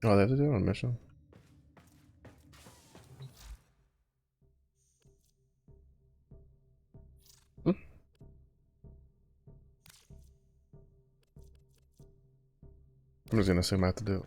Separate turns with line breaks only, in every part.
Oh, they have to do it on mission. Hmm. I'm just gonna assume I have to do it.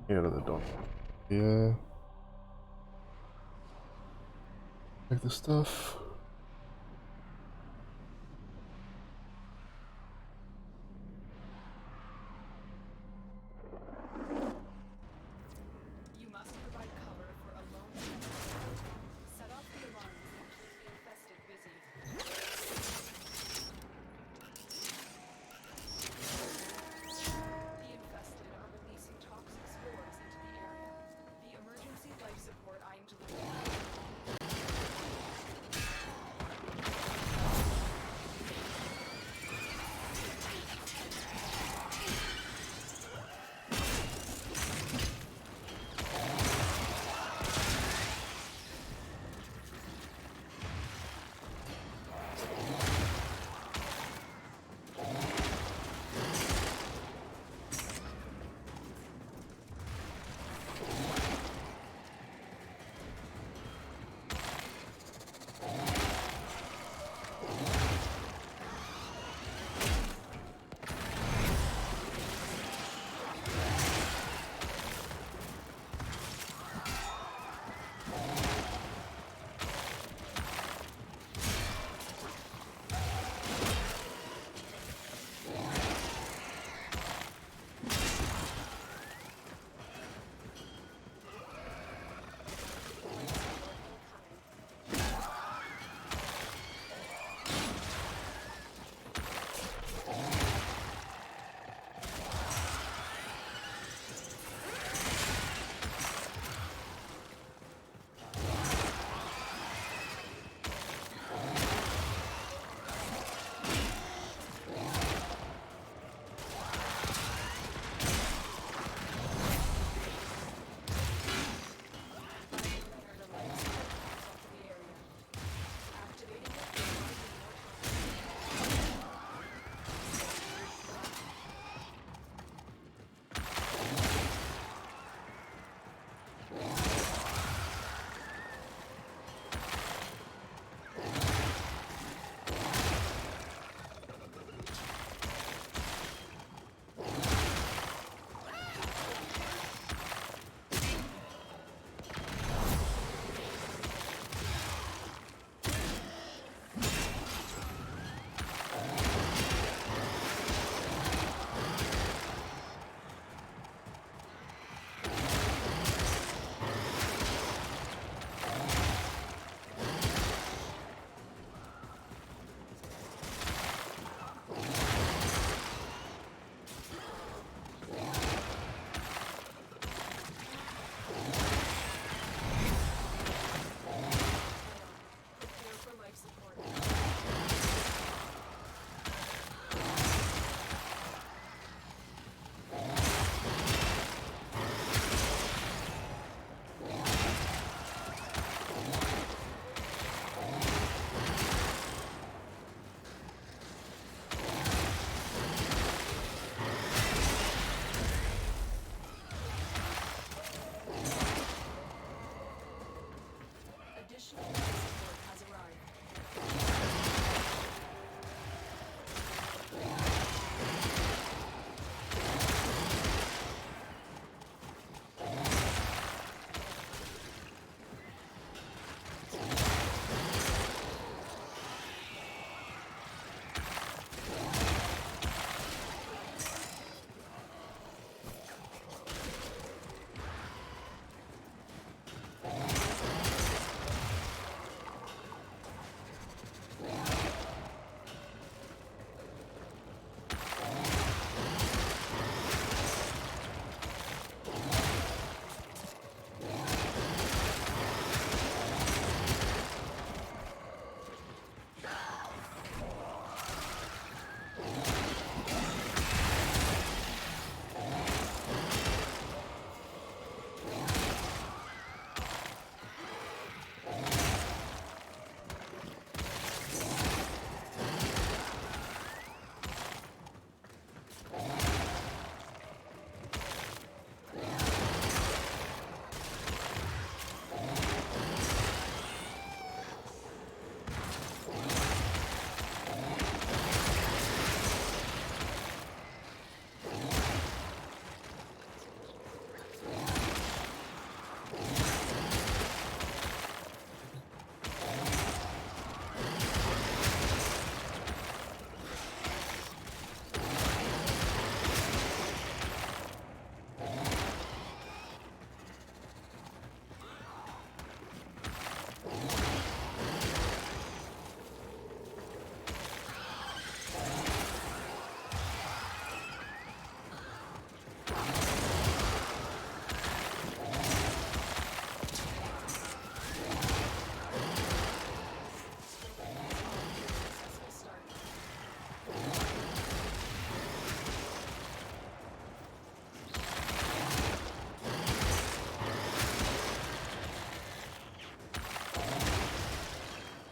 Yeah, the door. Yeah. Take the stuff.
You must provide cover for a lone sentinel. Set off the alarms and keep the infested busy. The infested are releasing toxic spores into the area. The emergency life support I'm delivering.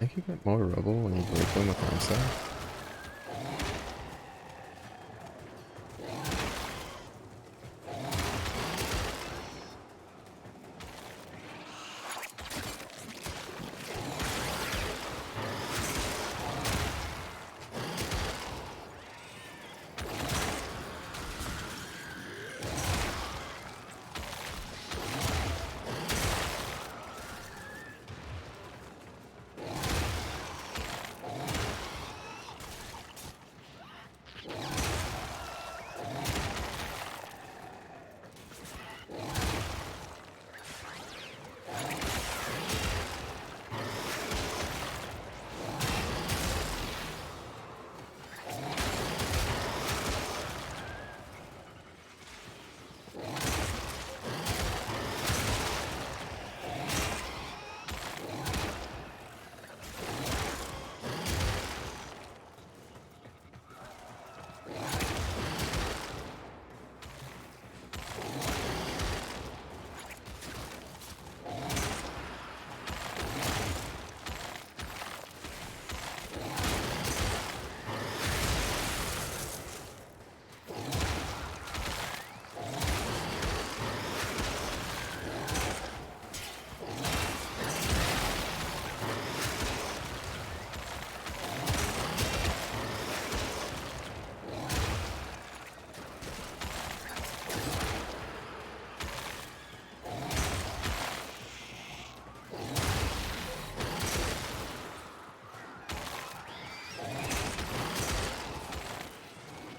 think you get more rubble when you break them with mindset.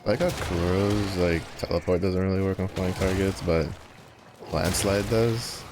I like how Kuro's like teleport doesn't really work on flying targets, but landslide does.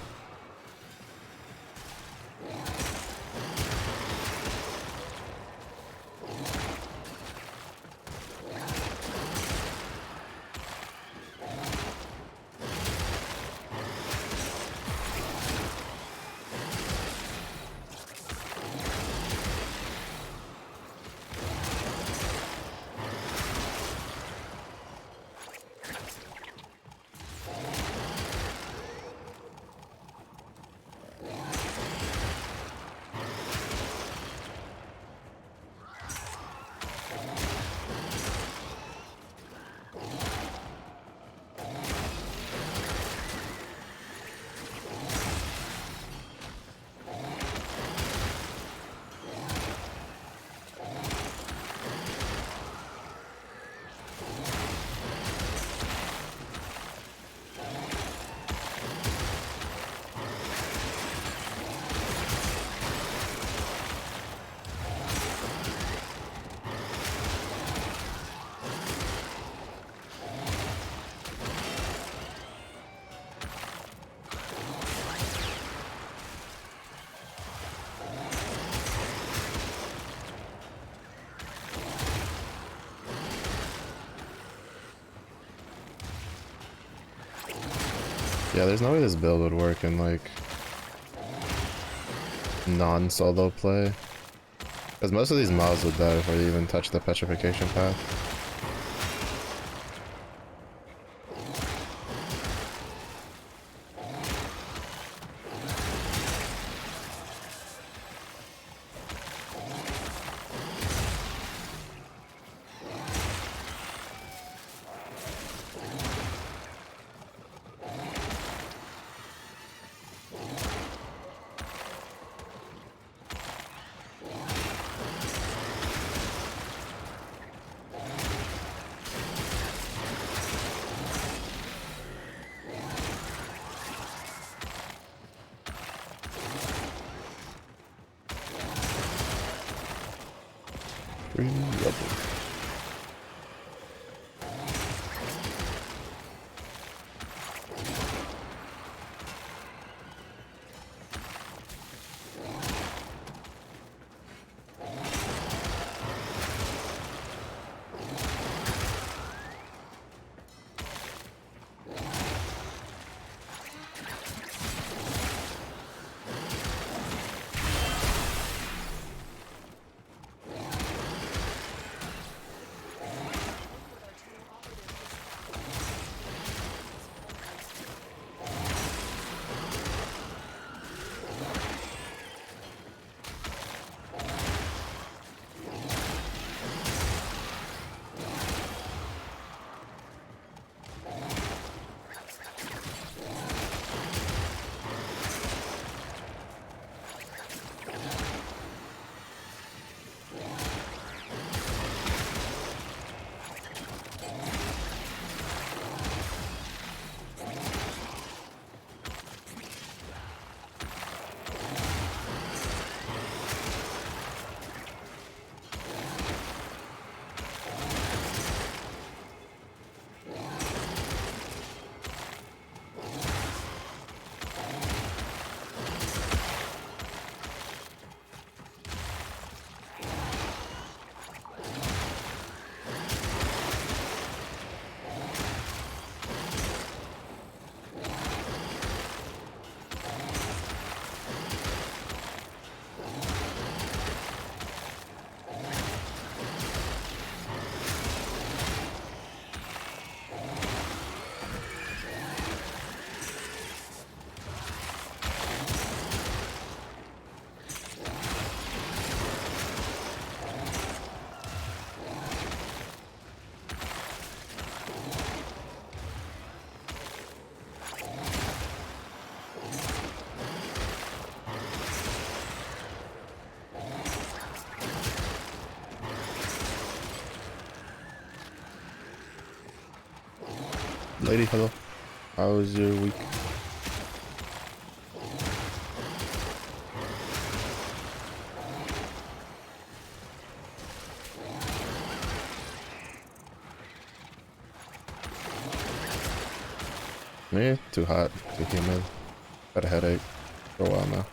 Yeah, there's no way this build would work in like non-solo play. Because most of these mobs would die before they even touch the petrification path. Free rubble. lady, hello. How was your week? Me? Too hot, too humid. Got a headache for a while now.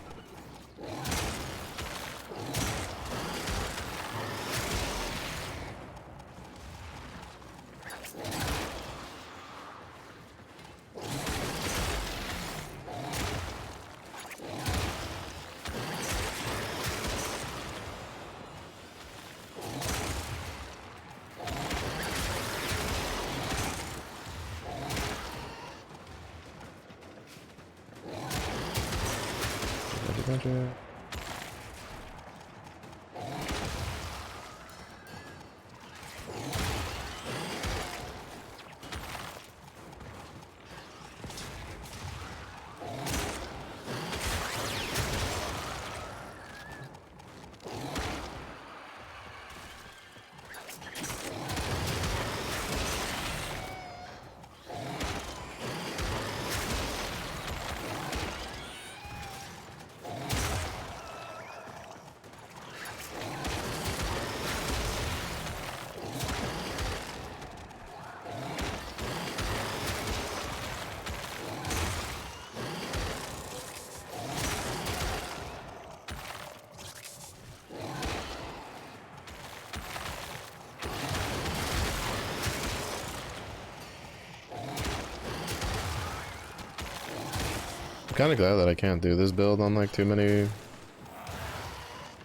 I'm kind of glad that I can't do this build on like too many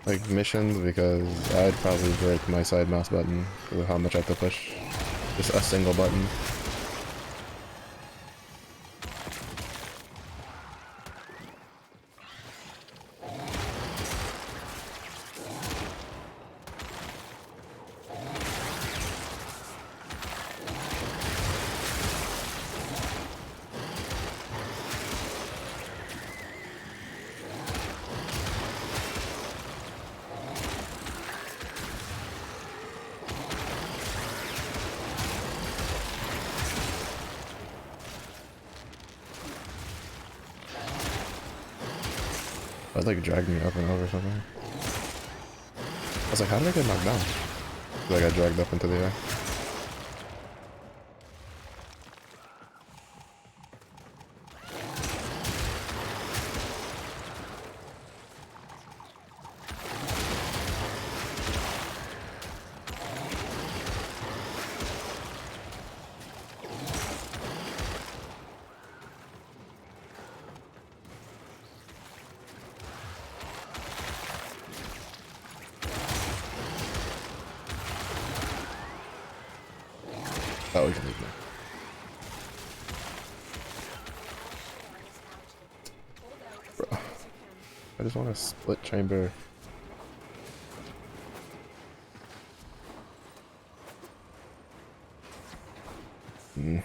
like missions because I'd probably break my side mouse button with how much I have to push. Just a single button. I'd like drag me up and over something. I was like, how did I get knocked down? I got dragged up into the air. Oh, we can leave now. Bro, I just want a split chamber. Mm.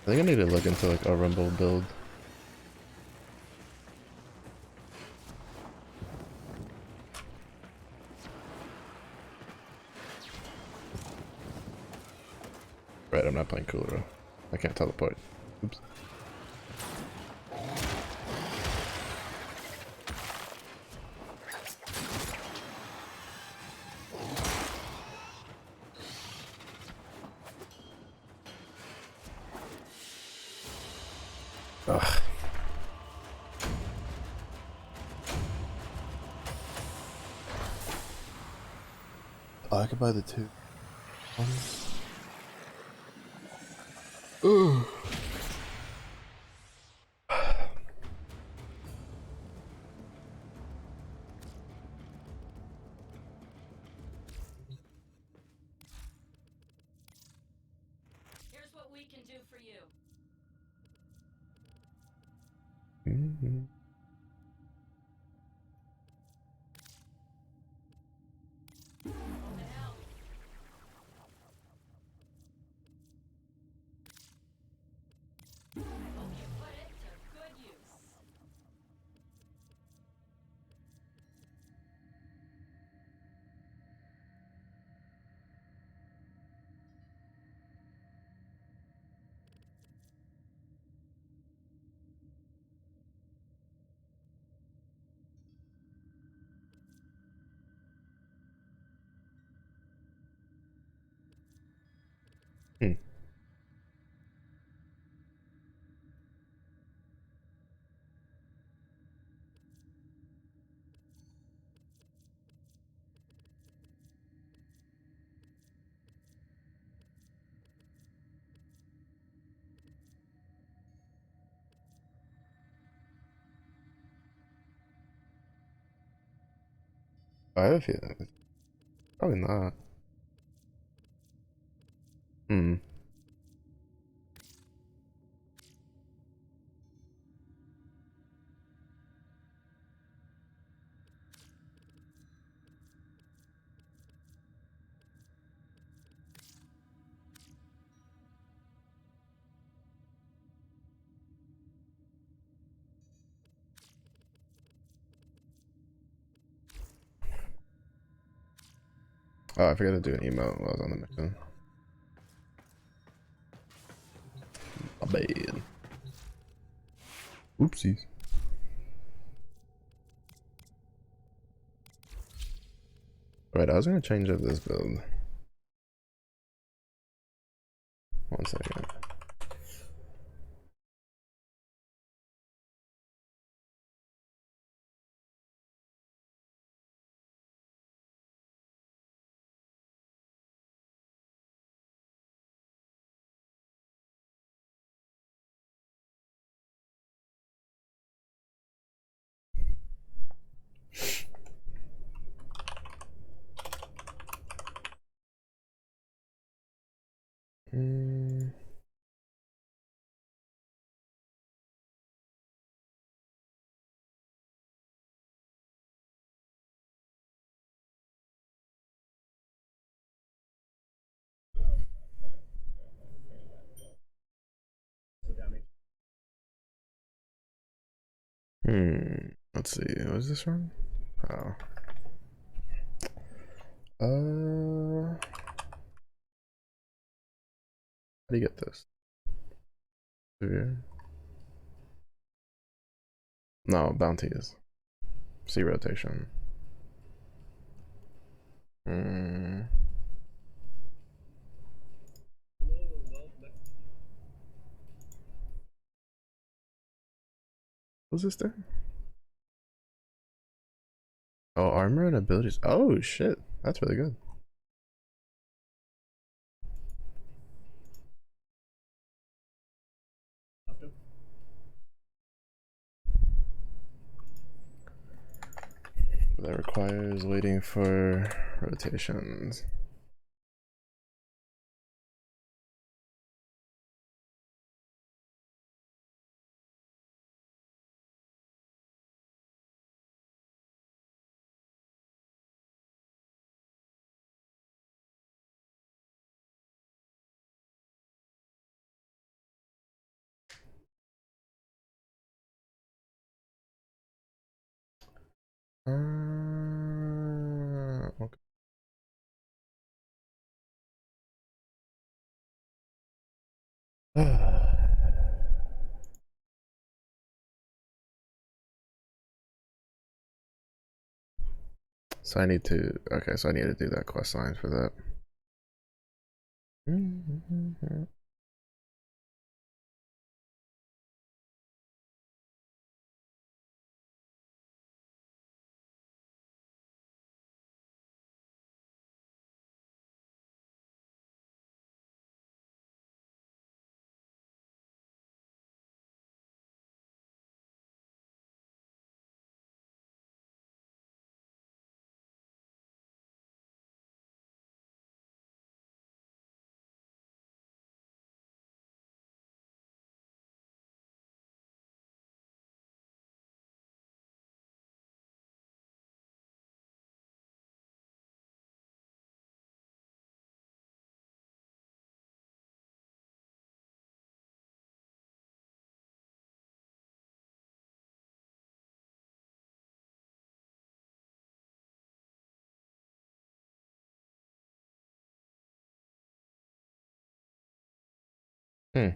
I think I need to look into like a Rumble build. Right, I'm not playing Kuro. I can't teleport. Oops. Ugh. Oh, I could buy the two ones. Ooh.
Here's what we can do for you.
Mm-hmm.
Open hell.
Hmm. I have a feeling. Probably not. Hmm. Oh, I forgot to do an email while I was on the mission. My bad. Oopsies. Right, I was gonna change up this build. One second. Mm. Let's see. What is this from? Oh. How do you get this? Here? No, bounties. C rotation. Hmm. What's this thing? Oh, armor and abilities. Oh shit, that's really good. That requires waiting for rotations. Okay. So I need to. Okay, so I need to do that quest line for that. Hmm.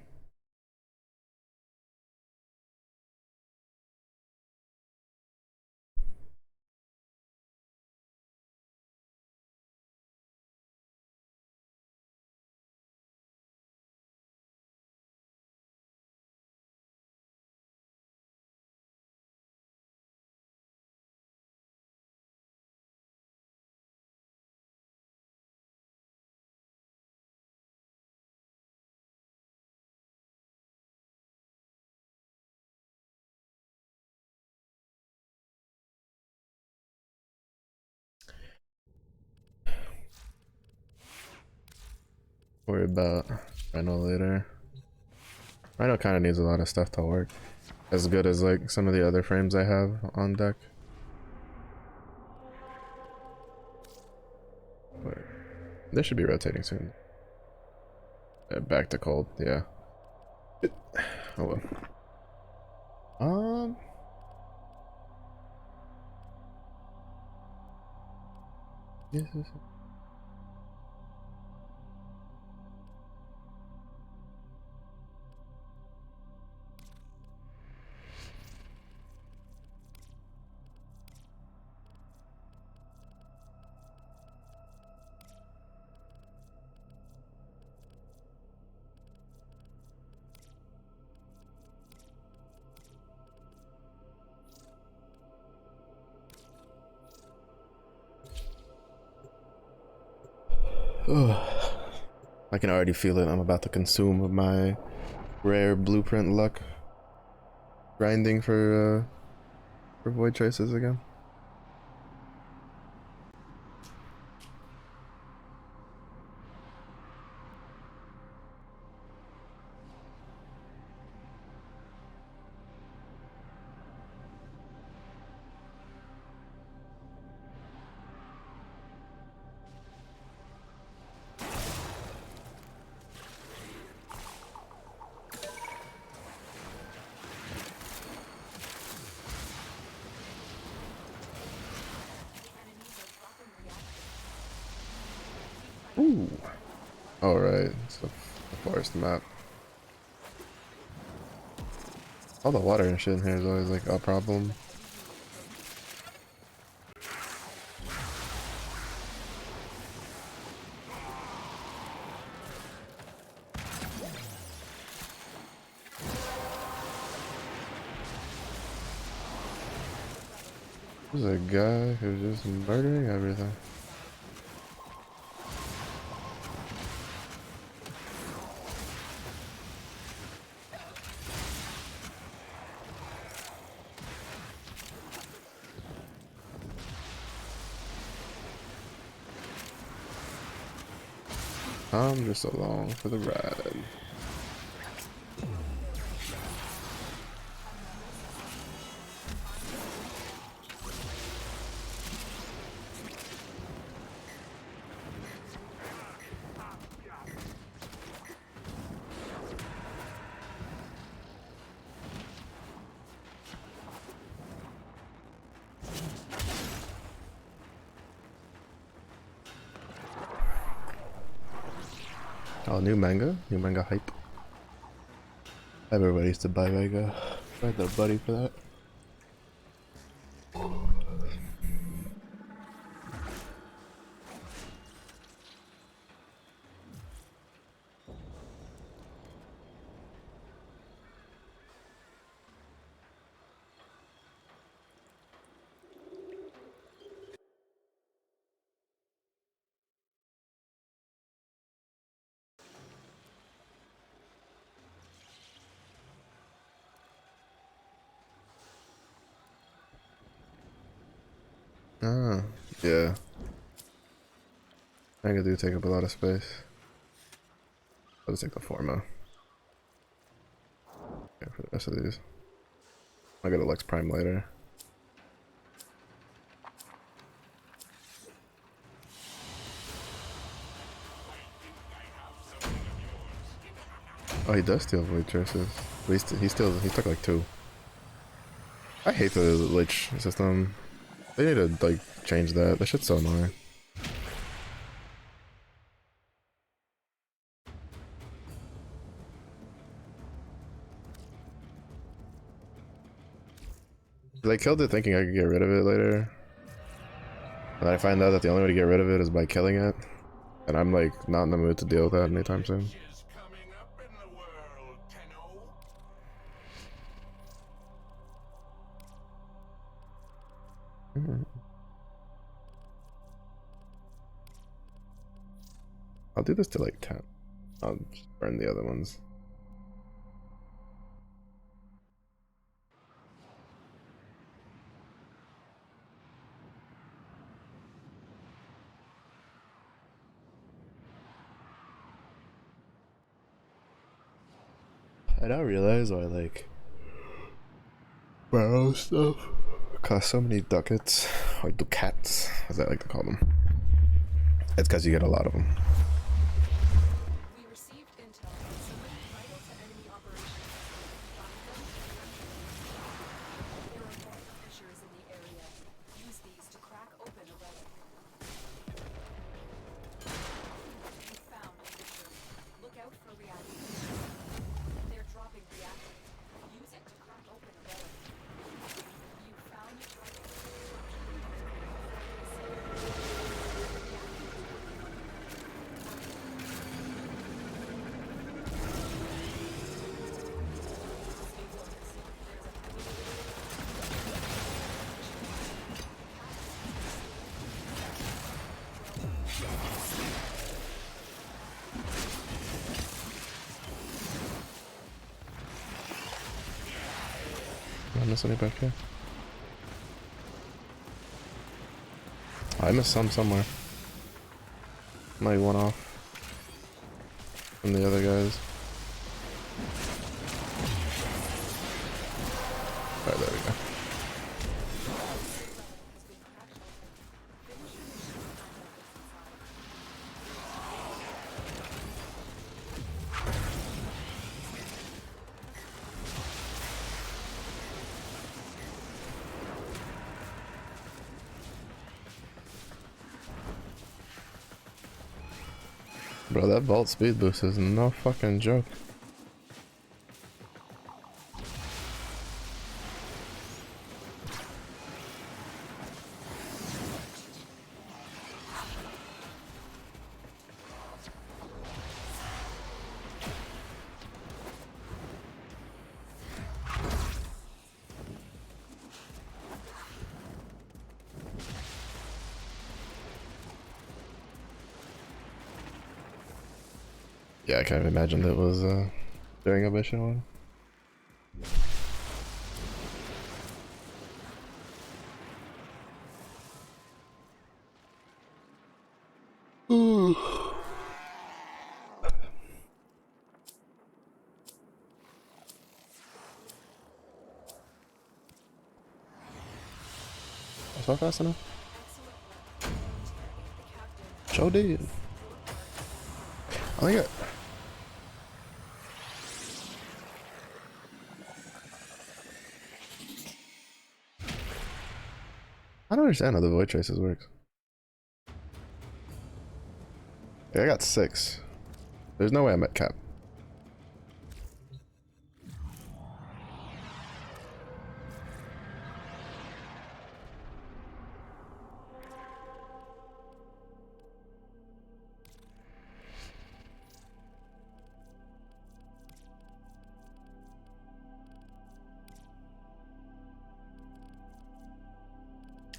Worry about Rhino later. Rhino kind of needs a lot of stuff to work. As good as like some of the other frames I have on deck. Wait, they should be rotating soon. Back to cold, yeah. Oh well. Um. Yes. I can already feel it. I'm about to consume my rare blueprint luck. Grinding for void traces again. Ooh. Alright, it's a forest map. All the water and shit in here is always like a problem. There's a guy who's just murdering everything. I'm just along for the ride. Oh, new manga hype. Everybody used to buy manga. I had no buddy for that. Ah, yeah. Manga do take up a lot of space. I'll just take the Forma. Yeah, for the rest of these. I'll go to Lex Prime later. Oh, he does steal void traces. But he took like 2. I hate the Lich system. They need to like change that. That shit's so annoying. They killed it thinking I could get rid of it later. And I find out that the only way to get rid of it is by killing it. And I'm like not in the mood to deal with that anytime soon. I'll do this to like 10. I'll just burn the other ones. I now realize why like barrel stuff cost so many ducats or ducats, as I like to call them. It's because you get a lot of them.
We received intel that somebody vital to enemy operations. Find them and capture them. There are vault fissures in the area. Use these to crack open a relic. You found a fissure. Look out for reactors. They're dropping reactors. Use it to crack open a relic. You found a relic.
Did I miss any back here? I missed some somewhere. Might one off from the other guys. Alright, there we go. Bro, that vault speed boost is no fucking joke. Yeah, I can't imagine it was during a mission one. That's not fast enough. Joe did. I think it. I don't understand how the void traces works. Yeah, I got 6. There's no way I'm at cap.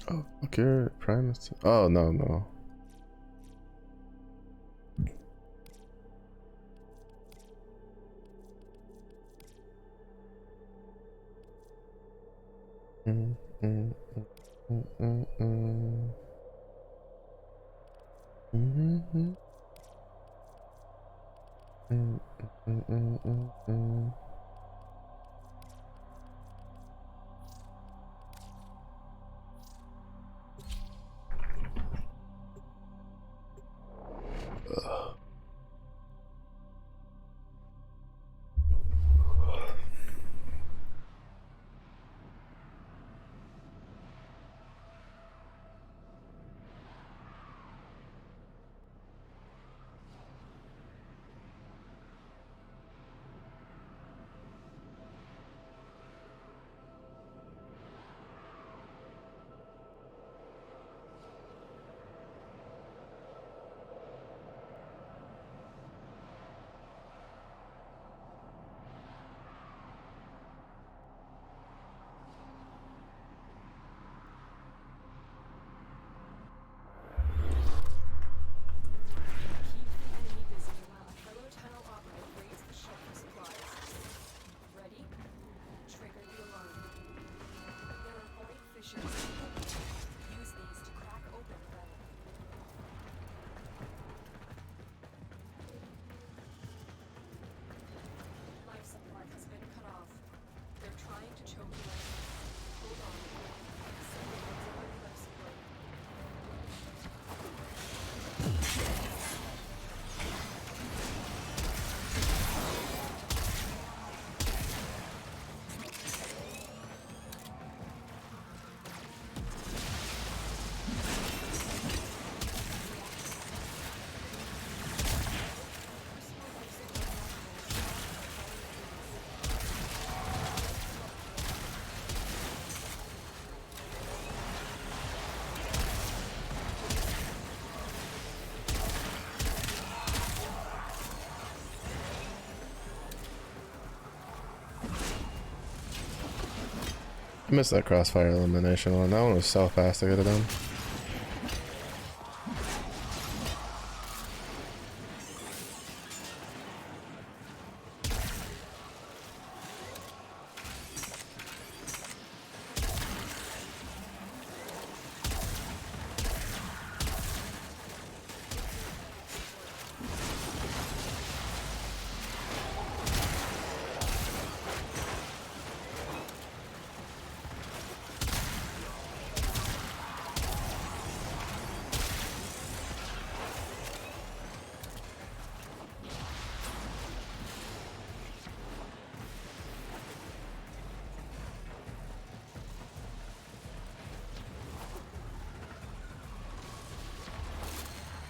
Oh, okay, Primus. Oh, no, no. Mm, mm, mm, mm, mm, mm, mm, mm, mm, mm, mm, mm. missed that crossfire elimination one. That one was so fast to get it done.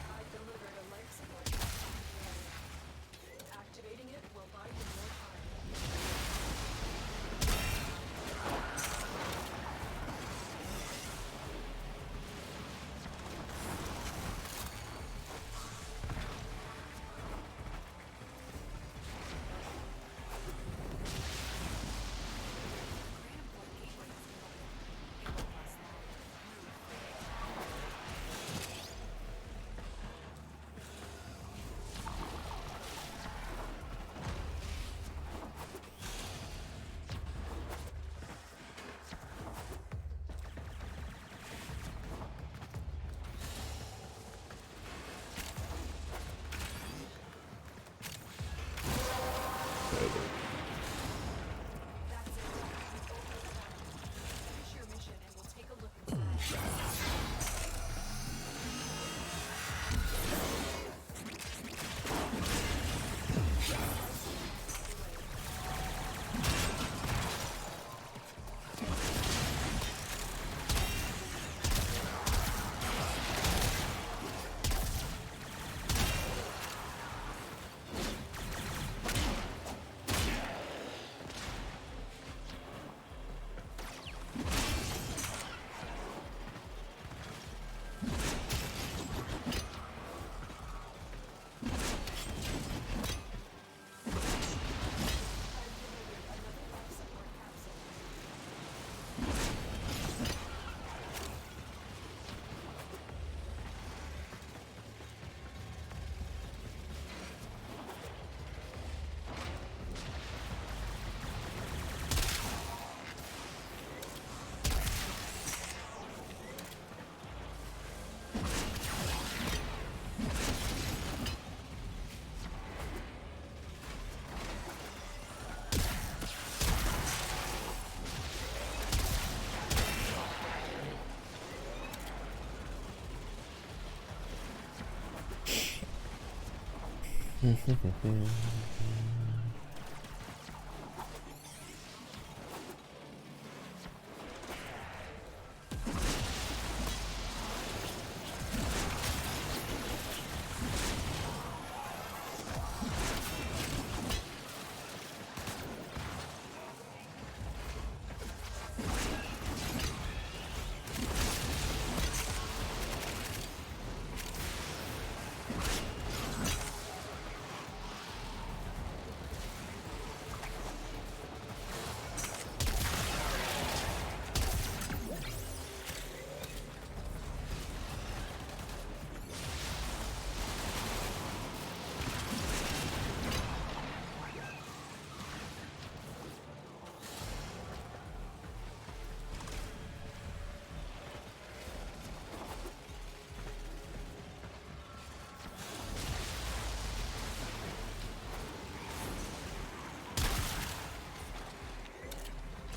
I delivered a life support pack to the area. Activating it will buy you more time. That's it. You've opened the battle. Finish your mission and we'll take a look inside.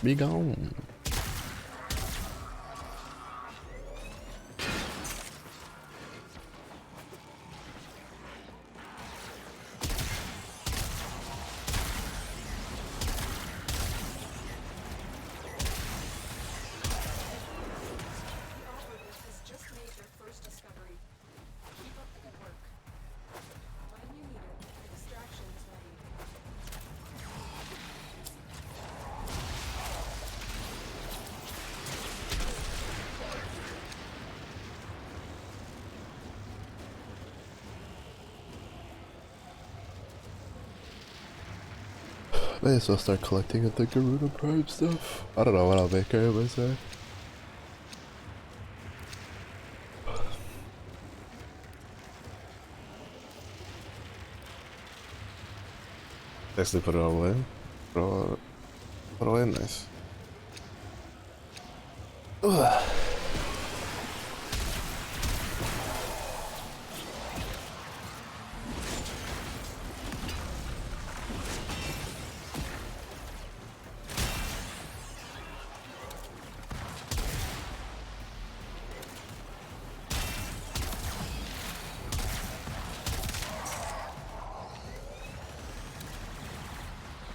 Be gone.
Operative has just made their first discovery. Keep up the good work. When you need it, extraction is ready.
May as well start collecting the Garuda Prime stuff. I don't know what I'll make her, but say. Actually put it all away. Put it away, nice. Ugh.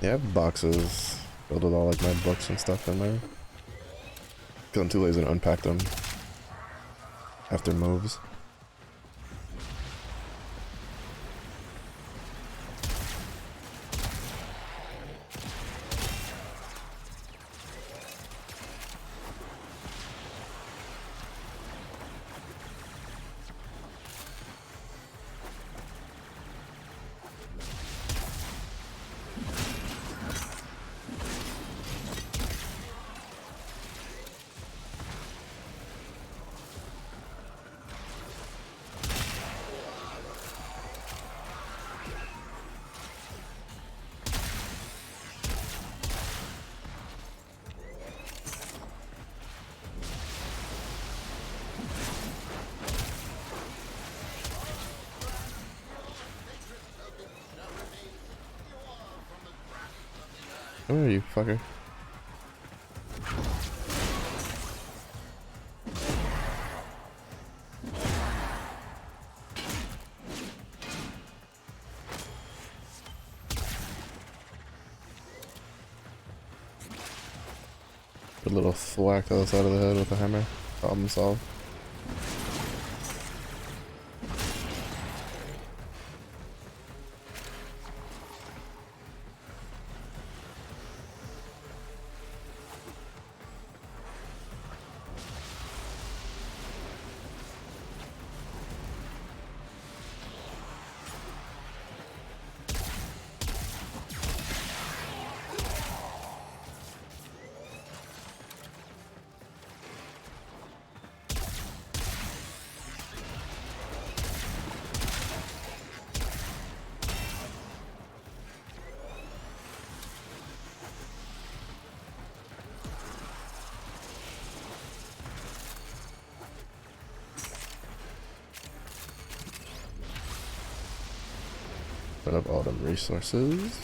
Yeah, I have boxes filled with all like my books and stuff in there. Cause I'm too lazy to unpack them after moves. Where are you, fucker? A little thwack to the side of the head with a hammer. Problem solved. Put up all them resources.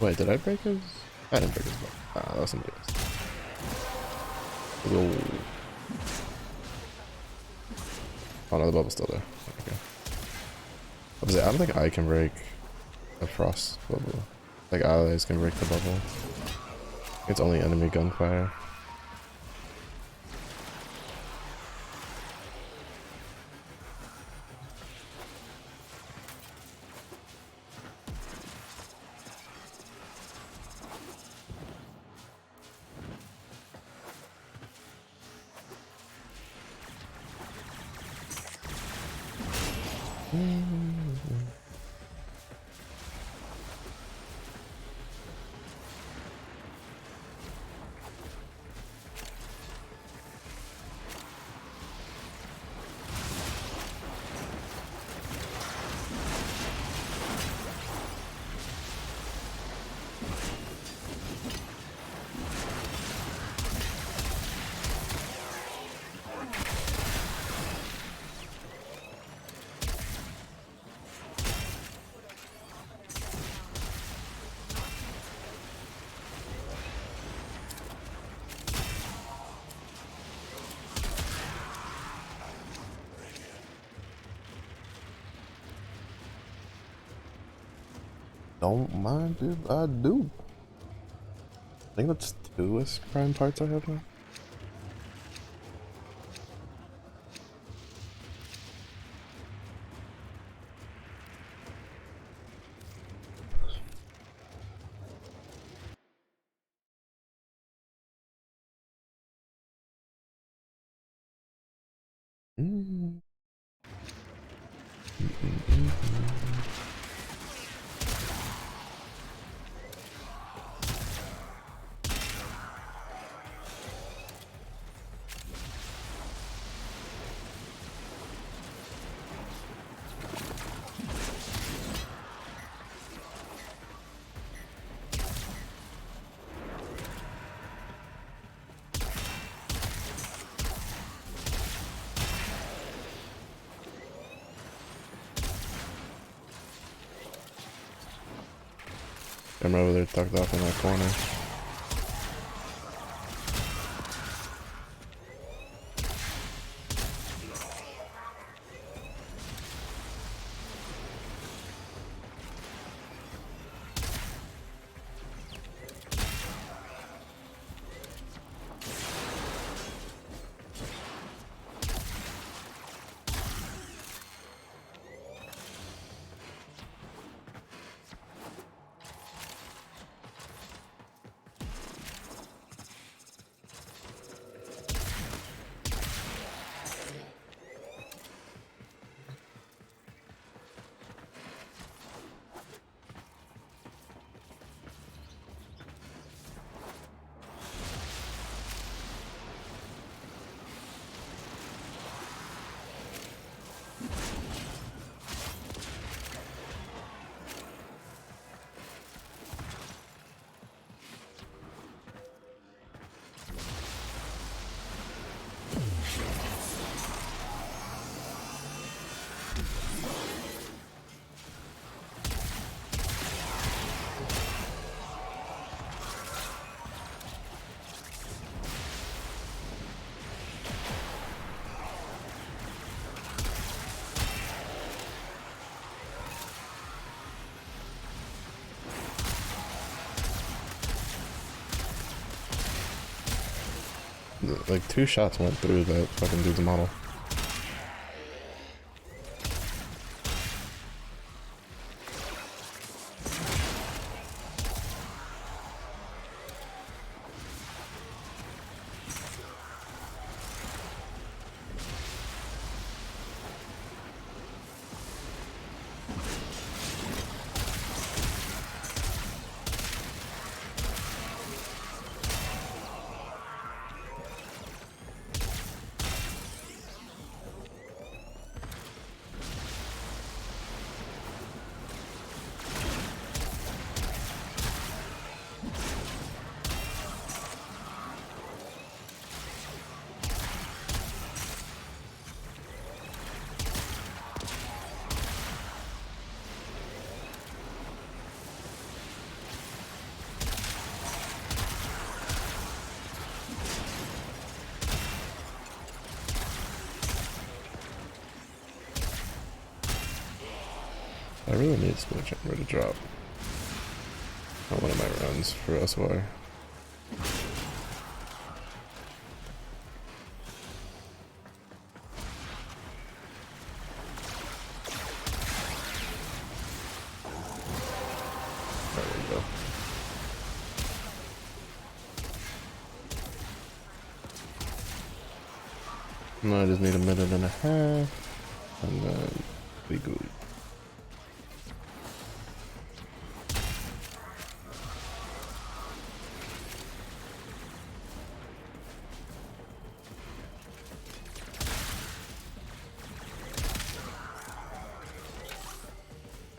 Wait, did I break his? I didn't break his ball. Ah, that was somebody else. Whoa. Oh no, the bubble's still there. Okay. I don't think I can break a frost bubble. Like allies can break the bubble. It's only enemy gunfire. Don't mind if I do. I think that's 2 prime parts I have now. Mm. I'm over there tucked off in that corner. Like 2 shots went through that fucking dude's model. I really need Spirit Chamber to drop on one of my runs for SY. There we go. No, I just need a minute and a half, and then be good.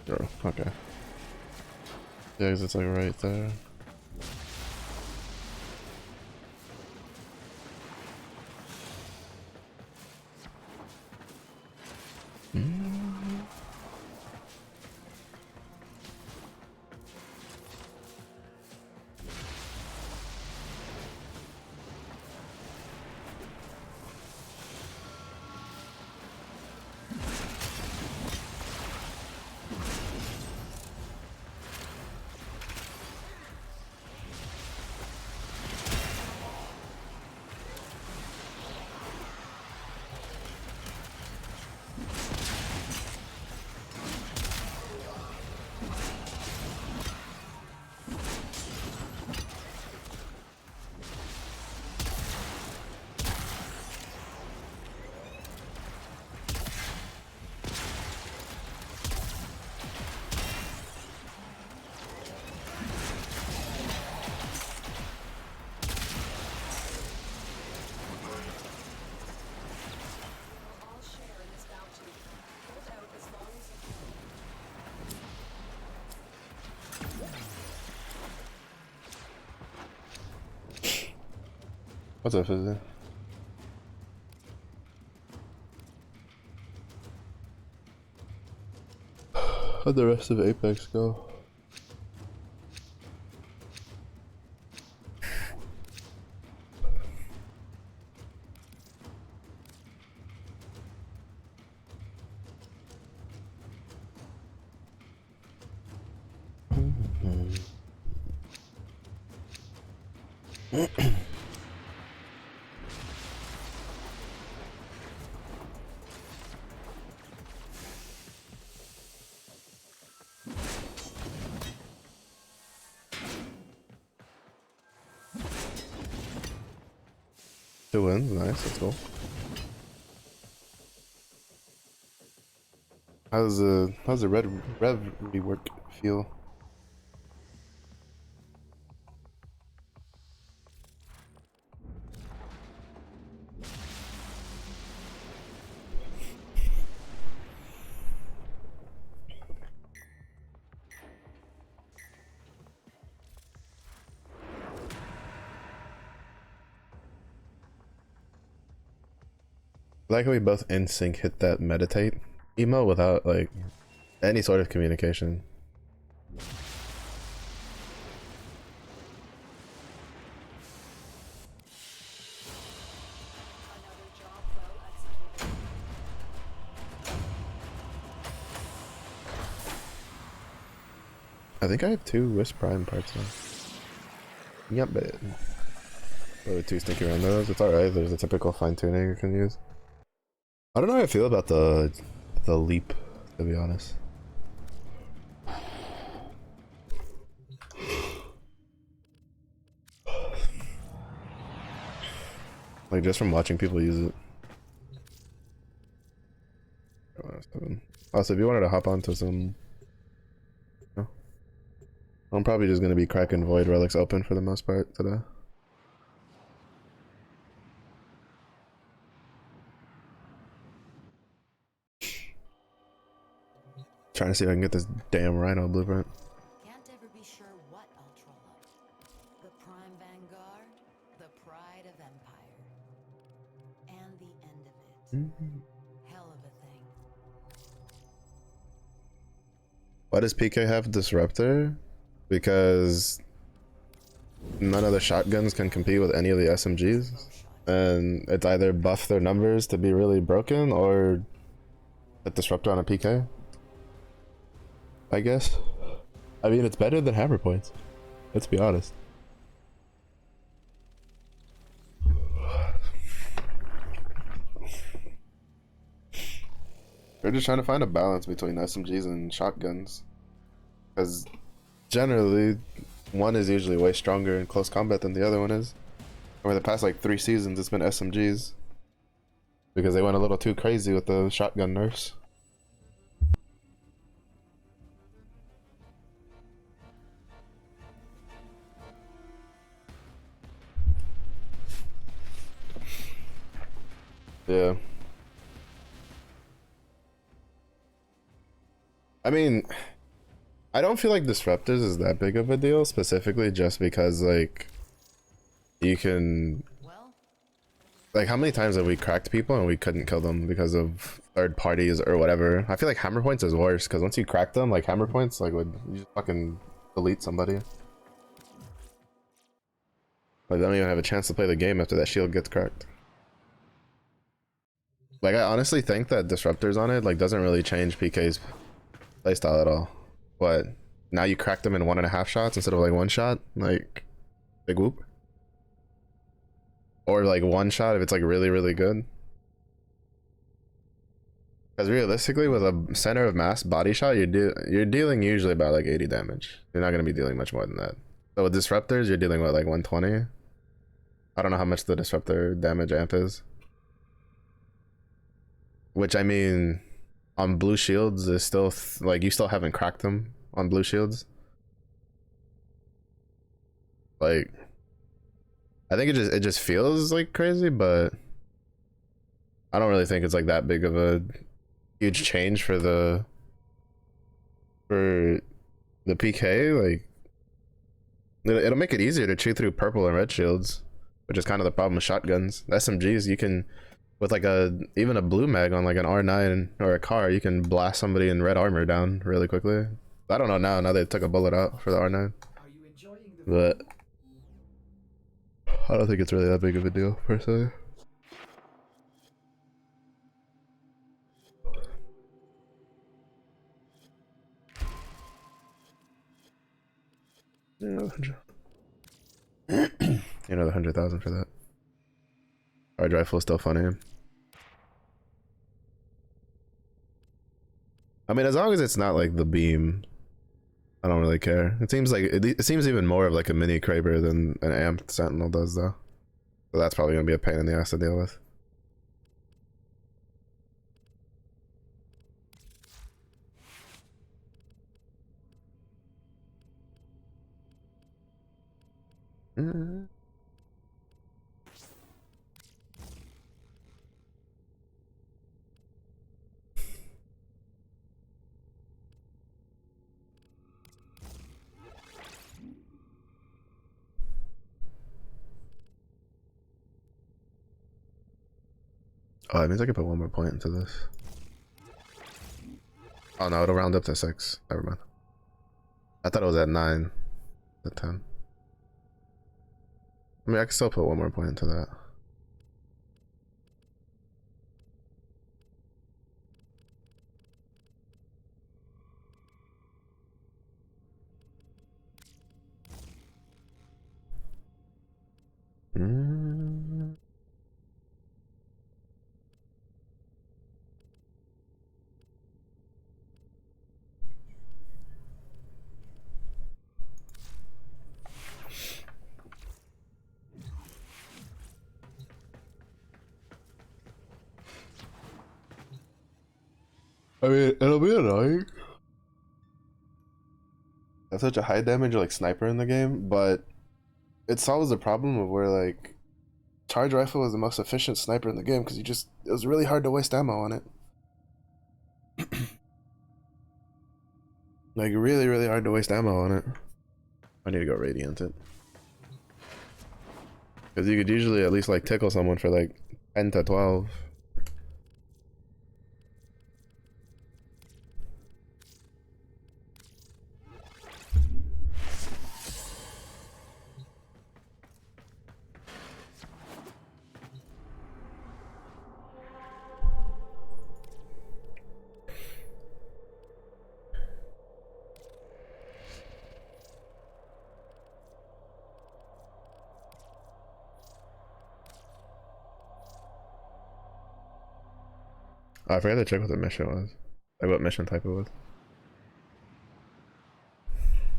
Oh, okay. Yeah, 'cause it's like right there.
We'll all share in this bounty. Hold out as long as you can.
What's up, Fizzy? How'd the rest of Apex go? Two wins, nice, let's go. How's the rev rework feel? I like how we both in sync hit that meditate emo without like any sort of communication.
Another job well executed.
I think I have 2 Wisp Prime parts now. Yep, but too stinky around those. It's alright, there's a typical fine tuning you can use. I don't know how I feel about the leap, to be honest. Like just from watching people use it. Also, if you wanted to hop onto some, no? I'm probably just gonna be cracking Void Relics open for the most part today. Trying to see if I can get this damn Rhino blueprint.
Can't ever be sure what I'll troll up. The Prime Vanguard, the pride of Empire, and the end of it. Hell of a thing.
Why does PK have Disruptor? Because none of the shotguns can compete with any of the SMGs. And it's either buff their numbers to be really broken or a Disruptor on a PK. I guess. I mean, it's better than hammer points. Let's be honest. They're just trying to find a balance between SMGs and shotguns. Because generally, one is usually way stronger in close combat than the other one is. Over the past like 3 seasons, it's been SMGs. Because they went a little too crazy with the shotgun nerfs. Yeah. I mean, I don't feel like disruptors is that big of a deal, specifically just because like you can
Well,
like how many times have we cracked people and we couldn't kill them because of third parties or whatever? I feel like hammer points is worse because once you crack them, like hammer points, like would you just fucking delete somebody. Like they don't even have a chance to play the game after that shield gets cracked. Like I honestly think that disruptors on it like doesn't really change PK's playstyle at all. But now you crack them in 1.5 shots instead of like 1 shot, like big whoop. Or like 1 shot if it's like really really good. Because realistically, with a center of mass body shot, you're dealing usually about like 80 damage. You're not gonna be dealing much more than that. So with disruptors, you're dealing with like 120. I don't know how much the disruptor damage amp is. Which I mean, on blue shields is still like you still haven't cracked them on blue shields. Like, I think it just feels like crazy, but I don't really think it's like that big of a huge change for the PK. Like, it'll make it easier to chew through purple and red shields, which is kind of the problem with shotguns. The SMGs, you can with like even a blue mag on like an R9 or a car, you can blast somebody in red armor down really quickly. I don't know now they took a bullet out for the R9, but I don't think it's really that big of a deal per se. Yeah, another 100,000 for that. Our rifle is still funny. I mean, as long as it's not like the beam, I don't really care. It seems like it seems even more of like a mini Kraber than an amped Sentinel does, though. So that's probably gonna be a pain in the ass to deal with. Oh, it means I can put 1 more point into this. Oh no, it'll round up to 6. Never mind. I thought it was at 9. At 10. I mean, I can still put 1 more point into that. I mean, it'll be annoying. That's such a high damage like sniper in the game, but it solves the problem of where like charge rifle is the most efficient sniper in the game because it was really hard to waste ammo on it. Like really, really hard to waste ammo on it. I need to go radiant it. Because you could usually at least like tickle someone for like 10 to 12. Oh, I forgot to check what the mission was. Like what mission type it was.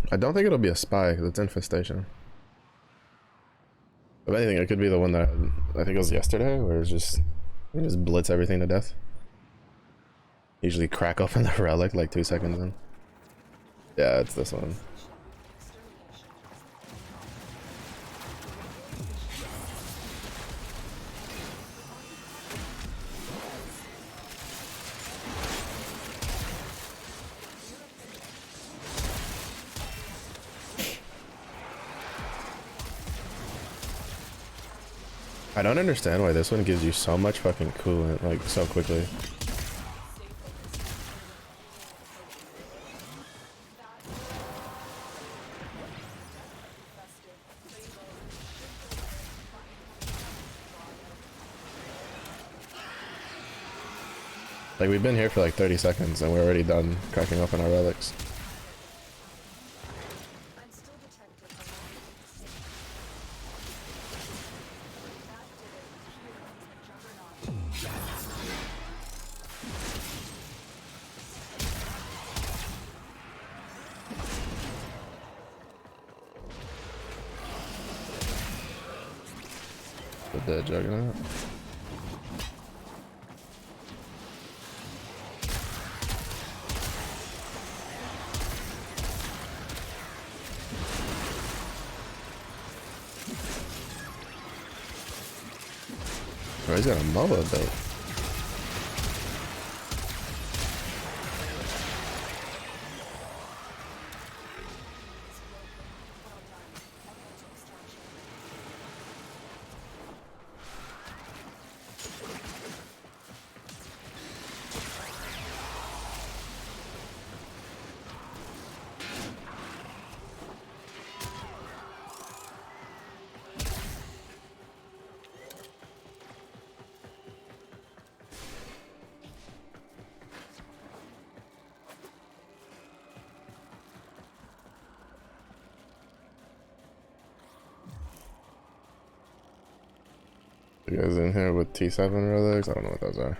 I don't think it'll be a spy because it's infestation. If anything, it could be the one that I think it was yesterday, where it's just you just blitz everything to death. Usually crack open the relic like 2 seconds in. Yeah, it's this one. I don't understand why this one gives you so much fucking coolant, like, so quickly. Like, we've been here for like 30 seconds and we're already done cracking open our relics.
I'm still detected along with the That did it. Here comes the Juggernaut.
The dead Juggernaut. Oh, he's got a MOA built. You guys in here with T7 relics? I don't know what those are.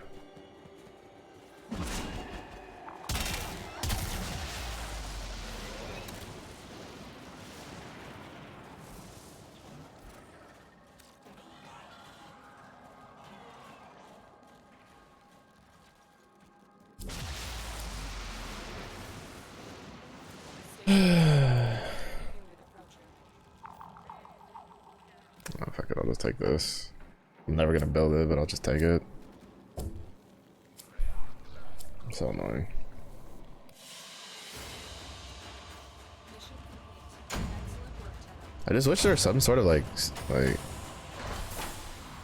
Oh, fuck it, I'll just take this. I'm never gonna build it, but I'll just take it. It's so annoying. I just wish there was some sort of like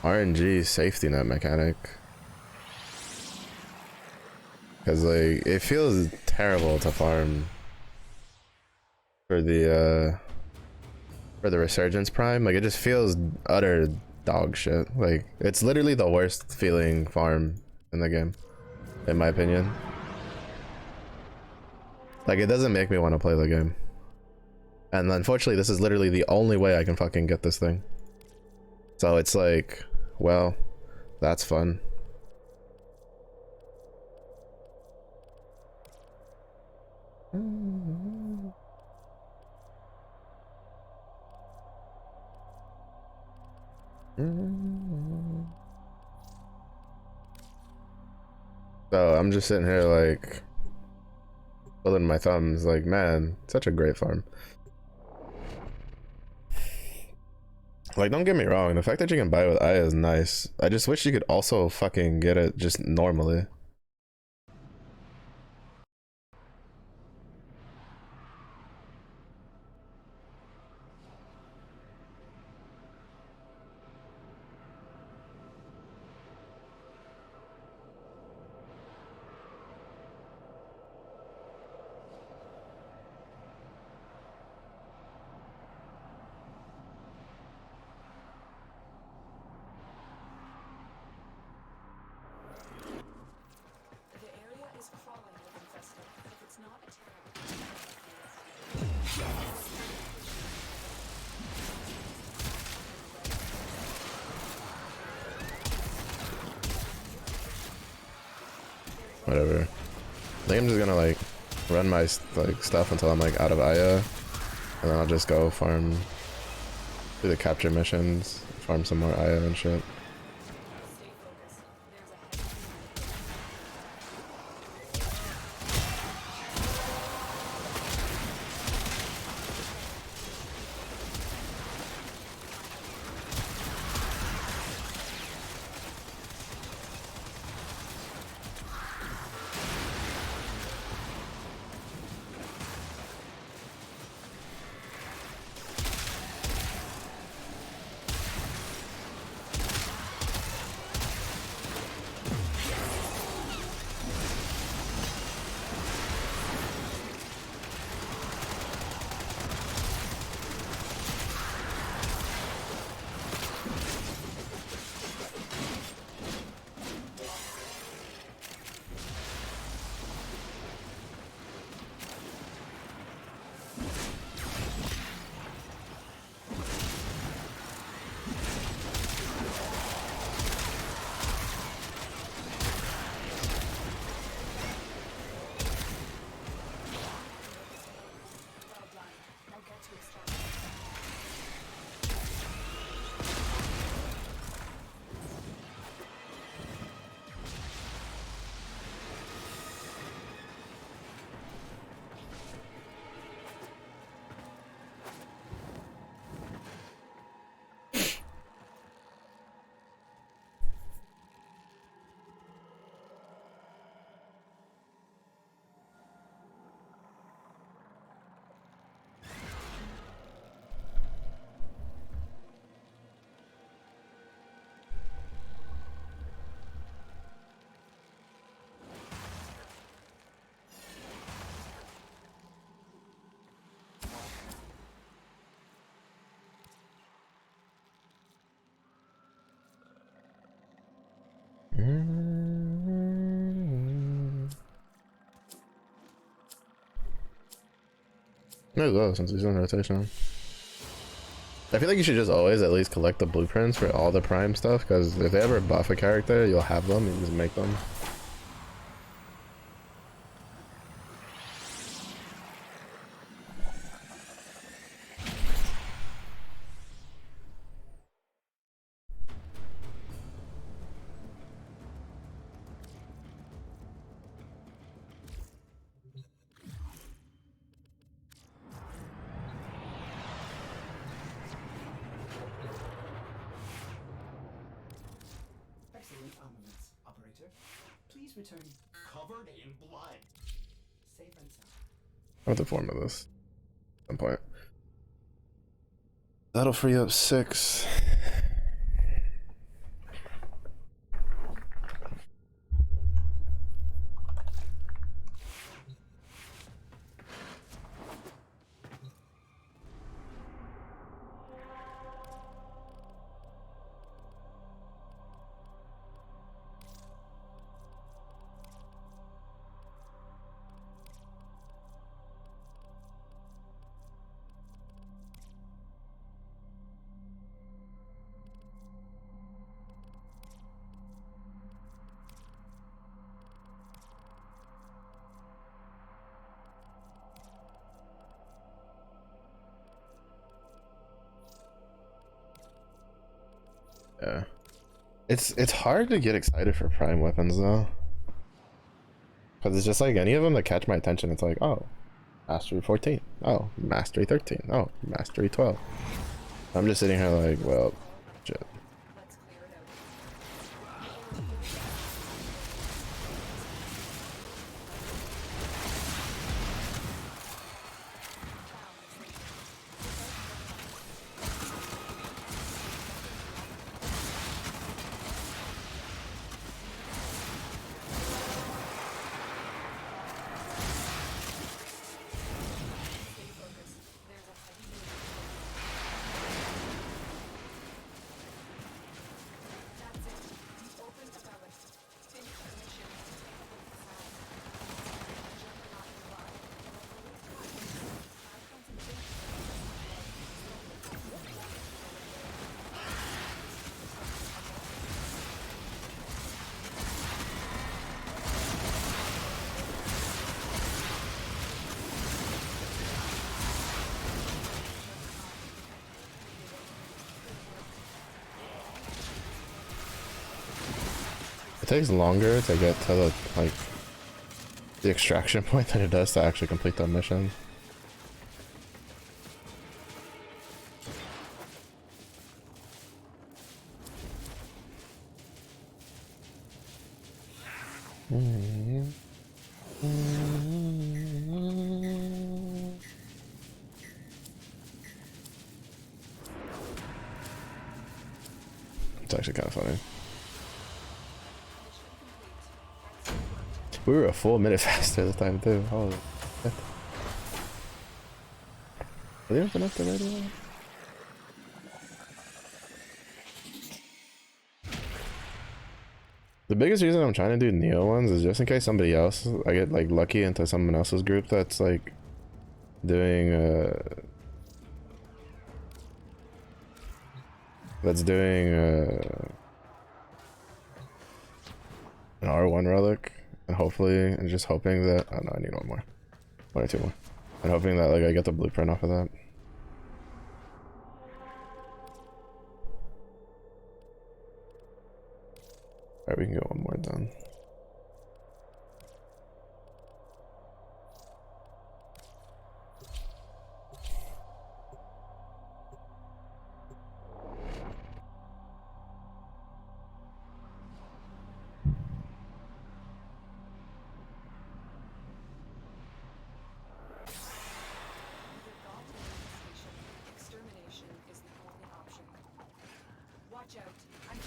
RNG safety net mechanic. Cause like it feels terrible to farm for the Resurgence Prime. Like it just feels utter dog shit. Like it's literally the worst feeling farm in the game, in my opinion. Like it doesn't make me want to play the game. And unfortunately this is literally the only way I can fucking get this thing. So it's like, well, that's fun. So I'm just sitting here like twiddling my thumbs like, man, such a great farm. Like, don't get me wrong, the fact that you can buy it with Aya is nice. I just wish you could also fucking get it just normally.
The area is crawling with infested. If it's not a terror.
Whatever. I think I'm just gonna like run my like stuff until I'm like out of Aya, and then I'll just go farm, do the capture missions, farm some more Aya and shit.
Stay focused. There's a heavy
Might as well since he's in rotation. I feel like you should just always at least collect the blueprints for all the prime stuff, because if they ever buff a character, you'll have them and just make them.
Excellent armaments, operator. Please return covered in blood. Safe and sound.
I want the form of this at some point. That'll free up 6. Yeah. It's hard to get excited for prime weapons though. Because it's just like any of them that catch my attention, it's like, oh, mastery 14. Oh, mastery 13. Oh, mastery 12. I'm just sitting here like, well, shit.
Let's clear it out. Stay focused. There's a heavy unit. That's it. You opened a relic. Finish the mission and take a look inside. Juggernaut nearby. High concentration.
It takes longer to get to the like the extraction point than it does to actually complete the mission. It's actually kind of funny. We were a full minute faster this time too. Holy shit. Are they open up the radio? The biggest reason I'm trying to do Neo ones is just in case somebody else, I get like lucky into someone else's group that's like doing an R1 relic, and hopefully, and just hoping that, oh no, I need one more. One or two more. And hoping that like I get the blueprint off of that. Alright, we can get one more done.
Extermination is the only option. Watch out. I'm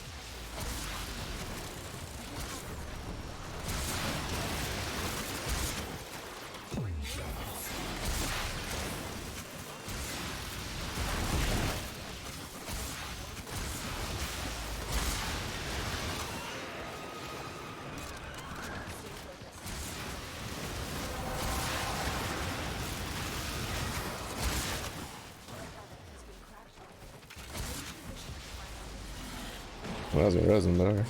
Well, I was gonna resin, but alright.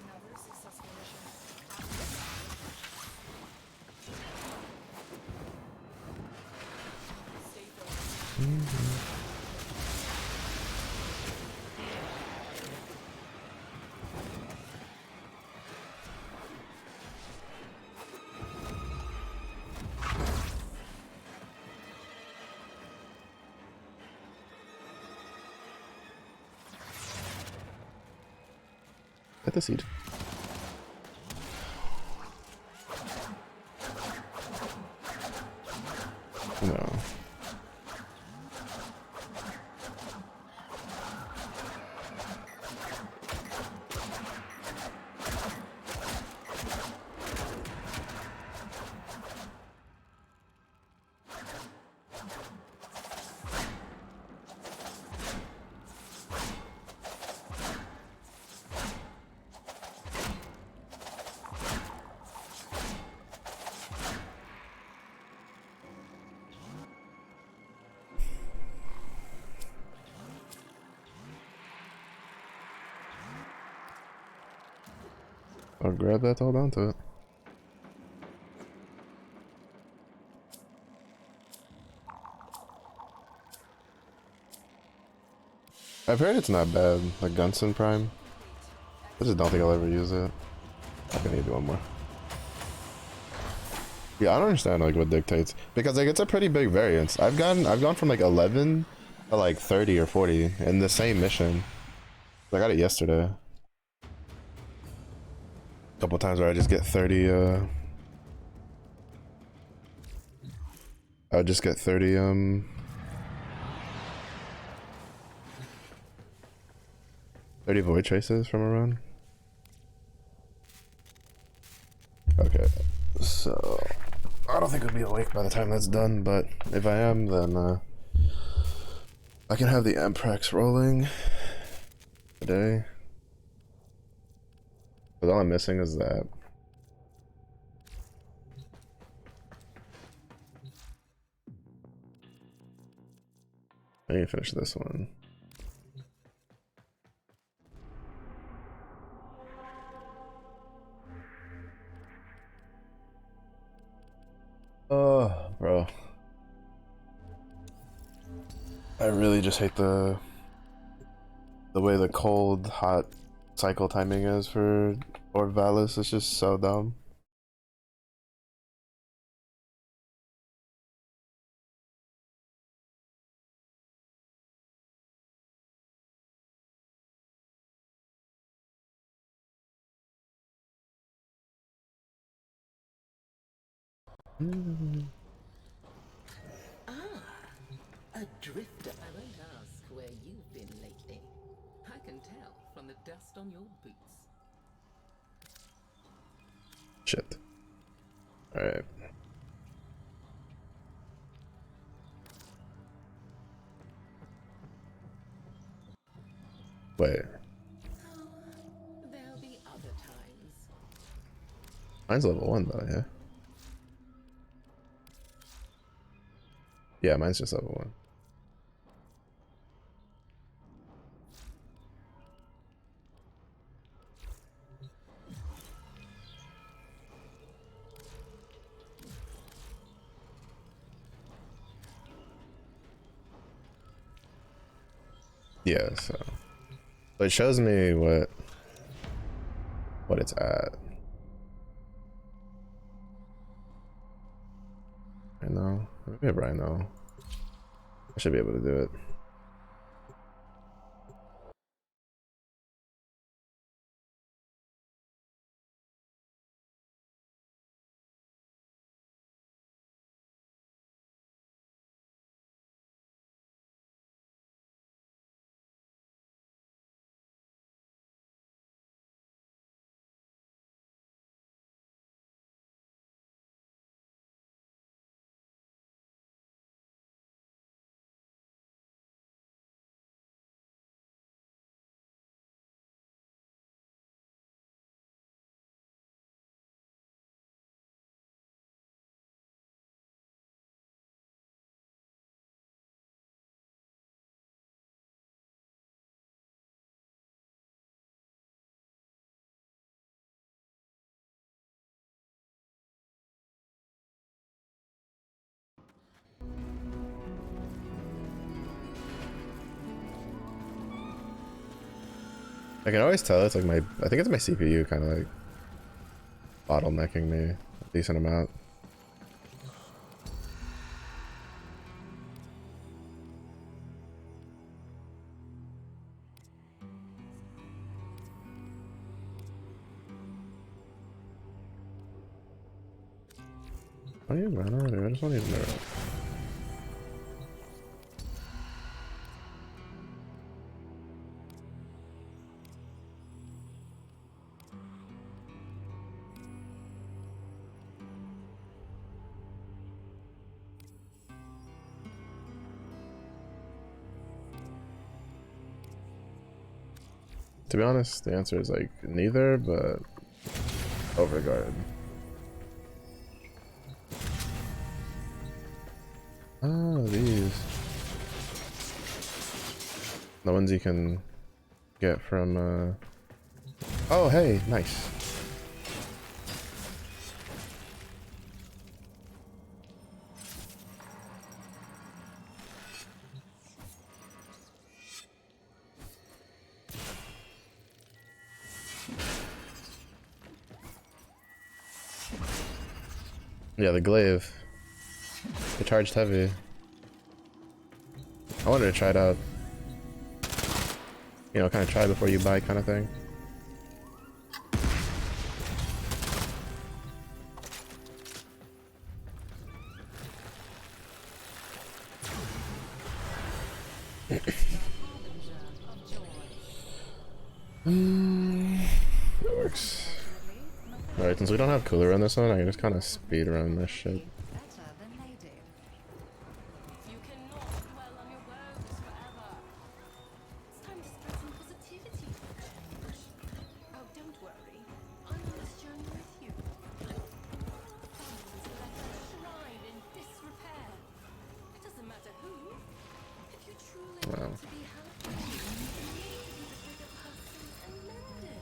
Another successful mission. Stay focused.
At the seed. No. I'll grab that to hold on to it. I've heard it's not bad, like Gunson Prime. I just don't think I'll ever use it. I think I need to do one more. Yeah, I don't understand like what dictates, because like it's a pretty big variance. I've gone from like 11 to like 30 or 40 in the same mission. I got it yesterday. A couple times where I just get 30 I would just get 30 30 void traces from a run. Okay, so I don't think I'll be awake by the time that's done, but if I am, then I can have the Amprex rolling today. But all I'm missing is that. I need to finish this one. Oh, bro. I really just hate the way the cold hot cycle timing is for Orb Valus. It's just so dumb.
A drifter. I won't ask where you've been lately. I can tell from the dust on your boots.
Shit. Alright. Wait.
There'll be other times.
Mine's level 1 though, yeah? Yeah, mine's just level 1. Yeah, so it shows me what it's at. Rhino, maybe a Rhino. I should be able to do it. I can always tell it's like I think it's my CPU kind of like bottlenecking me a decent amount. I don't need Rhino, dude. I just want to use Mirror. To be honest, the answer is like neither, but Overguard. Oh, these. The ones you can get from, Oh, hey, nice. Yeah, the glaive. It charged heavy. I wanted to try it out. You know, kind of try before you buy kind of thing. That works. Alright, since we don't have cooler on this one, I can just kind of speed run this shit.
Better than they did.
You cannot dwell on your woes forever. It's time to spread some positivity for a change. Oh, don't worry. I'm on this journey with you. Thousands have left their shrine in disrepair. It doesn't matter who. If you truly
Wow.
want to be happy, you need to be the bigger person and mend it.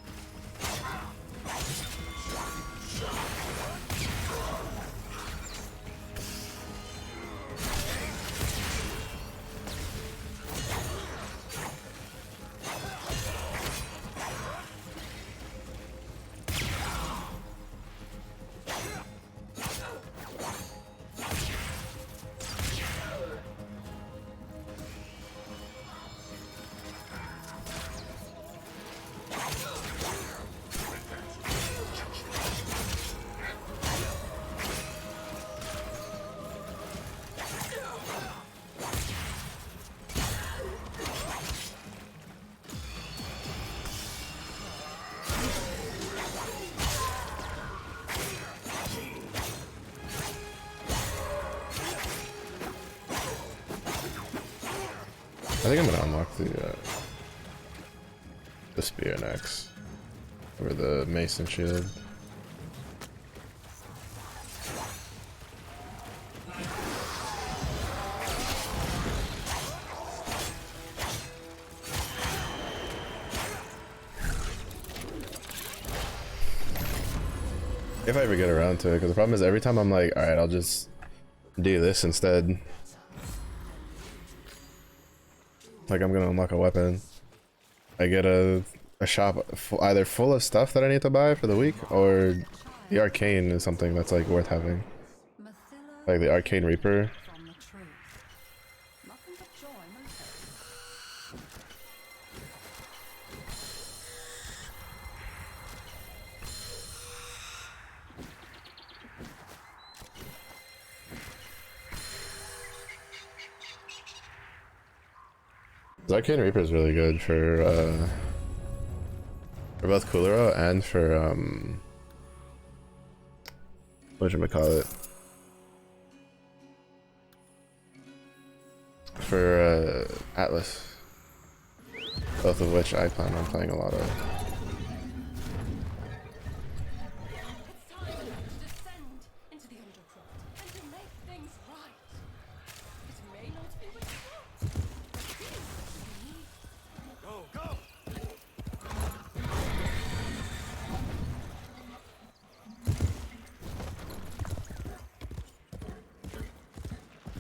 think I'm gonna unlock the spear next, or the mason shield. If I ever get around to it, because the problem is every time I'm like, alright, I'll just do this instead. Like I'm gonna unlock a weapon. I get a shop either full of stuff that I need to buy for the week, or the arcane is something that's like worth having. Like the arcane reaper.
From the truth. Nothing but joy, my friend.
The arcane reaper is really good for both Kulero and for whatchamacallit, for Atlas, both of which I plan on playing a lot of.
It's time to descend into the undergrowth and to make things right. It may not be what you want.
Go, go!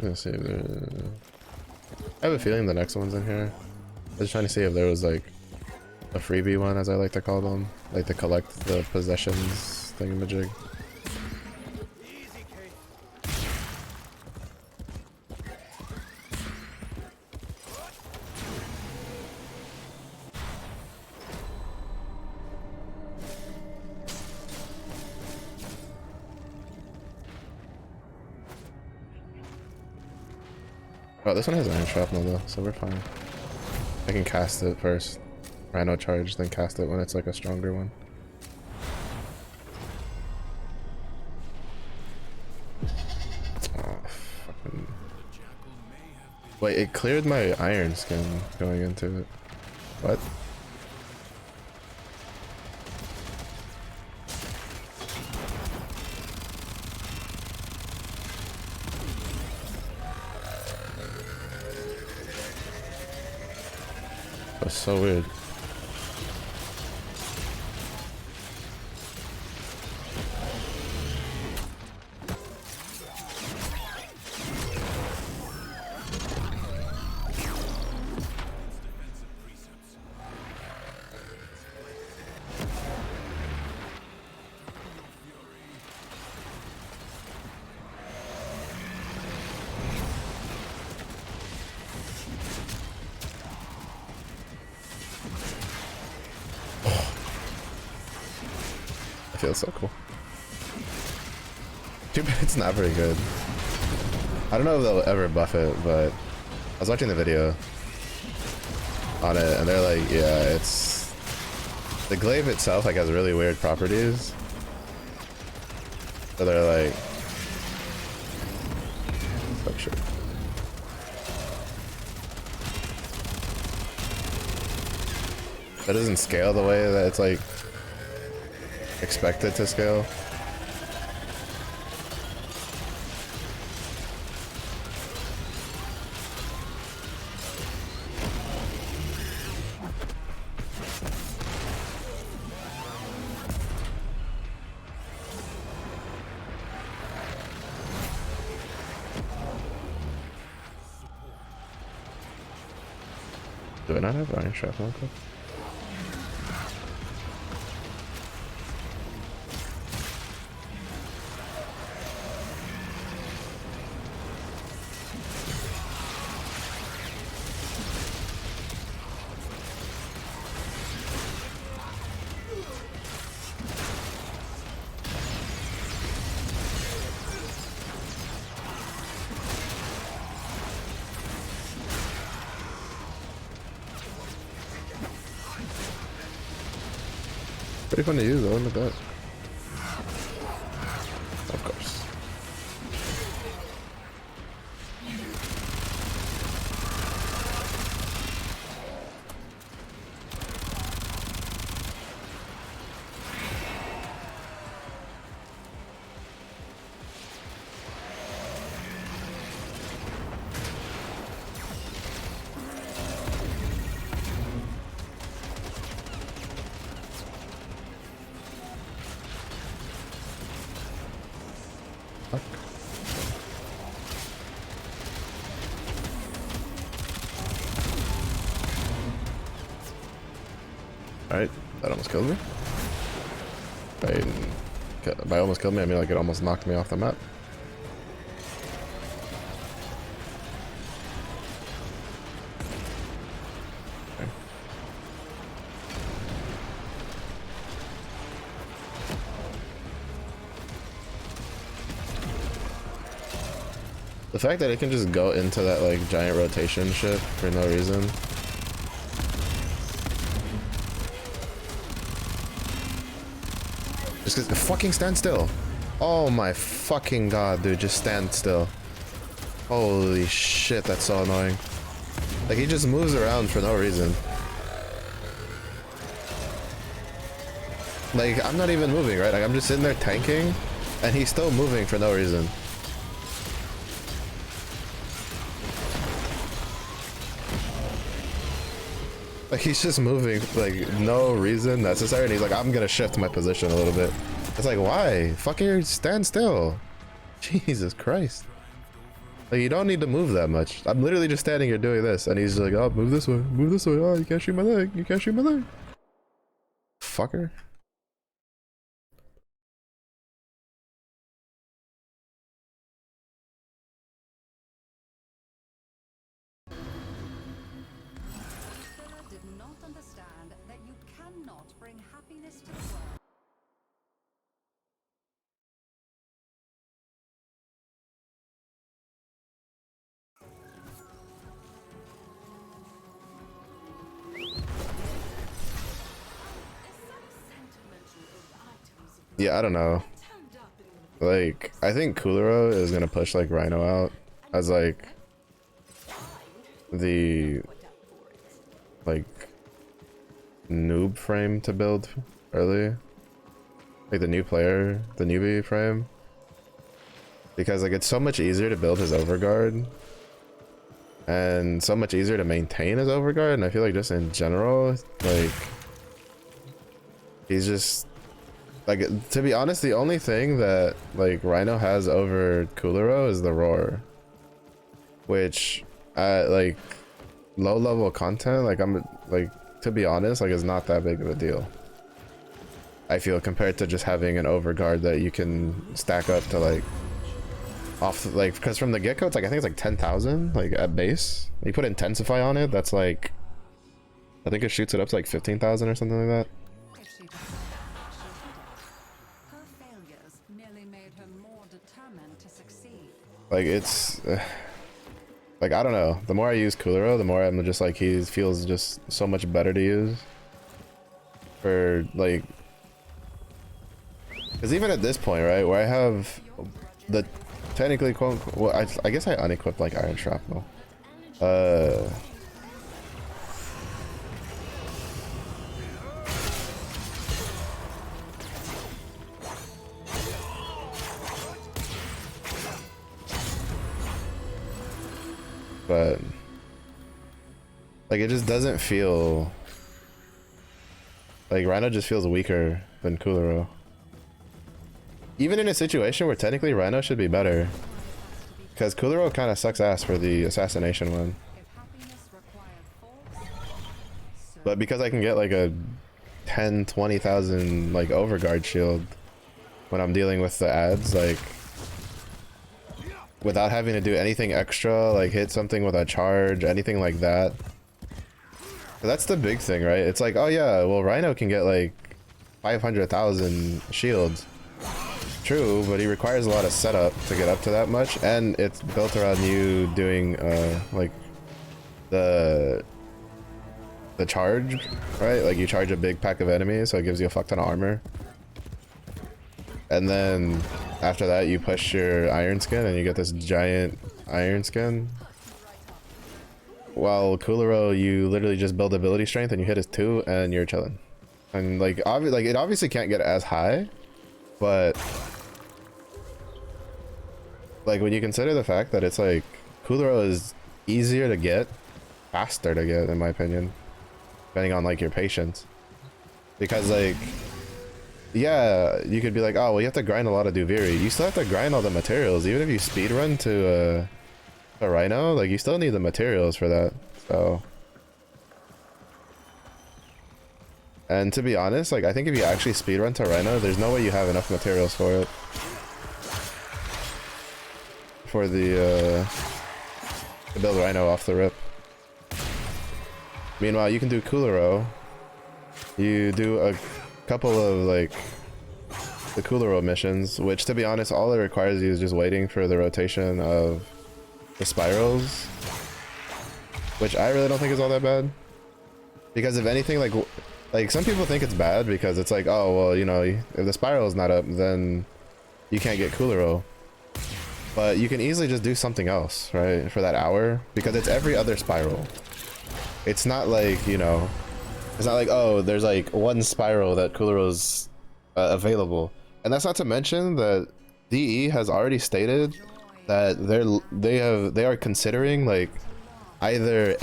Let's see if there... I have a feeling the next one's in here. I was trying to see if there was like a freebie one, as I like to call them, like to collect the possessions thingamajig.
Easy, Kate.
Oh, this one has iron shrapnel though, so we're fine. I can cast it first. Rhino charge, then cast it when it's like a stronger one. Oh, fucking... Wait, it cleared my iron skin going into it. What? That's so weird. It feels so cool. Too bad it's not very good. I don't know if they'll ever buff it, but I was watching the video on it and they're like, yeah, it's... The glaive itself like has really weird properties. So they're like... Oh shit. That doesn't scale the way that it's like expected to scale. Do I not have iron shrapnel? Pretty fun to use though, look at that. Of course. Alright, that almost killed me. By almost killed me, I mean like it almost knocked me off the map. Okay. The fact that it can just go into that like giant rotation shit for no reason. Just cause fucking stand still. Oh my fucking god, dude, just stand still. Holy shit, that's so annoying. Like he just moves around for no reason. Like I'm not even moving, right? Like I'm just sitting there tanking and he's still moving for no reason. Like he's just moving like no reason necessary and he's like, I'm gonna shift my position a little bit. It's like, why? Fucking stand still. Jesus Christ. Like you don't need to move that much. I'm literally just standing here doing this and he's like, oh, move this way, move this way. Oh, you can't shoot my leg, you can't shoot my leg. Fucker.
Did not understand that you cannot bring happiness to the world.
Yeah, I don't know. Like, I think Kulero is gonna push like Rhino out as like the like noob frame to build early. Like the new player, the newbie frame. Because like it's so much easier to build his overguard. And so much easier to maintain his overguard, and I feel like just in general, like he's just like, to be honest, the only thing that like Rhino has over Kulero is the roar, which at like low level content, like I'm like, to be honest, like is not that big of a deal, I feel, compared to just having an overguard that you can stack up to like off, like, because from the get-go it's like, I think it's like 10,000 like at base. You put intensify on it, that's like, I think it shoots it up to like 15,000 or something like that.
If she did, her failures merely made her more determined to succeed.
Like it's like, I don't know, the more I use Kulero, the more I'm just like, he feels just so much better to use for like, because even at this point, right, where I have the technically quote, well, I guess I unequipped like iron shrapnel, but like it just doesn't feel like Rhino just feels weaker than Kulero. Even in a situation where technically Rhino should be better, because Kulero kind of sucks ass for the assassination one.
If happiness required force,
But because I can get like a 10-20,000 like overguard shield when I'm dealing with the ads, like without having to do anything extra, like hit something with a charge, anything like that. But that's the big thing, right? It's like, oh yeah, well Rhino can get like 500,000 shields. True, but he requires a lot of setup to get up to that much, and it's built around you doing like the charge, right? Like you charge a big pack of enemies, so it gives you a fuck ton of armor, and then after that you push your iron skin and you get this giant iron skin. While Kulero, you literally just build ability strength and you hit his 2 and you're chilling. And like it obviously can't get as high, but like when you consider the fact that it's like Kulero is easier to get, faster to get in my opinion, depending on like your patience, because like, yeah, you could be like, oh well, you have to grind a lot of Duviri. You still have to grind all the materials. Even if you speedrun to a Rhino, like you still need the materials for that. So And to be honest, like I think if you actually speedrun to Rhino, there's no way you have enough materials for it. For the to build Rhino off the rip. Meanwhile, you can do Kulero. You do a couple of like the Kulero missions, which to be honest, all it requires you is just waiting for the rotation of the spirals, which I really don't think is all that bad. Because if anything, like some people think it's bad because it's like, oh well, you know, if the spiral is not up, then you can't get Kulero. But you can easily just do something else, right, for that hour, because it's every other spiral. It's not like, you know, it's not like, oh, there's like one spiral that Kulero's available. And that's not to mention that DE has already stated that they are considering like either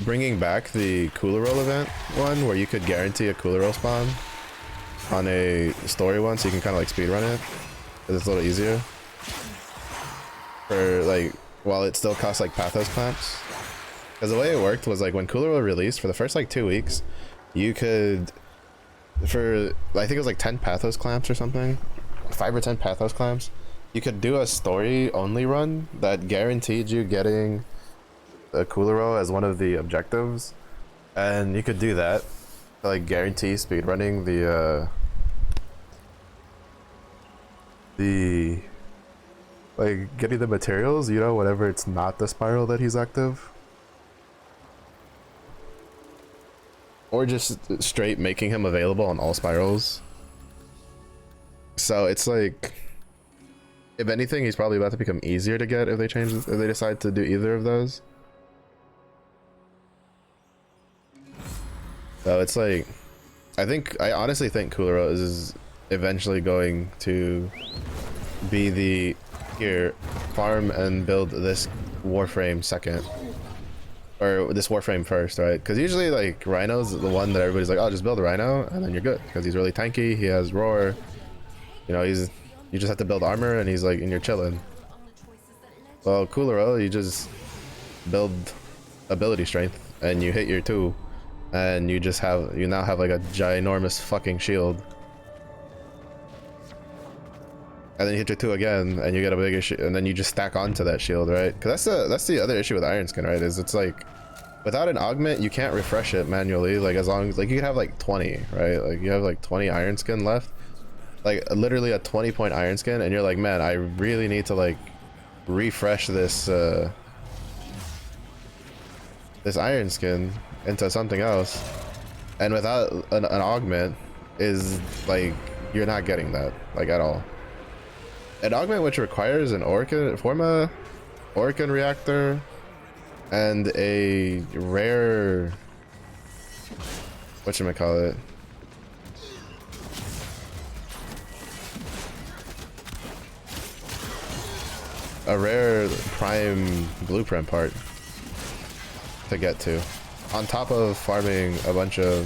bringing back the Kulero event one where you could guarantee a Kulero spawn on a story one, so you can kind of like speedrun it, because it's a little easier. For like, while it still costs like Pathos clamps. Because the way it worked was like when Kulero released, for the first like 2 weeks, you could, for I think it was like 10 Pathos clamps or something, 5 or 10 Pathos clamps, you could do a story only run that guaranteed you getting a Kulero as one of the objectives, and you could do that to like guarantee speedrunning the like getting the materials, you know, whenever it's not the spiral that he's active. Or just straight making him available on all spirals. So it's like, if anything, he's probably about to become easier to get if they decide to do either of those. So it's like, I honestly think Kulero is eventually going to be the, here, farm and build this Warframe second. Or this Warframe first, right? Because usually like Rhino's the one that everybody's like, oh, just build a Rhino and then you're good. Because he's really tanky, he has roar, you know, you just have to build armor and he's like, and you're chilling. Well, Kulero, you just build ability strength and you hit your 2 and you now have like a ginormous fucking shield. And then you hit your 2 again and you get a bigger shield, and then you just stack onto that shield, right? Because that's the other issue with Ironskin, right? Is it's like, without an augment, you can't refresh it manually, like as long as, like you could have like 20, right? Like you have like 20 Ironskin left. Like literally a 20-point Ironskin, and you're like, man, I really need to like refresh this this Ironskin into something else. And without an augment, is like, you're not getting that, like at all. An augment which requires an Forma Orkin reactor and a rare, whatchamacallit, a rare prime blueprint part to get to, on top of farming a bunch of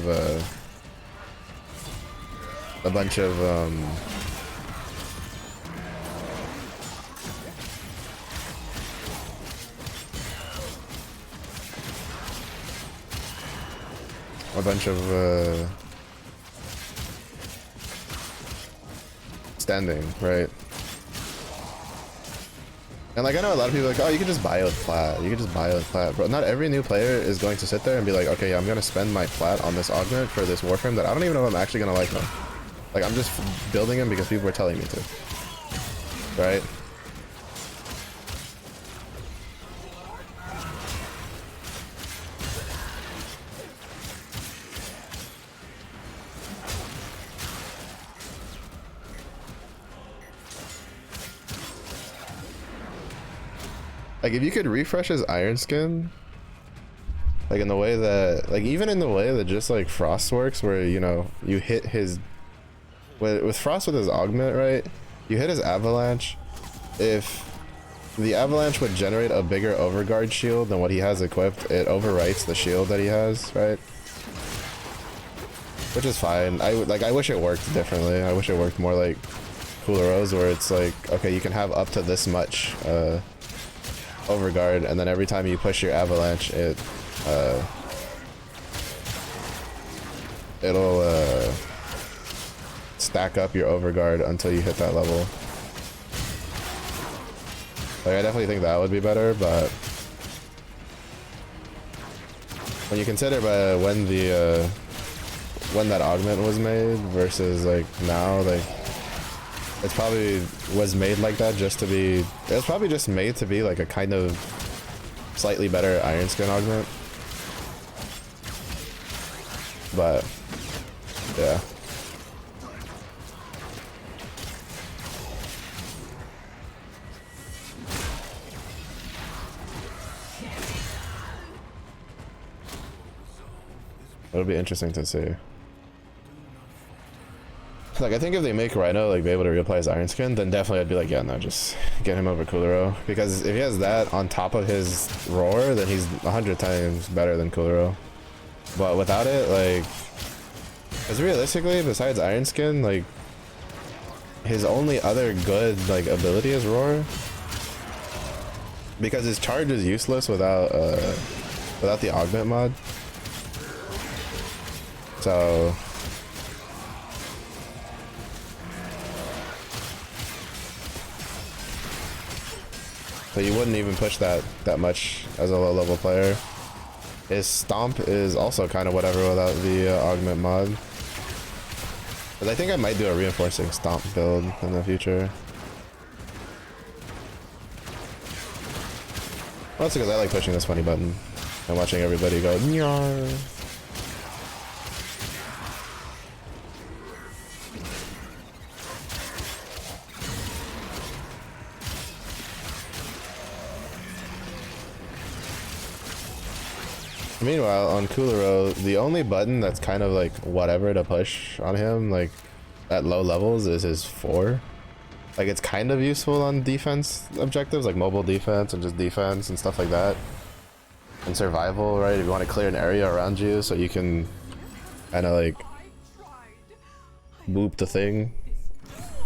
standing, right? And like, I know a lot of people are like, oh, you can just buy with plat, bro. Not every new player is going to sit there and be like, okay, I'm gonna spend my plat on this augment for this Warframe that I don't even know if I'm actually gonna like them. Like, I'm just building them because people are telling me to, right? Like, if you could refresh his Ironskin, like in the way that, like even in the way that just like Frost works, where, you know, you hit his, with Frost with his augment, right? You hit his Avalanche. If the Avalanche would generate a bigger Overguard shield than what he has equipped, it overwrites the shield that he has, right? Which is fine. I wish it worked differently. I wish it worked more like Kulero's, where it's like, okay, you can have up to this much overguard, and then every time you push your avalanche, it'll stack up your overguard until you hit that level. Like, I definitely think that would be better, but when you consider when that augment was made versus like now, like it's probably was made like that just to be. It was probably just made to be like a kind of slightly better Iron Skin augment, but yeah. It'll be interesting to see. Like, I think if they make Rhino like be able to reapply his Iron Skin, then definitely I'd be like, yeah, no, just get him over Kulero. Because if he has that on top of his Roar, then he's 100 times better than Kulero. But without it, like, because realistically, besides Iron Skin, like, his only other good like ability is Roar. Because his charge is useless without the augment mod. So you wouldn't even push that much as a low level player. His stomp is also kind of whatever without the augment mod. But I think I might do a reinforcing stomp build in the future. Also because I like pushing this funny button and watching everybody go nyar. Meanwhile, on Kulero, the only button that's kind of like whatever to push on him, like at low levels, is his 4. Like, it's kind of useful on defense objectives, like mobile defense and just defense and stuff like that. And survival, right? If you want to clear an area around you so you can kind of like boop the thing,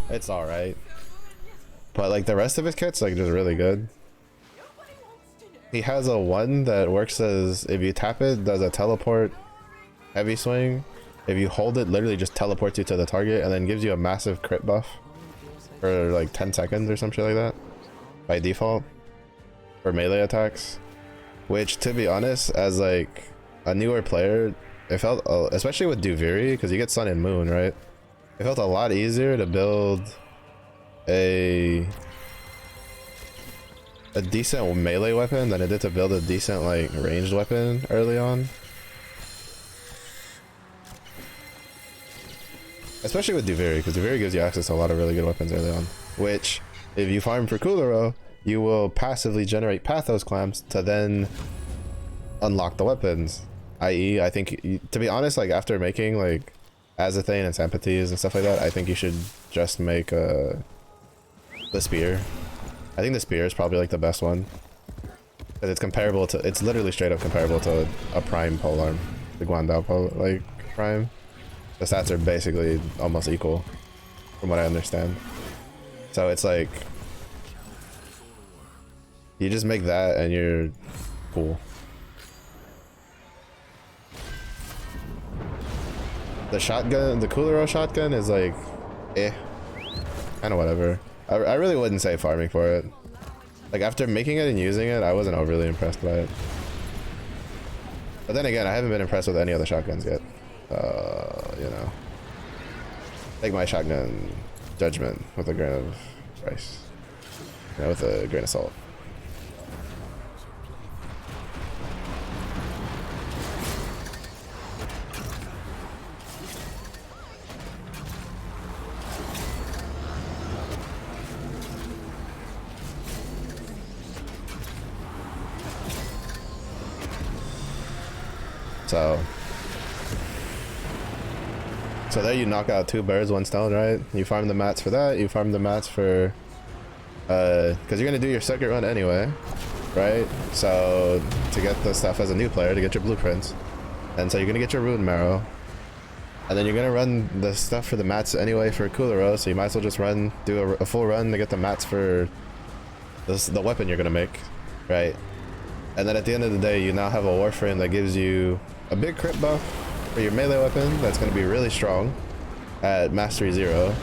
it's alright. But like the rest of his kit's like just really good. He has a 1 that works as, if you tap it, does a teleport heavy swing. If you hold it, literally just teleports you to the target and then gives you a massive crit buff for like 10 seconds or some shit like that by default for melee attacks. Which, to be honest, as like a newer player, it felt, especially with Duviri, because you get Sun and Moon, right? It felt a lot easier to build a decent melee weapon than it did to build a decent like ranged weapon early on. Especially with Duviri, because Duviri gives you access to a lot of really good weapons early on. Which, if you farm for Kulero, you will passively generate Pathos clamps to then unlock the weapons. I.e., I think, to be honest, like after making like Azathane and Sampathies and stuff like that, I think you should just make the spear. I think the spear is probably like the best one. Because it's comparable to, it's literally straight up comparable to a prime polearm. The Guandao like prime. The stats are basically almost equal from what I understand. So it's like, you just make that and you're cool. The shotgun, the Kulero shotgun is like, kind of whatever. I really wouldn't say farming for it. Like after making it and using it, I wasn't overly impressed by it. But then again, I haven't been impressed with any other shotguns yet. You know, take my shotgun judgment with a grain of rice. You know, with a grain of salt. So there you knock out 2 birds, 1 stone, right? You farm the mats for that, you farm the mats for, because you're gonna do your second run anyway, right? So to get the stuff as a new player, to get your blueprints, and so you're gonna get your rune marrow, and then you're gonna run the stuff for the mats anyway for Kulero, so you might as well just do a full run to get the mats for the weapon you're gonna make. right? And then at the end of the day, you now have a Warframe that gives you a big crit buff for your melee weapon that's going to be really strong at Mastery 0.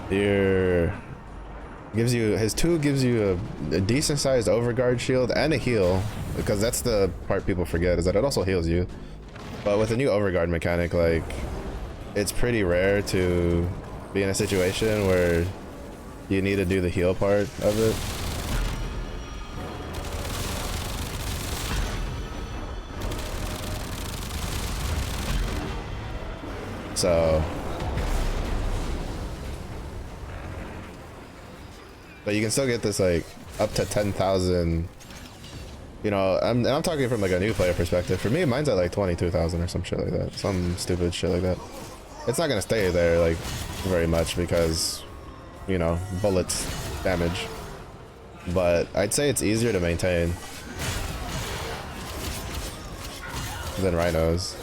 Your gives you, his 2 gives you a decent sized overguard shield and a heal, because that's the part people forget, is that it also heals you. But with the new overguard mechanic, like, it's pretty rare to be in a situation where you need to do the heal part of it. So, but you can still get this like up to 10,000. You know, I'm talking from like a new player perspective. For me, mine's at like 22,000 or some shit like that. Some stupid shit like that. It's not gonna stay there like very much because, you know, bullets damage. But I'd say it's easier to maintain than Rhinos.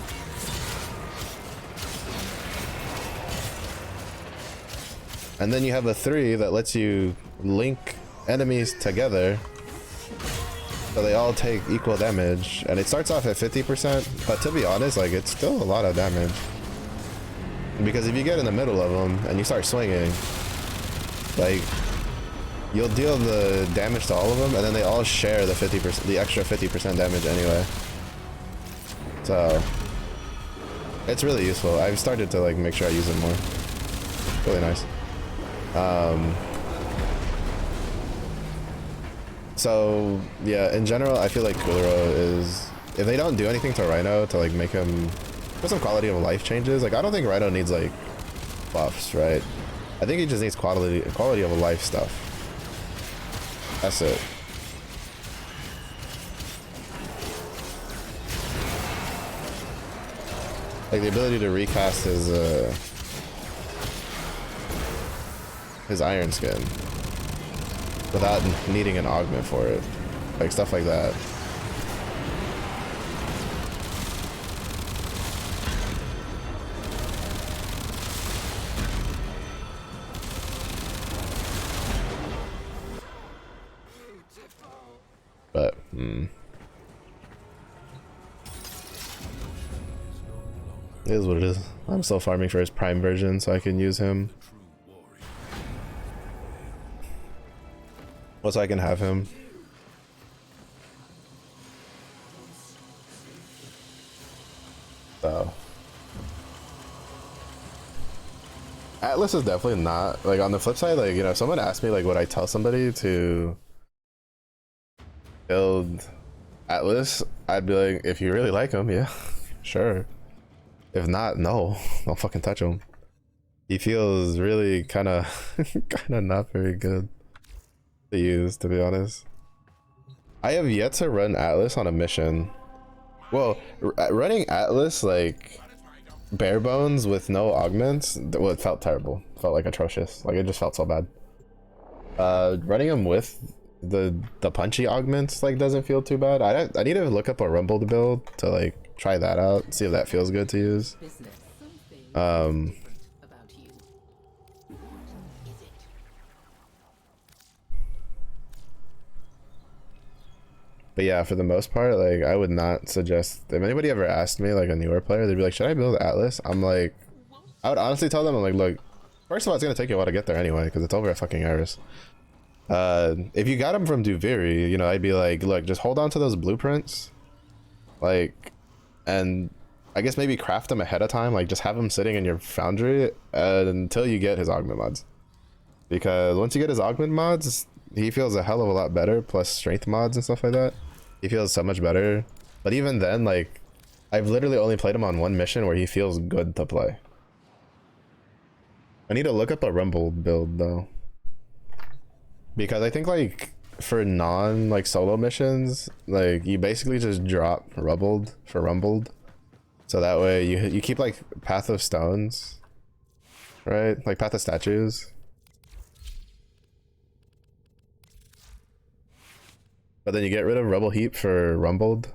And then you have a 3 that lets you link enemies together so they all take equal damage, and it starts off at 50%, but to be honest, like, it's still a lot of damage, because if you get in the middle of them and you start swinging, like, you'll deal the damage to all of them, and then they all share the 50%, the extra 50% damage anyway. So it's really useful. I've started to like make sure I use it more. Really nice. So yeah, in general, I feel like Kulero is, if they don't do anything to Rhino to like make him put some quality of life changes, like I don't think Rhino needs like buffs, right? I think he just needs quality of life stuff. That's it. Like the ability to recast his iron skin without needing an augment for it, like stuff like that. But it is what it is. I'm still farming for his prime version so I can use him. Well, so I can have him. So Atlas is definitely not, like, on the flip side, like, you know, if someone asked me like would I tell somebody to build Atlas, I'd be like, if you really like him, yeah, sure. If not, no, don't fucking touch him. He feels really kind of not very good to use, to be honest. I have yet to run Atlas on a mission. Well, running Atlas like bare bones with no augments, well, it felt terrible. It felt like atrocious. Like it just felt so bad. Running him with the punchy augments like doesn't feel too bad. I need to look up a rumbled build to like try that out, see if that feels good to use. But yeah, for the most part, like I would not suggest, if anybody ever asked me, like a newer player, they'd be like, should I build Atlas? I'm like, I would honestly tell them, I'm like, look, first of all, it's gonna take you a while to get there anyway, because it's over at fucking Eris. If you got him from Duviri, you know, I'd be like, look, just hold on to those blueprints, like, and I guess maybe craft them ahead of time, like just have them sitting in your foundry until you get his augment mods. Because once you get his augment mods, he feels a hell of a lot better, plus strength mods and stuff like that. He feels so much better. But even then, like, I've literally only played him on one mission where he feels good to play. I need to look up a Rumble build though, because I think like for non like solo missions, like you basically just drop Rumbled for Rumbled, so that way you keep like Path of Stones, right? Like Path of Statues. But then you get rid of Rebel Heap for Rumbled.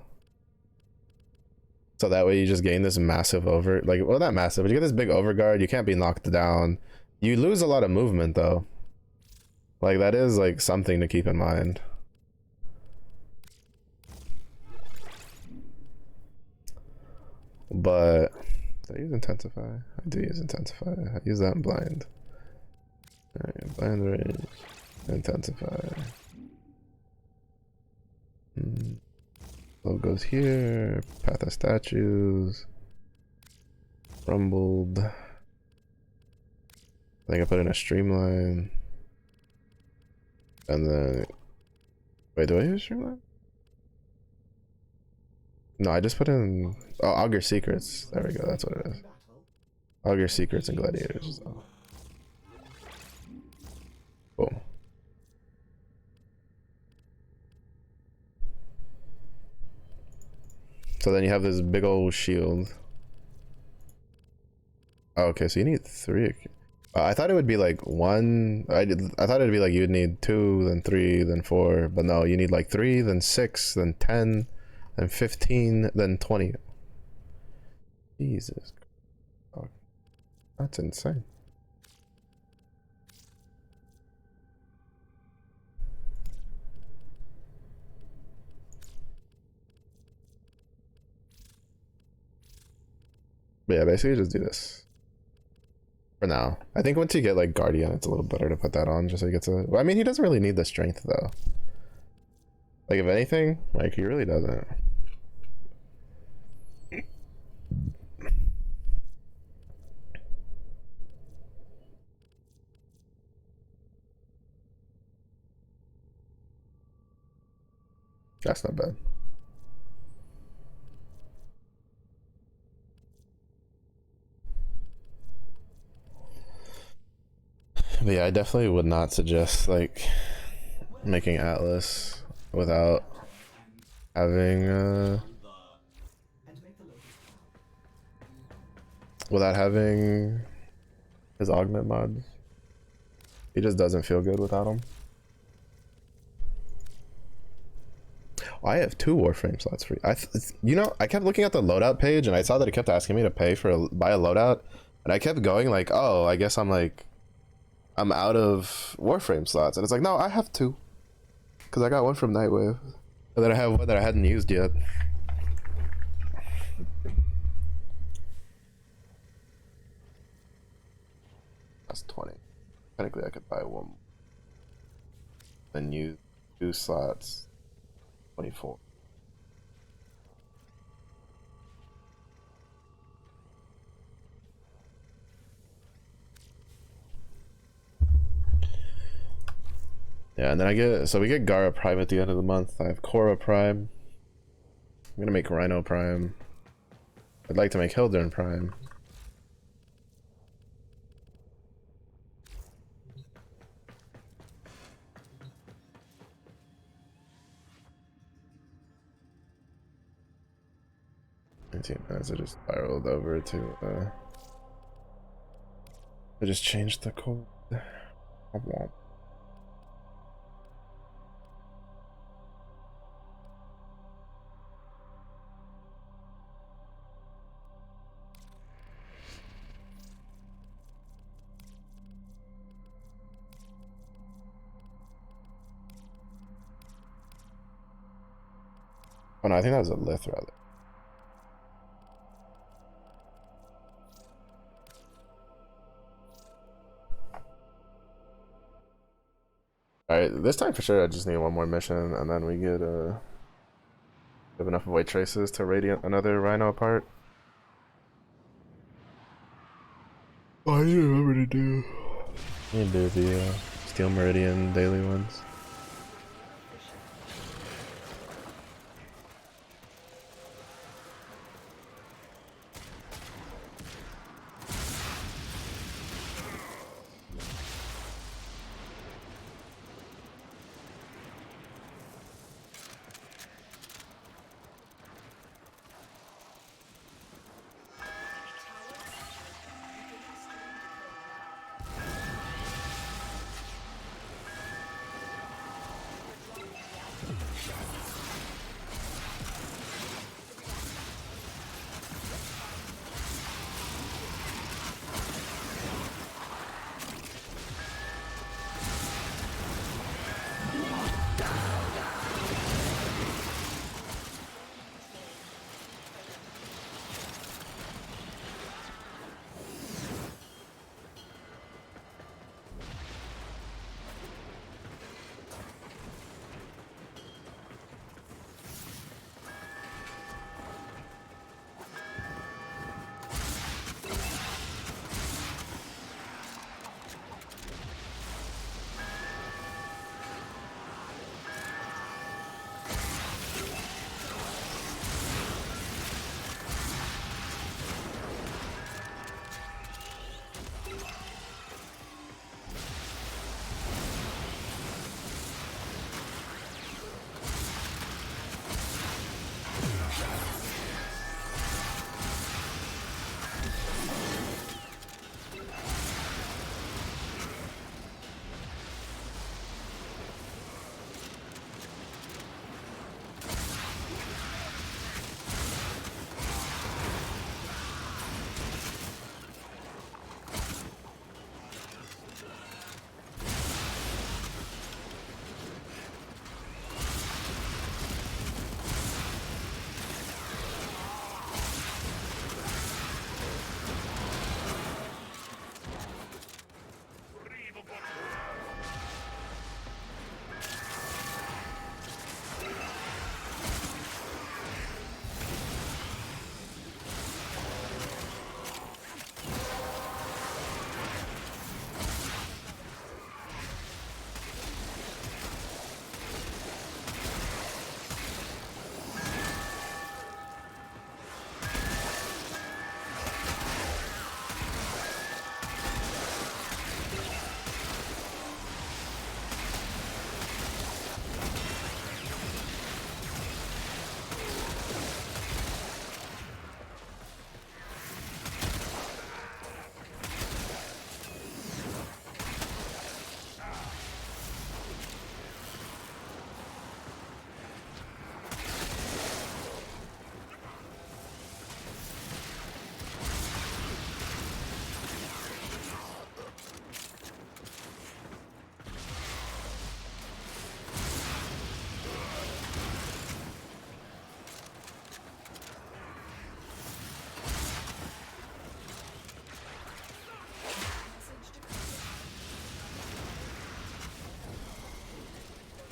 So that way you just gain this massive well, not massive, but you get this big overguard. You can't be knocked down. You lose a lot of movement though. Like that is like something to keep in mind. But do I use intensify? I do use intensify. I use that in blind. Alright, blind range. Intensify. Flow goes here. Path of statues. Rumbled. I think I put in a streamline. And then wait, do I use streamline? No, I just put in Augur Secrets. There we go, that's what it is. Augur Secrets and Gladiators. So. Boom. So then you have this big old shield. Oh, okay, so you need 3. I thought it would be like 1. I thought it'd be like you'd need 2, then 3, then 4. But no, you need like 3, then 6, then 10, then 15, then 20. Jesus. Oh, that's insane. But yeah, basically just do this. For now. I think once you get like Guardian, it's a little better to put that on just so he gets a... Well, I mean, he doesn't really need the strength though. Like if anything, like he really doesn't. That's not bad. But yeah, I definitely would not suggest like making Atlas without having his augment mods. He just doesn't feel good without them. I have 2 Warframe slots free. You know, I kept looking at the loadout page and I saw that it kept asking me to pay for buy a loadout, and I kept going like, oh, I guess I'm out of Warframe slots, and it's like, no, I have 2, because I got one from Nightwave, and then I have one that I hadn't used yet. That's 20. Technically, I could buy 1, then use 2 slots. 24. Yeah, and then we get Gara Prime at the end of the month. I have Korra Prime. I'm gonna make Rhino Prime. I'd like to make Hildern Prime. Minutes, I just spiraled over to I just changed the code. Oh no, I think that was a Lith rather. Alright, this time for sure I just need 1 more mission, and then we get have enough Void Traces to radiant another Rhino apart. Oh, I need to remember to do. I need to do the Steel Meridian daily ones.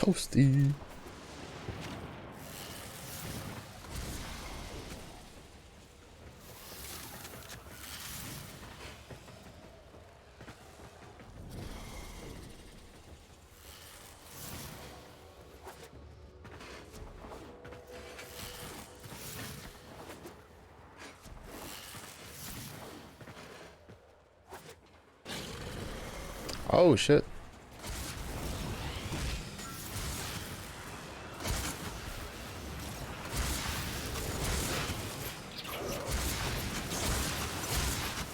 Toasty. Oh shit.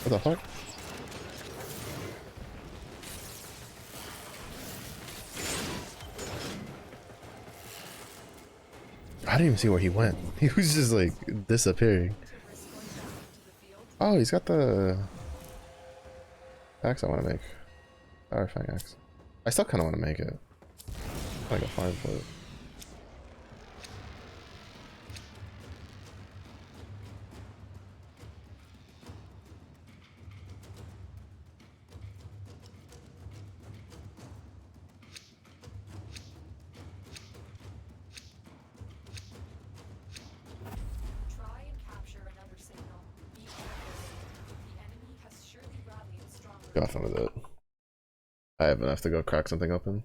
What the fuck? I didn't even see where he went. He was just like disappearing. Oh, he's got the axe I want to make. Clarifying axe. I still kind of want to make it. Like a fine for it.
Try and capture another signal. Be careful. The enemy has surely rallied stronger.
Got fun with it. I have enough to go crack something open.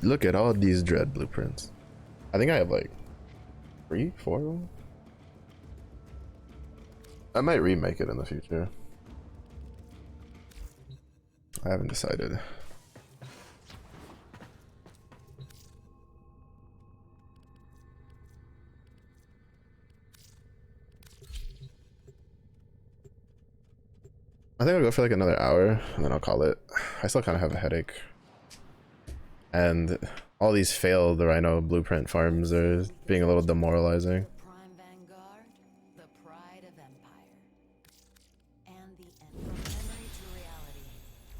Look at all these dread blueprints. I think I have like 3, 4 of them. I might remake it in the future. I haven't decided. I think I'll go for like another hour and then I'll call it. I still kind of have a headache. And all these failed Rhino blueprint farms are being a little demoralizing.
The Prime Vanguard, the pride of Empire. And the end. From memory to reality,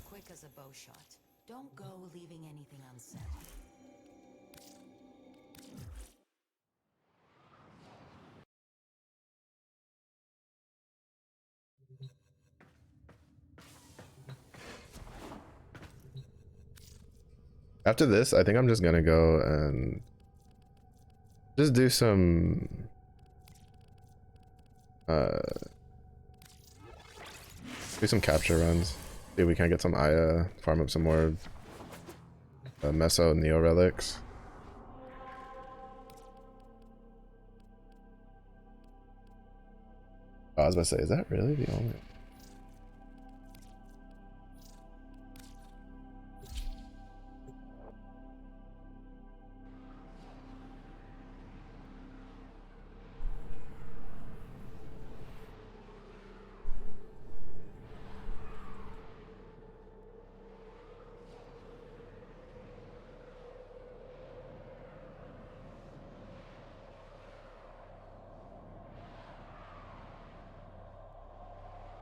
quick as a bow shot. Don't go leaving anything unsaid.
After this, I think I'm just gonna go and just do some capture runs. See if we can get some Aya, farm up some more Meso Neo relics. Oh, I was about to say, is that really the only?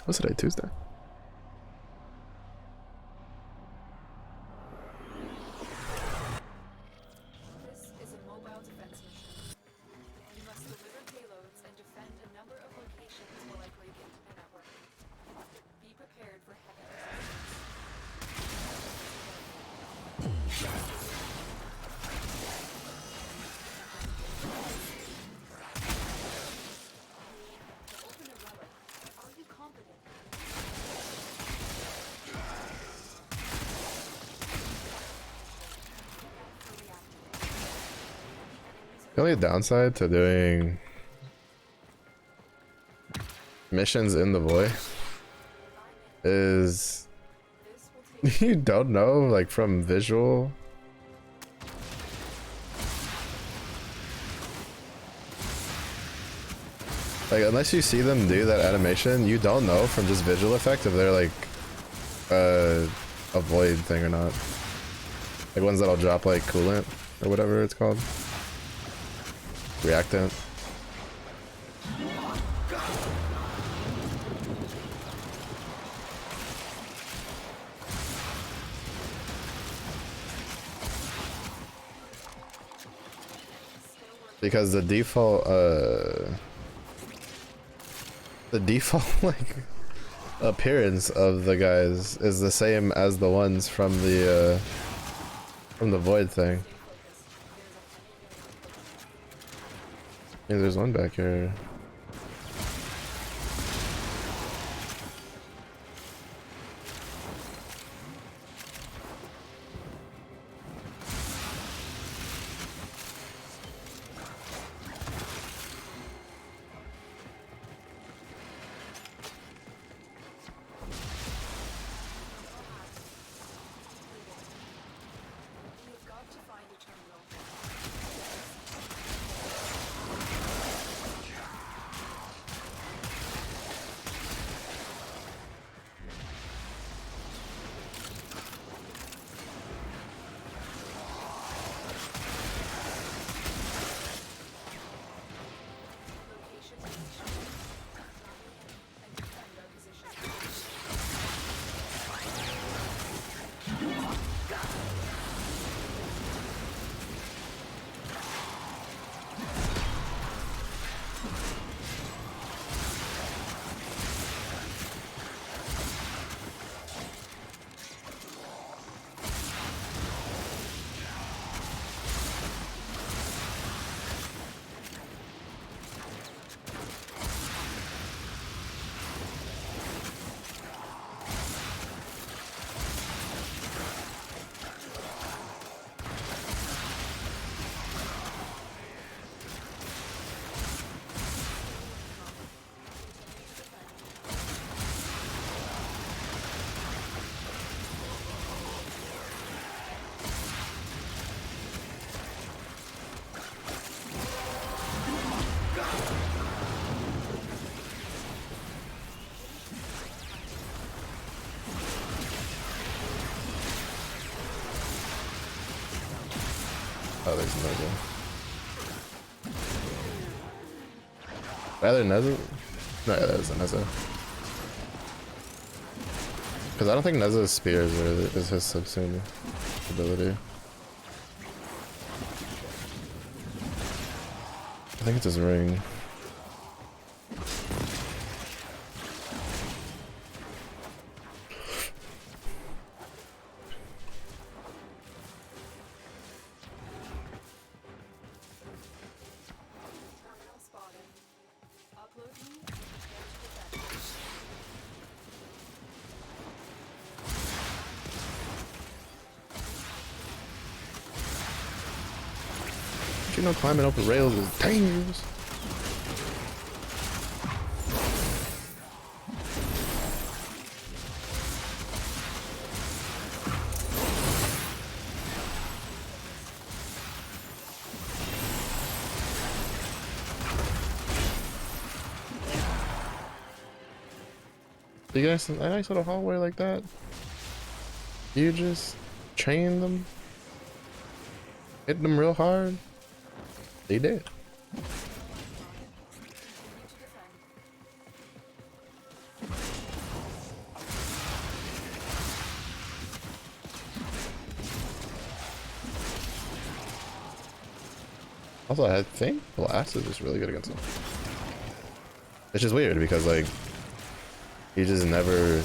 What's today? Tuesday?
This is a mobile defense mission. You must deliver payloads and defend a number of locations while I break into the network. Be prepared for heavy resistance. To open a relic, are you confident?
The only downside to doing missions in the void is you don't know, like, from visual. Like, unless you see them do that animation, you don't know from just visual effect if they're like a void thing or not. Like ones that'll drop like coolant or whatever it's called. Reactant. Because the default like appearance of the guys is the same as the ones from the void thing. Yeah, there's one back here.
We've got to find a terminal. Location position. And defend our position.
Oh, there's Neza. Rather Neza? No, yeah, that is a Neza. Because I don't think Neza's spears is his subsume ability. I think it's his ring.
Terminal spotted. Upload me and prepare to defend.
But you know, climbing up the rails is dangerous. You guys, a nice little hallway like that. You just chain them, hit them real hard. They did. Also, I think Blast is just really good against him. It's just weird because like he just never.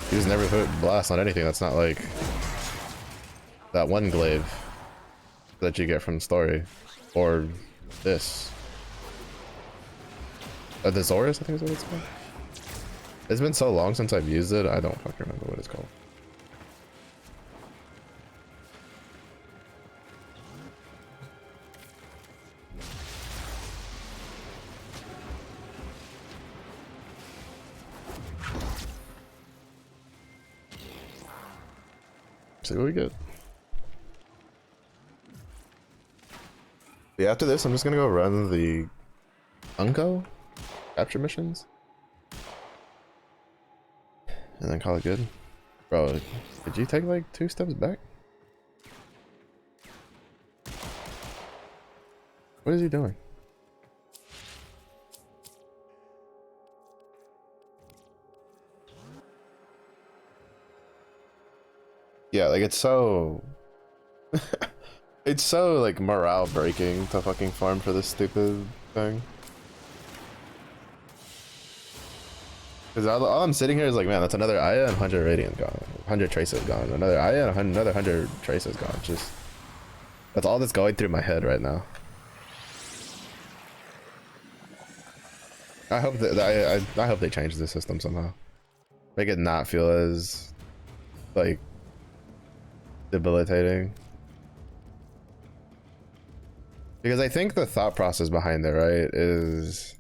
He just never put Blast on anything that's not like that one glaive that you get from story or this. The Zorus, I think is what it's called. It's been so long since I've used it, I don't fucking remember what it's called. See what we get. Yeah, after this, I'm just gonna go run the Unco capture missions. And then call it good. Bro, did you take like 2 steps back? What is he doing? Yeah, like it's so it's so like morale breaking to fucking farm for this stupid thing. Because all I'm sitting here is like, man, that's another Aya and 100 Radiant gone. 100 Traces gone. Another Aya and another 100 Traces gone. Just, that's all that's going through my head right now. I hope that I hope they change the system somehow. Make it not feel as like debilitating. Because I think the thought process behind it, right, is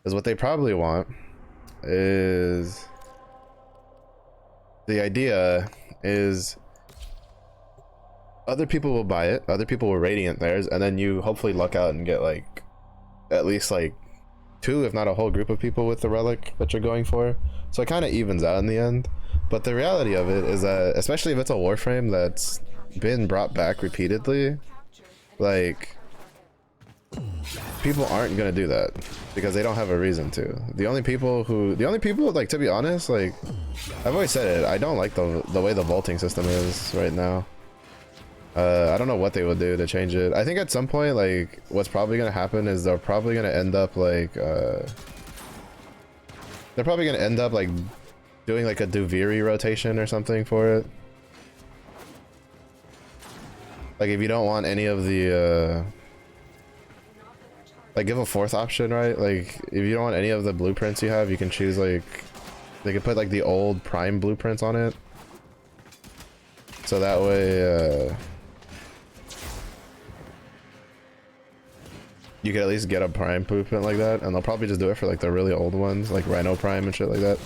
what they probably want is the idea is other people will buy it, other people will Radiant theirs, and then you hopefully luck out and get like at least like 2 if not a whole group of people with the relic that you're going for, so it kind of evens out in the end. But the reality of it is that, especially if it's a Warframe that's been brought back repeatedly, like people aren't gonna do that because they don't have a reason to. The only people like, to be honest, like I've always said it, I don't like the way the vaulting system is right now. I don't know what they will do to change it. I think at some point, like, what's probably gonna happen is they're probably gonna end up like doing like a Duviri rotation or something for it. Like if you don't want any of the like, give a 4th option, right? Like if you don't want any of the blueprints you have, you can choose like, they could put like the old Prime blueprints on it, so that way you could at least get a Prime blueprint like that. And they'll probably just do it for like the really old ones, like Rhino Prime and shit like that.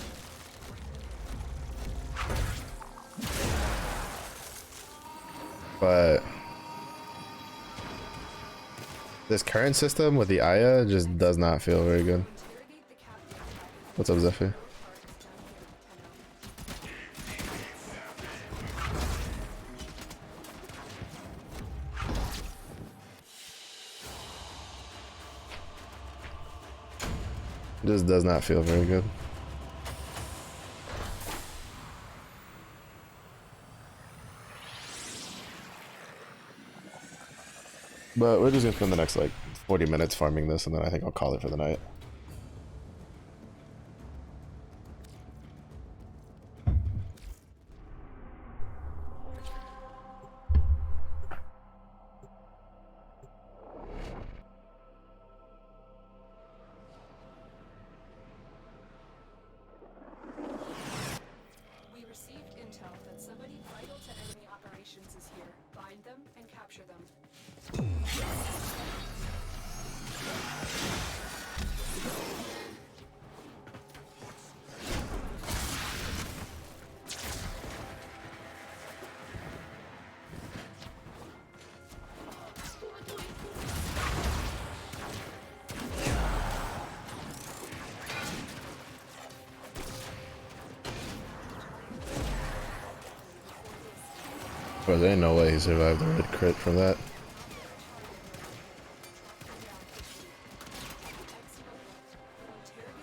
But this current system with the Aya just does not feel very good. What's up, Zephy? Just does not feel very good. But we're just gonna spend the next like 40 minutes farming this, and then I think I'll call it for the night.
We received intel that somebody vital to enemy operations is here. Find them and capture them.
Bro, there ain't no way he survived the red crit from that.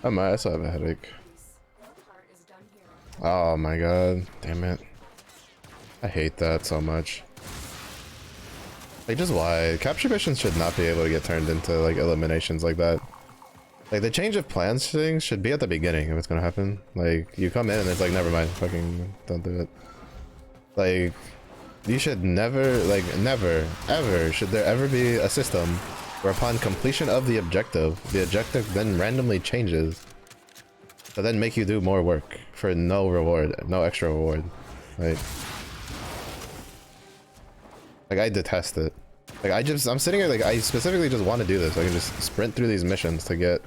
I still have a headache. Oh my god, damn it. I hate that so much. Like, just why? Capture missions should not be able to get turned into like eliminations like that. Like, the change of plans thing should be at the beginning if it's gonna happen. Like, you come in and it's like, never mind, fucking don't do it. Like, you should never, like, never, ever, should there ever be a system where upon completion of the objective then randomly changes to then make you do more work for no reward, no extra reward. Like I detest it. Like, I'm sitting here, like, I specifically just want to do this so I can just sprint through these missions to get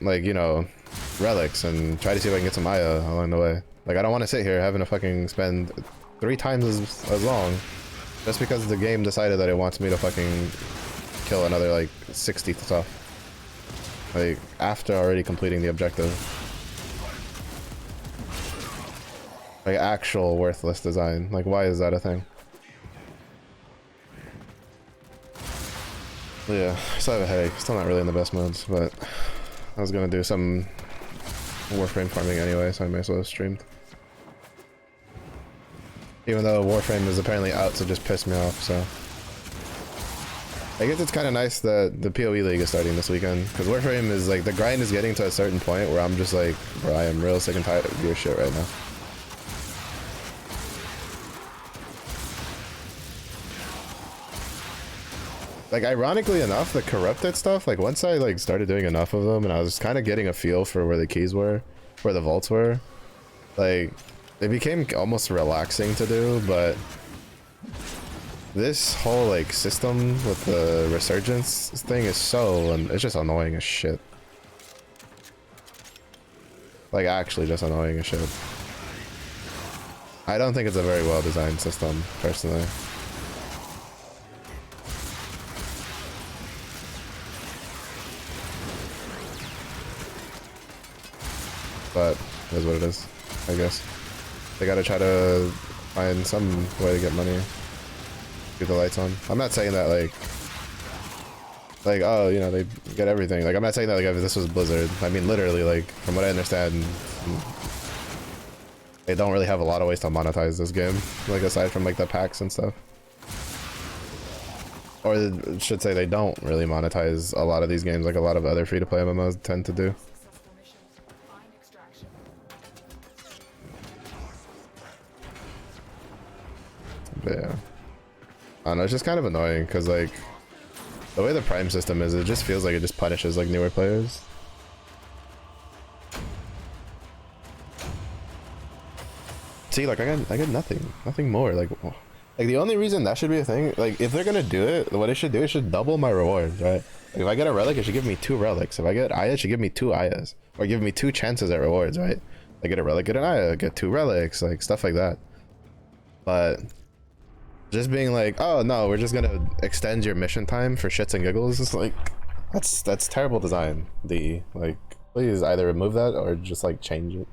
like, you know, relics and try to see if I can get some Aya along the way. Like, I don't want to sit here having to fucking spend 3 times as long just because the game decided that it wants me to fucking kill another like 60 stuff, like, after already completing the objective. Like, actual worthless design. Like, why is that a thing? Yeah, I still have a headache. Still not really in the best moods, but I was gonna do some Warframe farming anyway, so I may as well have streamed. Even though Warframe is apparently out to just piss me off, so. I guess it's kind of nice that the PoE League is starting this weekend, because Warframe is like, the grind is getting to a certain point where I'm just like, bro, I am real sick and tired of your shit right now. Like, ironically enough, the corrupted stuff, like once I like started doing enough of them and I was kind of getting a feel for where the keys were, where the vaults were, like it became almost relaxing to do. But this whole like system with the resurgence thing is so, and it's just annoying as shit. Like actually just annoying as shit. I don't think it's a very well designed system, personally. But it is what it is, I guess. They gotta try to find some way to get money. Keep the lights on. I'm not saying that like oh, you know, they get everything. Like I'm not saying that like if this was Blizzard. I mean literally, like from what I understand, they don't really have a lot of ways to monetize this game, like aside from like the packs and stuff. Or I should say they don't really monetize a lot of these games like a lot of other free-to-play MMOs tend to do.
Successful mission. Find extraction.
But yeah. I don't know, it's just kind of annoying because like the way the Prime system is, it just feels like it just punishes like newer players. See, like I got nothing more. Like the only reason that should be a thing, like if they're gonna do it, what it should do, it should double my rewards, right? Like, if I get a relic, it should give me 2 relics. If I get Aya, it should give me 2 Ayas, or give me 2 chances at rewards, right? I get a relic, get an Aya, get 2 relics, like stuff like that. But just being like, oh no, we're just gonna extend your mission time for shits and giggles, is like that's terrible design. Like please either remove that or just like change it.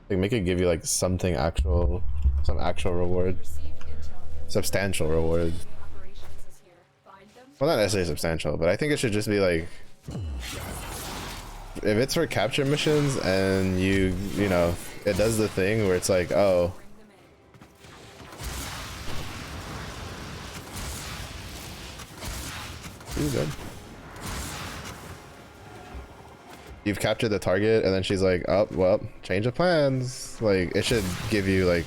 Like make it give you like some actual reward.
Received intel.
Substantial reward.
Operations is here. Find them.
Well, not necessarily substantial, but I think it should just be like, if it's for capture missions and you know, it does the thing where it's like, oh,
Bring them in.
you good. You've captured the target, and then she's like, oh, well, change of plans. Like, it should give you like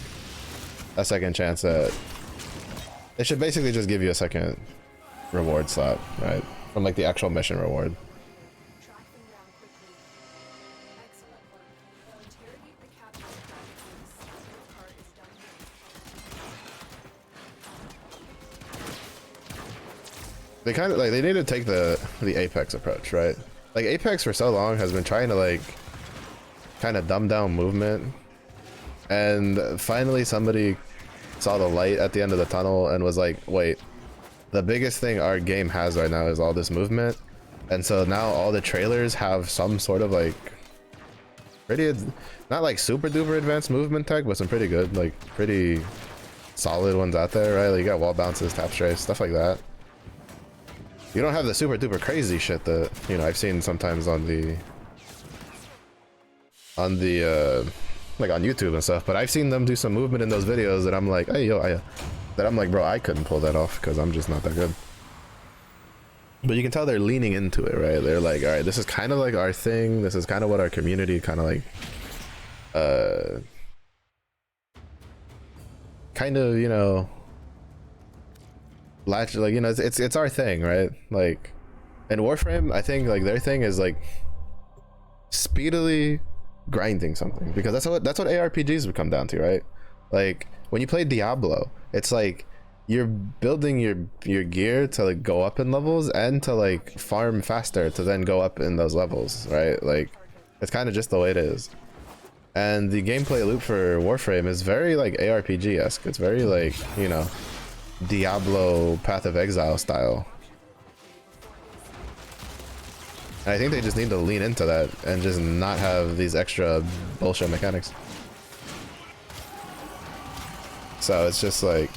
a second chance at, it should basically just give you a second reward slot, right? From like the actual mission reward.
Track them down quickly. Excellent work. Interrogate the captured targets. This part is done here.
They kind of like, they need to take the Apex approach, right? Like Apex for so long has been trying to like kind of dumb down movement, and finally somebody saw the light at the end of the tunnel and was like, wait, the biggest thing our game has right now is all this movement. And so now all the trailers have some sort of like pretty, not like super duper advanced movement tech, but some pretty good, like pretty solid ones out there, right? Like you got wall bounces, tap strays, stuff like that. You don't have the super duper crazy shit that, you know, I've seen sometimes on the like on YouTube and stuff, but I've seen them do some movement in those videos that I'm like, hey yo, that I'm like, bro, I couldn't pull that off because I'm just not that good. But you can tell they're leaning into it, right? They're like, all right, this is kind of like our thing. This is kind of what our community kind of like, kind of, you know, latch, like, you know, it's our thing, right? Like, in Warframe, I think like their thing is like speedily grinding something, because that's what ARPGs would come down to, right? Like when you play Diablo, it's like you're building your gear to like go up in levels and to like farm faster to then go up in those levels, right? Like it's kind of just the way it is. And the gameplay loop for Warframe is very like ARPG-esque. It's very like, you know, Diablo Path of Exile style. And I think they just need to lean into that and just not have these extra bullshit mechanics. So it's just like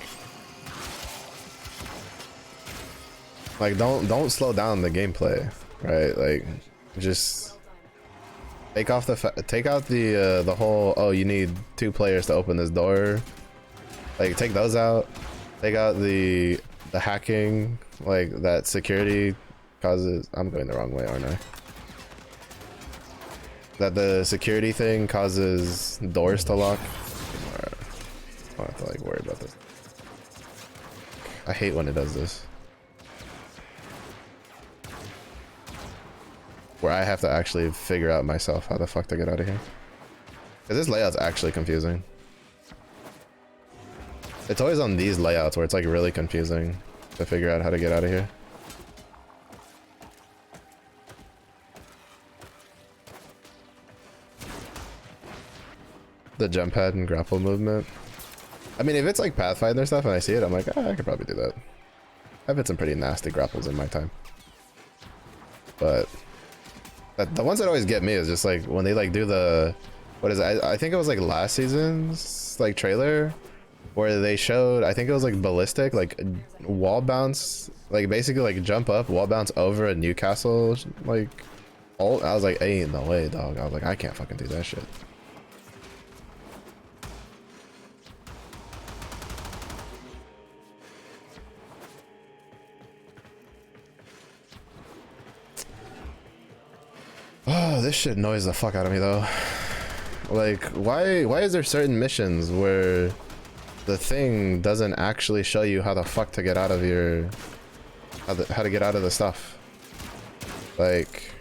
don't slow down the gameplay, right? Like just Take off the take out the whole, oh, you need 2 players to open this door. Like, take those out. Take out the hacking, like that security causes. I'm going the wrong way, aren't I? That the security thing causes doors to lock. Alright. I don't have to like worry about this. I hate when it does this. Where I have to actually figure out myself how the fuck to get out of here. Because this layout's actually confusing. It's always on these layouts where it's like really confusing to figure out how to get out of here. The jump pad and grapple movement. I mean, if it's like Pathfinder stuff and I see it, I'm like, ah, I could probably do that. I've had some pretty nasty grapples in my time. But the ones that always get me is just like when they like do the, what is it? I think it was like last season's like trailer where they showed, I think it was like ballistic, like wall bounce, like basically like jump up, wall bounce over a Newcastle, like ult. I was like, ain't no way, dog. I was like, I can't fucking do that shit. Oh, this shit annoys the fuck out of me though. Like, why is there certain missions where the thing doesn't actually show you how the fuck to get out of your, how to get out of the stuff? Like,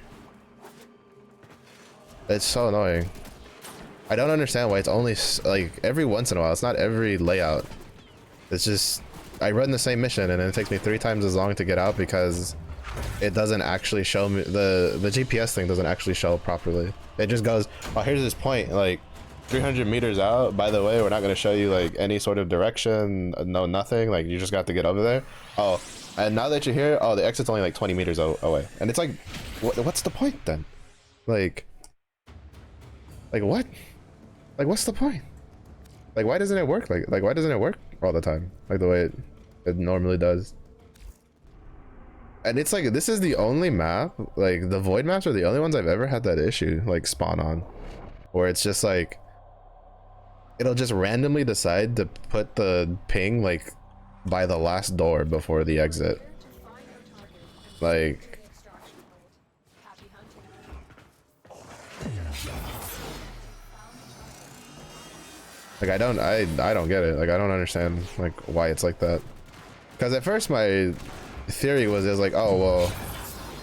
it's so annoying. I don't understand why it's only like every once in a while. It's not every layout. It's just I run the same mission and then it takes me 3 times as long to get out because it doesn't actually show me, the GPS thing doesn't actually show properly. It just goes, oh, here's this point like 300 meters out, by the way, we're not going to show you like any sort of direction, no nothing, like you just got to get over there. Oh, and now that you're here, oh, the exit's only like 20 meters away. And it's like, what's the point then? Like what? Like what's the point? Like why doesn't it work? Like why doesn't it work all the time like the way it normally does? And it's like, this is the only map, like the void maps are the only ones I've ever had that issue like spawn on, where it's just like it'll just randomly decide to put the ping like by the last door before the exit. Like, I don't get it. Like I don't understand like why it's like that. Because at first my theory was, it was like, oh well,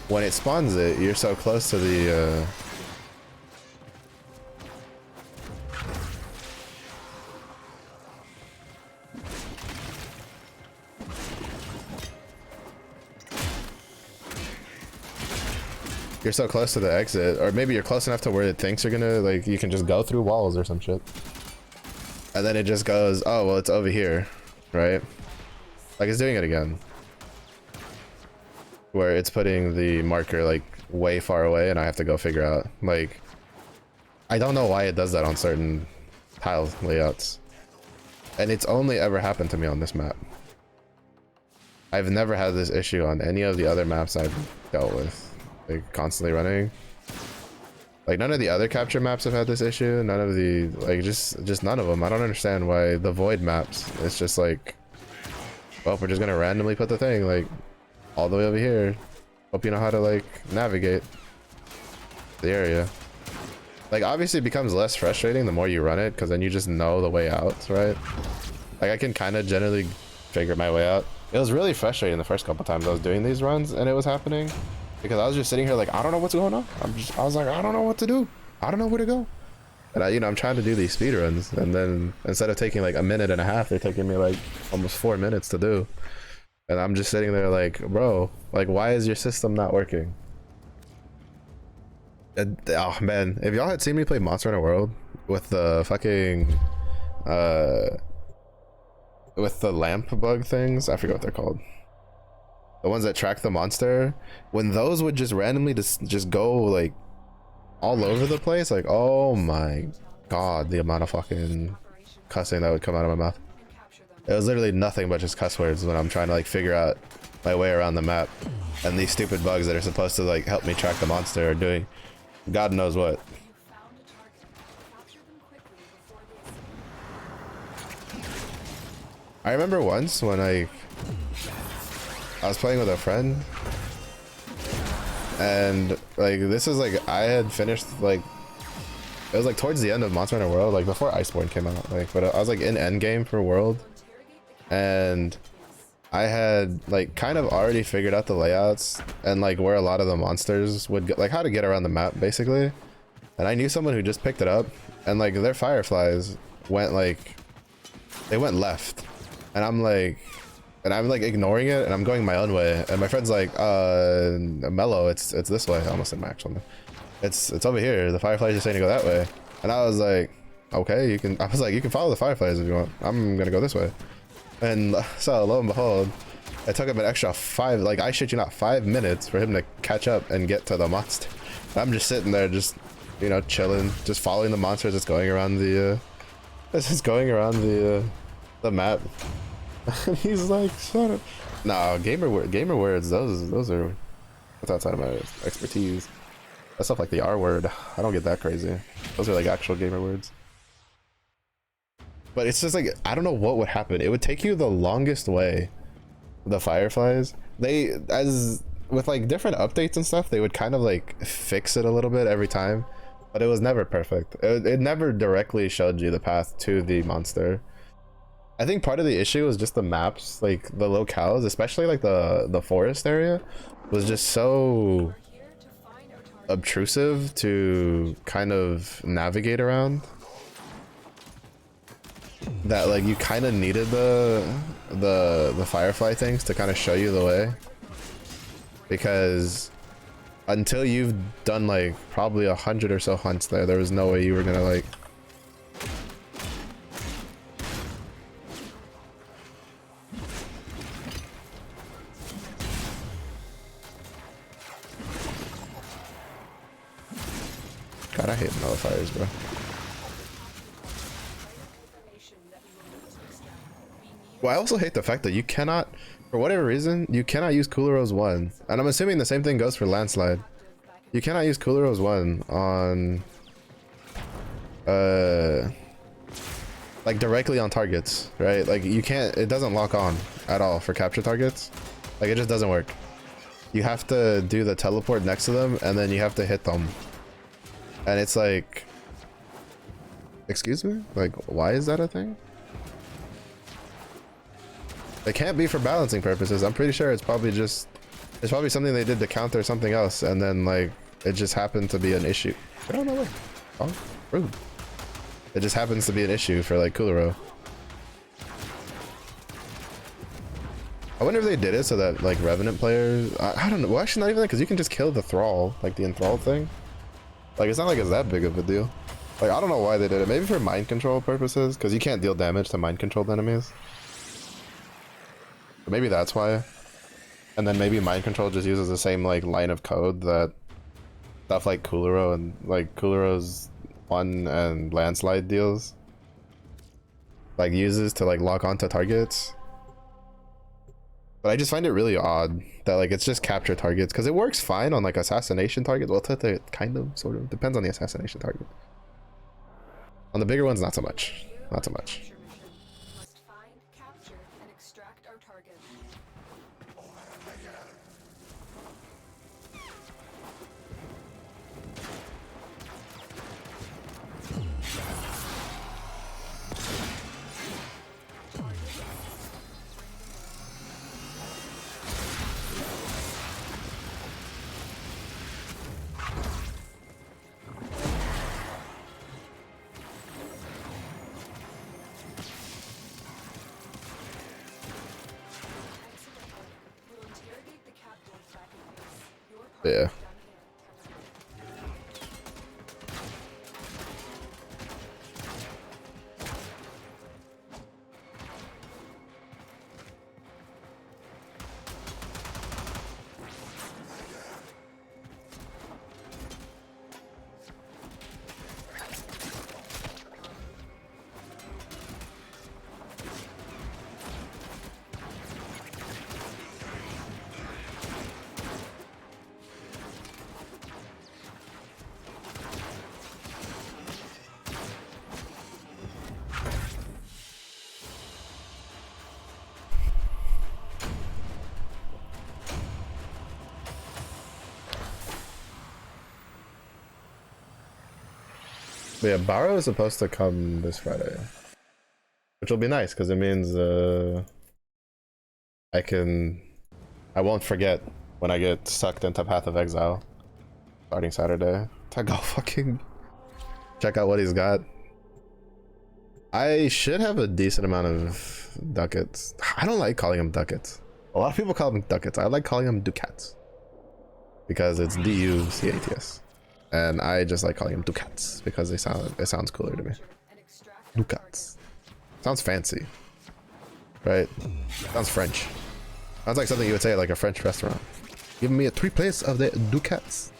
when it spawns it, you're so close to the you're so close to the exit, or maybe you're close enough to where it thinks you're gonna, like, you can just go through walls or some shit. And then it just goes, oh well, it's over here, right? Like it's doing it again. Where it's putting the marker like way far away and I have to go figure out, like, I don't know why it does that on certain tile layouts. And it's only ever happened to me on this map. I've never had this issue on any of the other maps I've dealt with, like constantly running. Like none of the other capture maps have had this issue, none of the, like, just none of them. I don't understand why the void maps, it's just like, well, we're just gonna randomly put the thing like all the way over here. Hope you know how to like navigate the area. Like obviously it becomes less frustrating the more you run it, because then you just know the way out, right? Like I can kind of generally figure my way out. It was really frustrating the first couple times I was doing these runs and it was happening, because I was just sitting here like, I don't know what's going on. I was like, I don't know what to do. I don't know where to go. And I'm trying to do these speed runs, and then instead of taking like a minute and a half, they're taking me like almost 4 minutes to do. And I'm just sitting there like, bro, like, why is your system not working? And, oh man, if y'all had seen me play Monster Hunter World with the fucking, with the lamp bug things, I forget what they're called. The ones that track the monster, when those would just randomly just go like all over the place, like, oh my god, the amount of fucking cussing that would come out of my mouth. It was literally nothing but just cuss words when I'm trying to like figure out my way around the map, and these stupid bugs that are supposed to like help me track the monster are doing God knows what. I remember once when I was playing with a friend, and like this is like I had finished like it was like towards the end of Monster Hunter World, like before Iceborne came out, like but I was like in endgame for World, and I had like kind of already figured out the layouts and like where a lot of the monsters would get, like how to get around the map basically, and I knew someone who just picked it up, and like their fireflies went like they went left, and I'm like ignoring it and I'm going my own way, and my friend's like Mello, it's this way. I almost said my actual name. It's over here, the fireflies are saying to go that way, and I was like, okay, you can follow the fireflies if you want, I'm gonna go this way. And so lo and behold, it took him an extra 5, like I shit you not, 5 minutes for him to catch up and get to the monster. I'm just sitting there just, you know, chilling, just following the monsters that's going around the the map. And he's like, shut up. No, gamer words, those are, that's outside of my expertise. That's stuff like the R word. I don't get that crazy. Those are like actual gamer words. But it's just like, I don't know what would happen. It would take you the longest way. The fireflies, they, as with like different updates and stuff, they would kind of like fix it a little bit every time, but it was never perfect. It never directly showed you the path to the monster. I think part of the issue was just the maps, like the locales, especially like the forest area, was just so obtrusive to kind of navigate around, that like you kind of needed the firefly things to kind of show you the way, because until you've done like probably 100 or so hunts there was no way you were gonna like God, I hate nullifiers, bro. Well, I also hate the fact that you cannot, for whatever reason, you cannot use Cooler Rose 1. And I'm assuming the same thing goes for Landslide. You cannot use Cooler Rose 1 on, like directly on targets, right? Like you can't, it doesn't lock on at all for capture targets. Like it just doesn't work. You have to do the teleport next to them and then you have to hit them. And it's like, excuse me? Like, why is that a thing? It can't be for balancing purposes. I'm pretty sure it's probably something they did to counter something else, and then like it just happened to be an issue. I don't know. Oh, rude. It just happens to be an issue for like Kuluro. I wonder if they did it so that like Revenant players, I don't know. Well, actually not even that, because you can just kill the Thrall, like the enthralled thing. Like it's not like it's that big of a deal. Like I don't know why they did it. Maybe for mind control purposes, because you can't deal damage to mind controlled enemies. But maybe that's why. And then maybe mind control just uses the same like line of code that stuff like Kuluro and like Kuluro's 1 and Landslide deals like uses to like lock onto targets. But I just find it really odd that like it's just capture targets, because it works fine on like assassination targets. Well, it kind of sort of depends on the assassination target. On the bigger ones, not so much. Not so much.
Must find, capture, and extract our target. We'll interrogate the captive back in base. Your part
Yeah.
is done here.
But yeah, Barrow is supposed to come this Friday, which will be nice because it means I won't forget when I get sucked into Path of Exile starting Saturday to go fucking check out what he's got. I should have a decent amount of ducats. I don't like calling them ducats. A lot of people call them ducats. I like calling them ducats because it's D-U-C-A-T-S, and I just like calling them ducats because it sounds cooler to me.
and extract
Ducats sounds fancy, right? Sounds French. Sounds like something you would say at like a French restaurant. Give me a 3 plates of the ducats.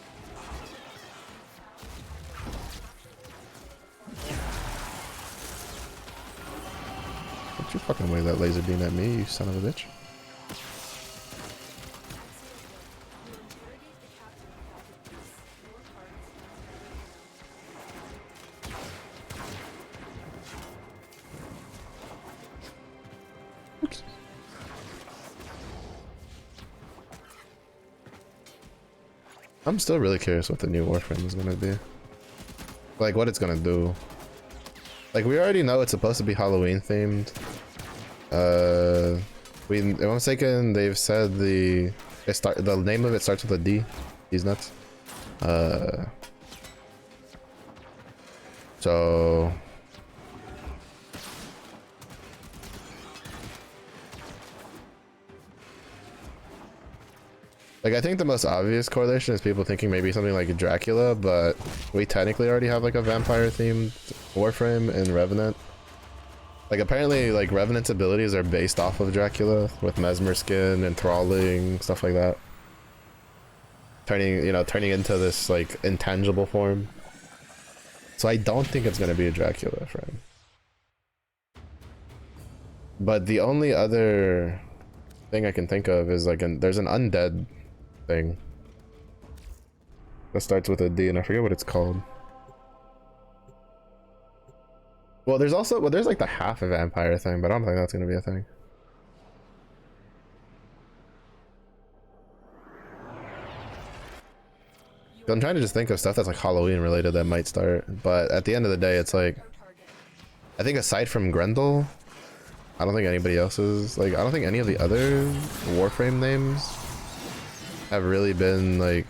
Don't you fucking wave that laser beam at me, you son of a bitch. Oops. I'm still really curious what the new Warframe is gonna be. Like what it's gonna do. Like we already know it's supposed to be Halloween themed. If I'm mistaken, they've said the name of it starts with a D. He's nuts. So like I think the most obvious correlation is people thinking maybe something like Dracula, but we technically already have like a vampire themed Warframe in Revenant. Like apparently like Revenant's abilities are based off of Dracula with Mesmer Skin, enthralling, stuff like that. Turning into this like intangible form. So I don't think it's gonna be a Dracula frame. But the only other thing I can think of is like there's an undead thing that starts with a D and I forget what it's called. Well, there's like the half a vampire thing, but I don't think that's gonna be a thing. I'm trying to just think of stuff that's like Halloween related that might start, but at the end of the day, it's like, I think aside from Grendel, I don't think anybody else is, like, I don't think any of the other Warframe names have really been like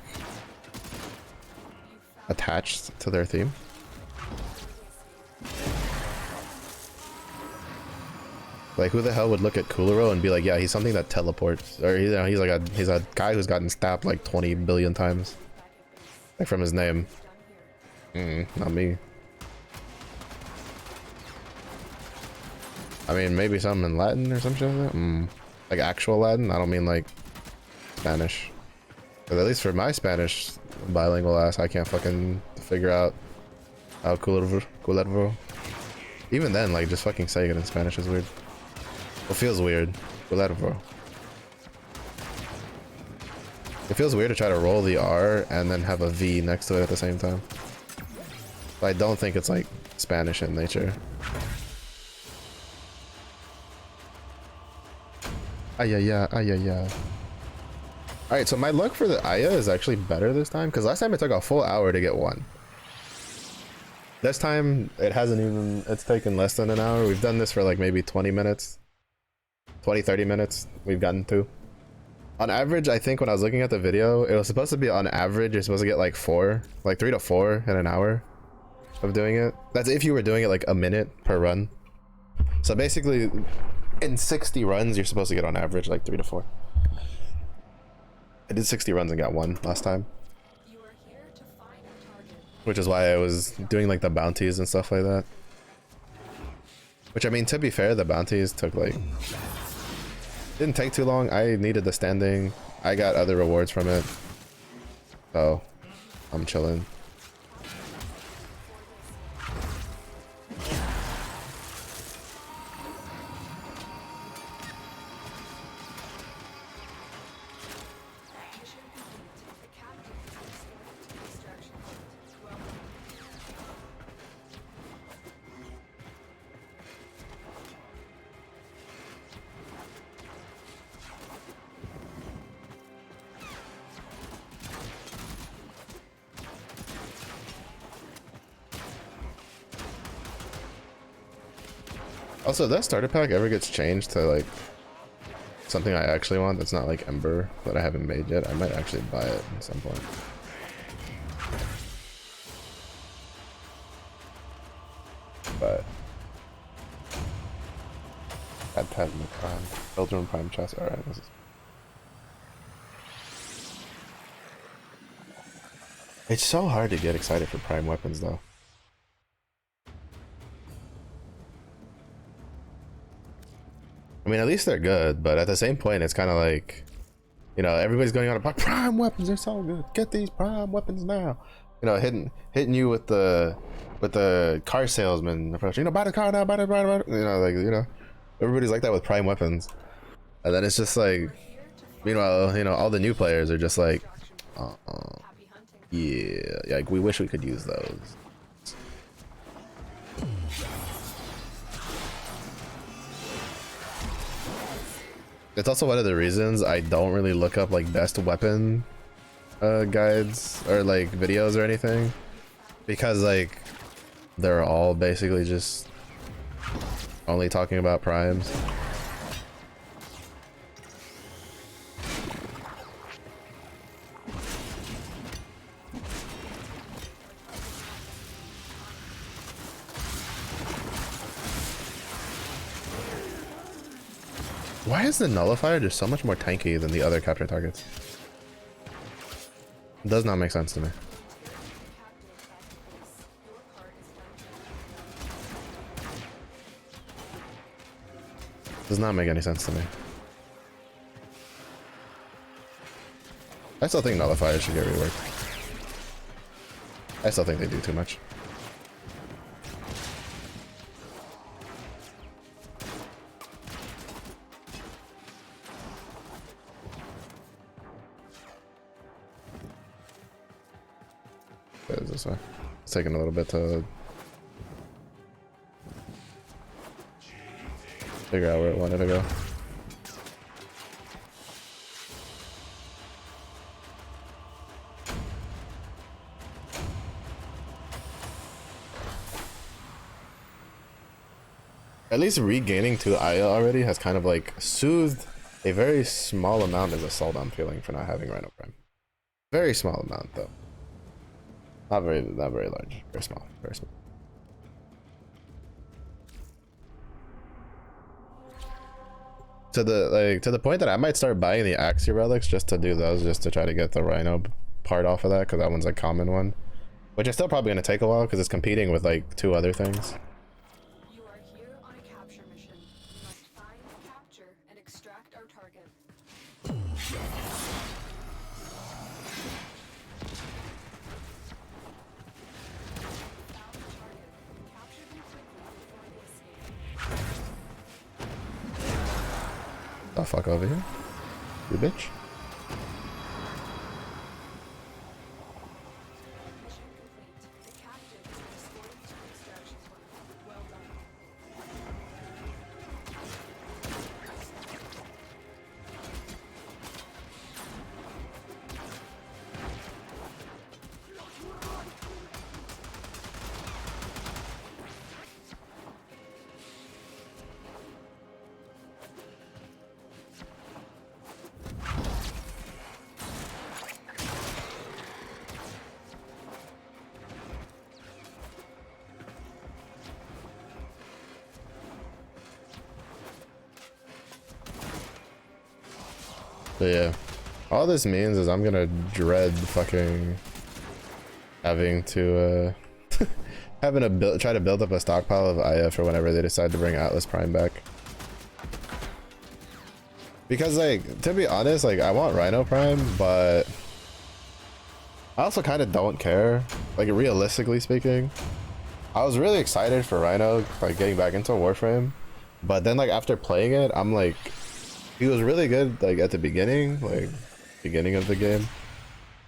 attached to their theme. Like who the hell would look at Kulero and be like, yeah, he's something that teleports, or he's a guy who's gotten stabbed like 20 billion times, like from his name. Not me. I mean, maybe something in Latin or some shit like that. Like actual Latin. I don't mean like Spanish. But at least for my Spanish bilingual ass, I can't fucking figure out how Culero. Even then, like just fucking saying it in Spanish is weird. It feels weird. Culero. It feels weird to try to roll the R and then have a V next to it at the same time. But I don't think it's like Spanish in nature. Ayaya. Alright, so my luck for the Aya is actually better this time, because last time it took a full hour to get one. This time it hasn't even, it's taken less than an hour. We've done this for like maybe 20 minutes. 20-30 minutes we've gotten to. On average, I think when I was looking at the video, it was supposed to be on average you're supposed to get like 3 to 4 in an hour of doing it. That's if you were doing it like a minute per run. So basically in 60 runs you're supposed to get on average like 3 to 4. I did 60 runs and got 1 last time,
You are here to find a target.
which is why I was doing like the bounties and stuff like that. Which, I mean, to be fair, the bounties took like, didn't take too long. I needed the standing. I got other rewards from it, so I'm chilling.
Mission complete. The captain has escorted to the extraction point. Welcome.
Also, if that starter pack ever gets changed to like something I actually want that's not like Ember that I haven't made yet, I might actually buy it at some point. But add pet in the prime. Belgium prime chest. Alright, this is. It's so hard to get excited for prime weapons though. I mean, at least they're good, but at the same point, it's kind of like, you know, everybody's going on about prime weapons. They're so good. Get these prime weapons now. You know, hitting you with the car salesman approach. You know, buy the car now, buy the. You know, like, you know, everybody's like that with prime weapons, and then it's just like, meanwhile, you know, all the new players are just like, yeah, like we wish we could use those. It's also one of the reasons I don't really look up like best weapon guides or like videos or anything, because like they're all basically just only talking about primes. Why is the nullifier just so much more tanky than the other capture targets? It does not make sense to me. Does not make any sense to me. I still think nullifiers should get reworked. I still think they do too much. What is this way? It's taking a little bit to figure out where it wanted to go. At least regaining 2 Aya already has kind of like soothed a very small amount of assault I'm feeling for not having Rhino Prime. Very small amount though. Not very large. Very small. Very small. To the point that I might start buying the Axie relics just to do those, just to try to get the Rhino part off of that, because that one's a common one, which is still probably going to take a while because it's competing with like 2 other things.
You are here on a capture mission. You must find, capture, and extract our target.
The fuck over here, you bitch.
Mission complete. The captive is escorted to the extraction point. Well done.
But yeah, all this means is I'm gonna dread fucking having to try to build up a stockpile of Aya for whenever they decide to bring Atlas Prime back. Because like, to be honest, like I want Rhino Prime, but I also kind of don't care. Like realistically speaking, I was really excited for Rhino, like getting back into Warframe, but then like after playing it, I'm like, he was really good like at the beginning, like beginning of the game.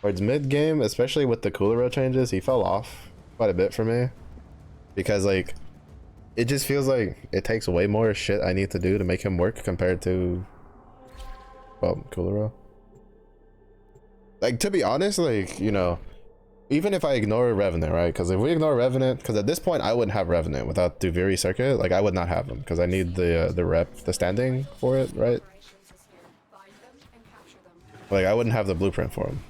Towards mid game, especially with the Cooler changes, he fell off quite a bit for me, because like it just feels like it takes way more shit I need to do to make him work compared to, well, Cooler. Like to be honest, like, you know, even if I ignore Revenant, right? Because if we ignore Revenant, because at this point I wouldn't have Revenant without Duviri Circuit. Like I would not have them because I need the rep, the standing for it, right?
Operations is here. Find them and capture them.
Like I wouldn't have the blueprint for him.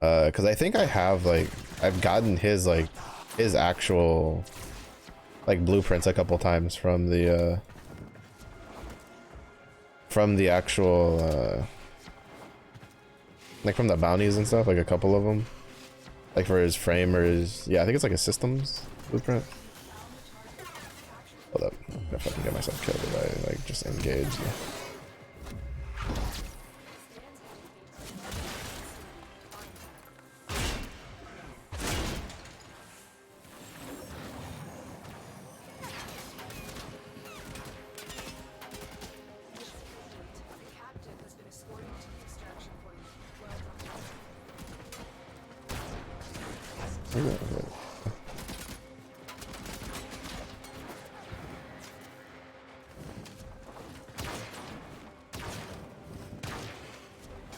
Because I think I have like I've gotten his like his actual like blueprints a couple times from the actual like from the bounties and stuff, like a couple of them. Like for his frame or his, yeah, I think it's like a systems blueprint. Hold up, I'm gonna fucking get myself killed if I like just engage.
The captain has been escorted to the extraction point. Well done.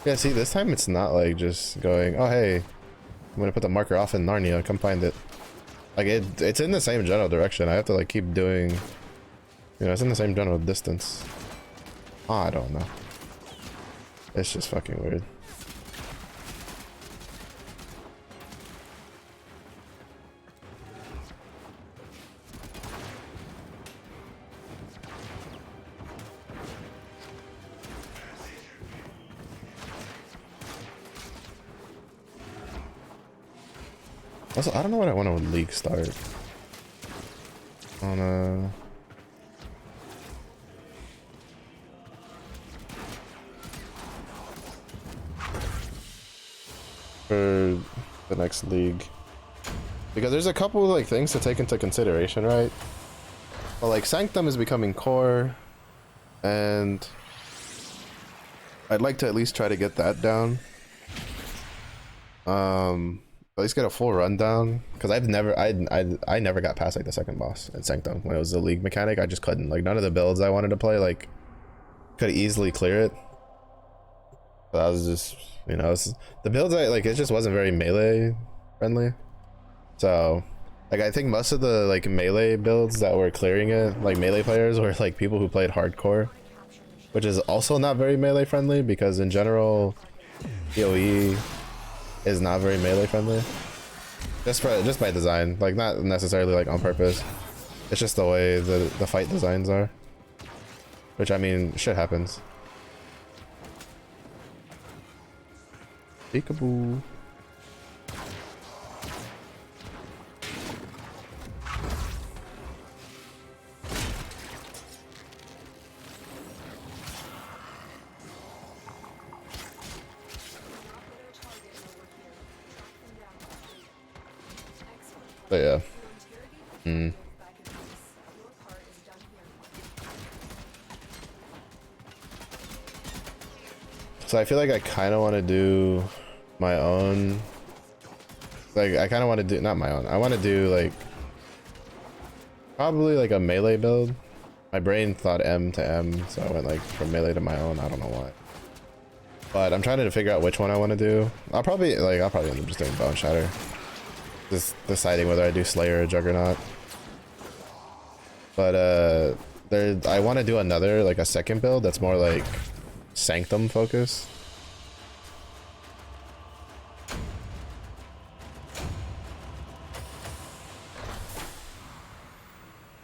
Yeah, see, this time it's not like just going, oh hey, I'm gonna put the marker off in Narnia, come find it. Like it's in the same general direction. I have to like keep doing, you know, it's in the same general distance. I don't know. It's just fucking weird. Also, I don't know what I want to League start. On for the next League, because there's a couple like things to take into consideration, right? Well, like Sanctum is becoming core, and I'd like to at least try to get that down. At least get a full rundown, because I never got past like the second boss in Sanctum when it was the League mechanic. I just couldn't, like, none of the builds I wanted to play like could easily clear it. But I was just, you know, the builds I like, it just wasn't very melee friendly. So like I think most of the like melee builds that were clearing it, like melee players, were like people who played hardcore, which is also not very melee friendly, because in general PoE is not very melee friendly, just by design, like not necessarily like on purpose. It's just the way the fight designs are, which, I mean, shit happens. Peekaboo. But yeah. So I feel like I kind of want to do my own, like I kind of want to do, not my own, I want to do like probably like a melee build. My brain thought M to M, so I went like from melee to my own. I don't know why, but I'm trying to figure out which one I want to do. I'll probably end up just doing Bone Shatter, just deciding whether I do Slayer or Juggernaut. But I want to do another, like a second build that's more like Sanctum focus.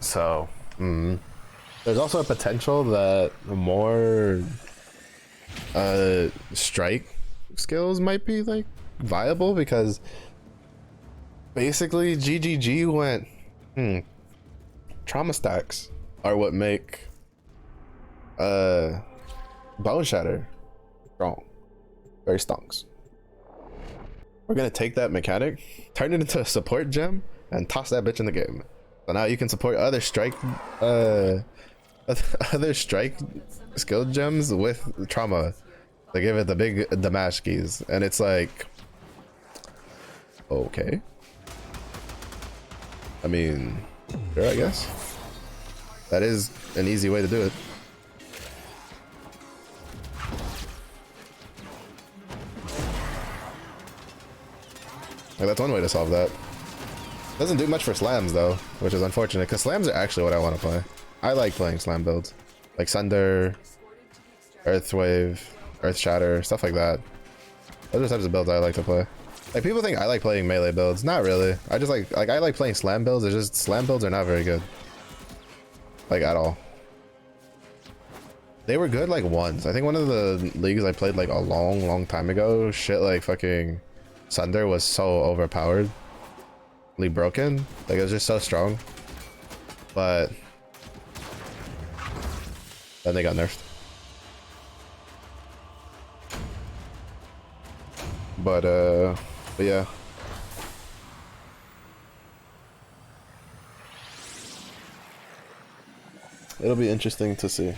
So there's also a potential that more strike skills might be like viable, because basically GGG went trauma stacks are what make Bone Shatter strong, very stonks. We're gonna take that mechanic, turn it into a support gem, and toss that bitch in the game. So now you can support other strike skill gems with trauma. They give it the big Damashkis, and it's like, okay, I mean, sure, I guess that is an easy way to do it. Like, that's one way to solve that. Doesn't do much for slams though, which is unfortunate because slams are actually what I want to play. I like playing slam builds, like Sunder, Earthwave, Earth Shatter, stuff like that. Those are the types of builds I like to play. Like, people think I like playing melee builds. Not really. I just like I like playing slam builds. It's just slam builds are not very good. Like, at all. They were good like once. I think one of the leagues I played like a long time ago, shit like fucking Sunder was so overpoweredly broken. Like, it was just so strong. But then they got nerfed. But yeah. It'll be interesting to see.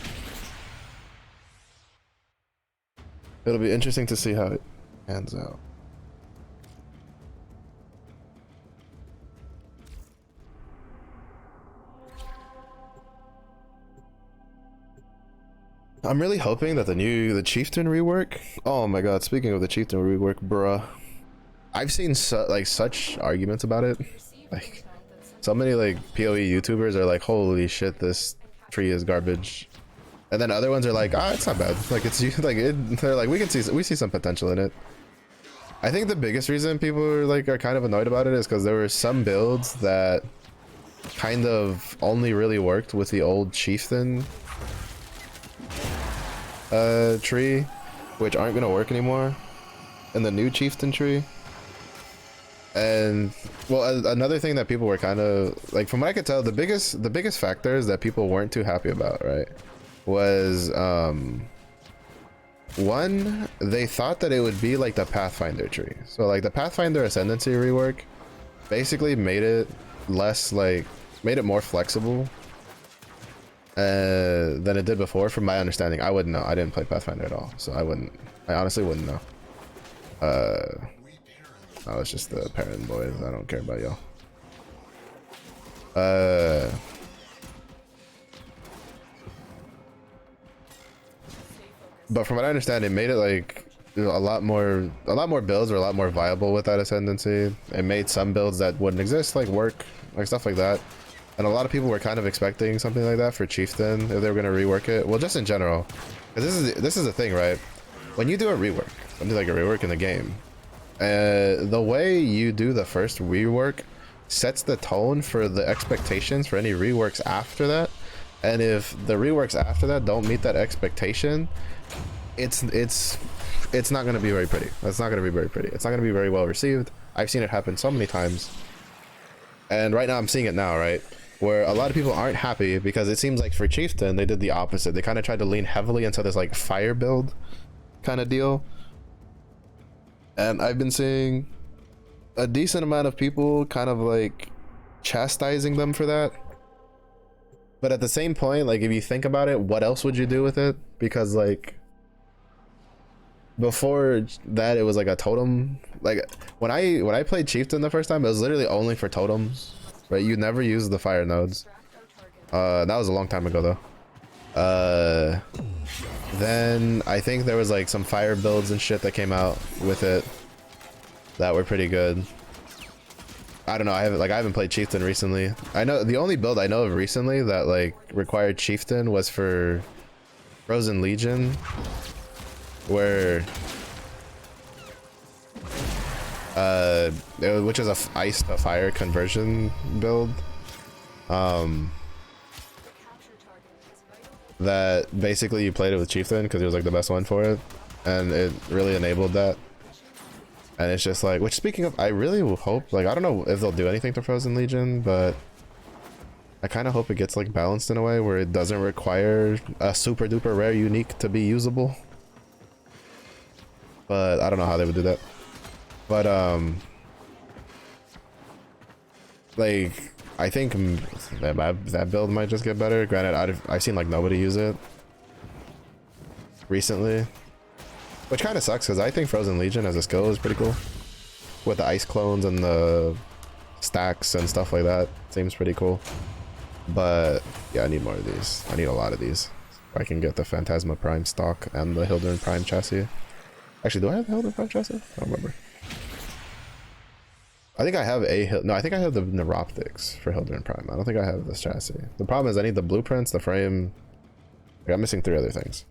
It'll be interesting to see how it pans out. I'm really hoping that the Chieftain rework. Oh my god! Speaking of the Chieftain rework, bruh, I've seen such arguments about it. Like, so many like PoE YouTubers are like, "Holy shit, this tree is garbage," and then other ones are like, "Ah, it's not bad. Like, it's like it." They're like, we see some potential in it." I think the biggest reason people are kind of annoyed about it is because there were some builds that kind of only really worked with the old Chieftain tree, which aren't gonna work anymore in the new Chieftain tree. And well, another thing that people were kind of like, from what I could tell, the biggest factors that people weren't too happy about, right, was one, they thought that it would be like the Pathfinder tree. So like the Pathfinder Ascendancy rework basically made it more flexible than it did before, from my understanding. I wouldn't know. I didn't play Pathfinder at all, so I honestly wouldn't know. Oh, it's just the parent boys. I don't care about y'all. But from what I understand, it made it like a lot more builds were a lot more viable with that Ascendancy. It made some builds that wouldn't exist like work, like stuff like that. And a lot of people were kind of expecting something like that for Chieftain if they were going to rework it. Well, just in general, because this is the thing, right? When you do a rework, something like a rework in the game, the way you do the first rework sets the tone for the expectations for any reworks after that. And if the reworks after that don't meet that expectation, it's not going to be very pretty. It's not going to be very pretty. It's not going to be very well received. I've seen it happen so many times. And right now I'm seeing it now, right? Where a lot of people aren't happy because it seems like for Chieftain, they did the opposite. They kind of tried to lean heavily into this like fire build kind of deal. And I've been seeing a decent amount of people kind of like chastising them for that. But at the same point, like, if you think about it, what else would you do with it? Because like before that, it was like a totem. Like when I played Chieftain the first time, it was literally only for totems, right? You never used the fire nodes. That was a long time ago though. Then I think there was like some fire builds and shit that came out with it that were pretty good. I don't know. I haven't played Chieftain recently. I know the only build I know of recently that like required Chieftain was for Frozen Legion, where which is a ice to fire conversion build. That basically you played it with Chieftain because it was like the best one for it, and it really enabled that. And it's just like, which, speaking of, I really hope, like, I don't know if they'll do anything to Frozen Legion, but I kind of hope it gets like balanced in a way where it doesn't require a super duper rare unique to be usable. But I don't know how they would do that. But like, I think that build might just get better. Granted, I've seen like nobody use it recently, which kind of sucks because I think Frozen Legion as a skill is pretty cool with the ice clones and the stacks and stuff like that. Seems pretty cool. But yeah, I need more of these. I need a lot of these. I can get the Phantasma Prime stock and the Hildern Prime chassis. Actually, do I have the Hildern Prime chassis? I don't remember. I think I have a Hill. No, I think I have the Neuroptics for Hildren Prime. I don't think I have this chassis. The problem is I need the blueprints, the frame. Like, I'm missing 3 other things.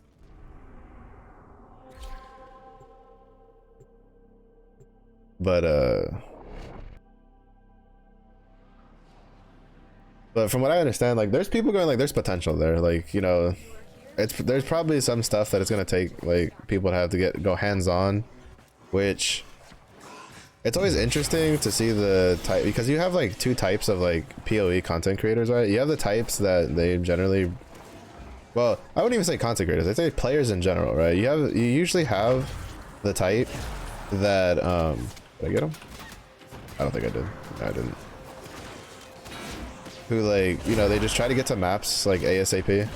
But from what I understand, like there's people going like there's potential there. Like, you know, there's probably some stuff that it's gonna take like people to have to go hands on, which it's always interesting to see the type because you have like 2 types of like PoE content creators, right? You have the types that they generally, well, I wouldn't even say content creators. I'd say players in general, right? You usually have the type that did I get him? I don't think I did. No, I didn't. Who, like, you know, they just try to get to maps like ASAP.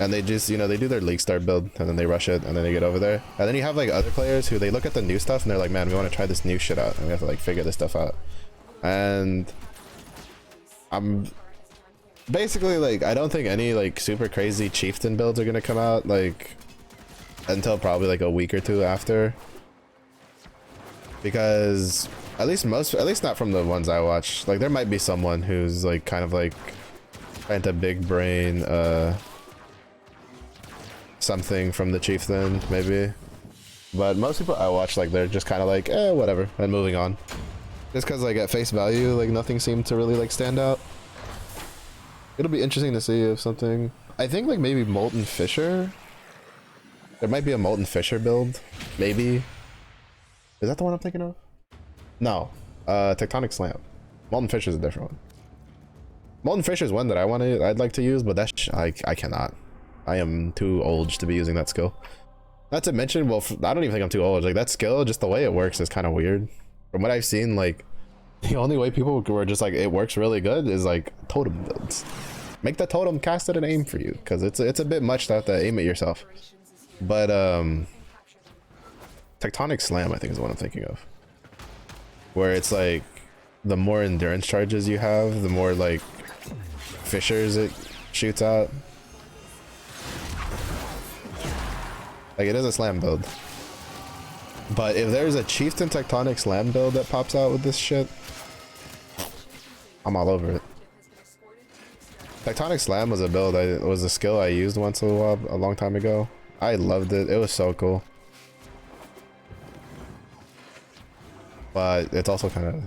And they just, you know, they do their League Start build and then they rush it and then they get over there. And then you have like other players who they look at the new stuff and they're like, man, we want to try this new shit out and we have to like figure this stuff out. And I'm basically like, I don't think any like super crazy chieftain builds are gonna come out like until probably like a week or 2 after. Because at least not from the ones I watch, like there might be someone who's like kind of like trying to big brain something from the chieftain maybe, but most people I watch, like they're just kind of like whatever and moving on, just because like at face value like nothing seemed to really like stand out. It'll be interesting to see if something, I think like maybe Molten Fisher, there might be a Molten Fisher build maybe. Is that the one I'm thinking of? No. Tectonic Slam. Molten Fisher is a different one. Molten Fisher is one that I'd like to use, but that's I cannot. I am too old to be using that skill. Not to mention, well, I don't even think I'm too old. Like that skill, just the way it works is kind of weird. From what I've seen, like the only way people were just like it works really good is like totem builds. Make the totem cast it and aim for you, because it's a bit much to have to aim it yourself. But Tectonic Slam, I think, is what I'm thinking of. Where it's like, the more endurance charges you have, the more like fissures it shoots out. Like it is a slam build. But if there's a Chieftain Tectonic Slam build that pops out with this shit, I'm all over it. Tectonic Slam was a build, was a skill I used once in a while, a long time ago. I loved it. It was so cool. But it's also kind of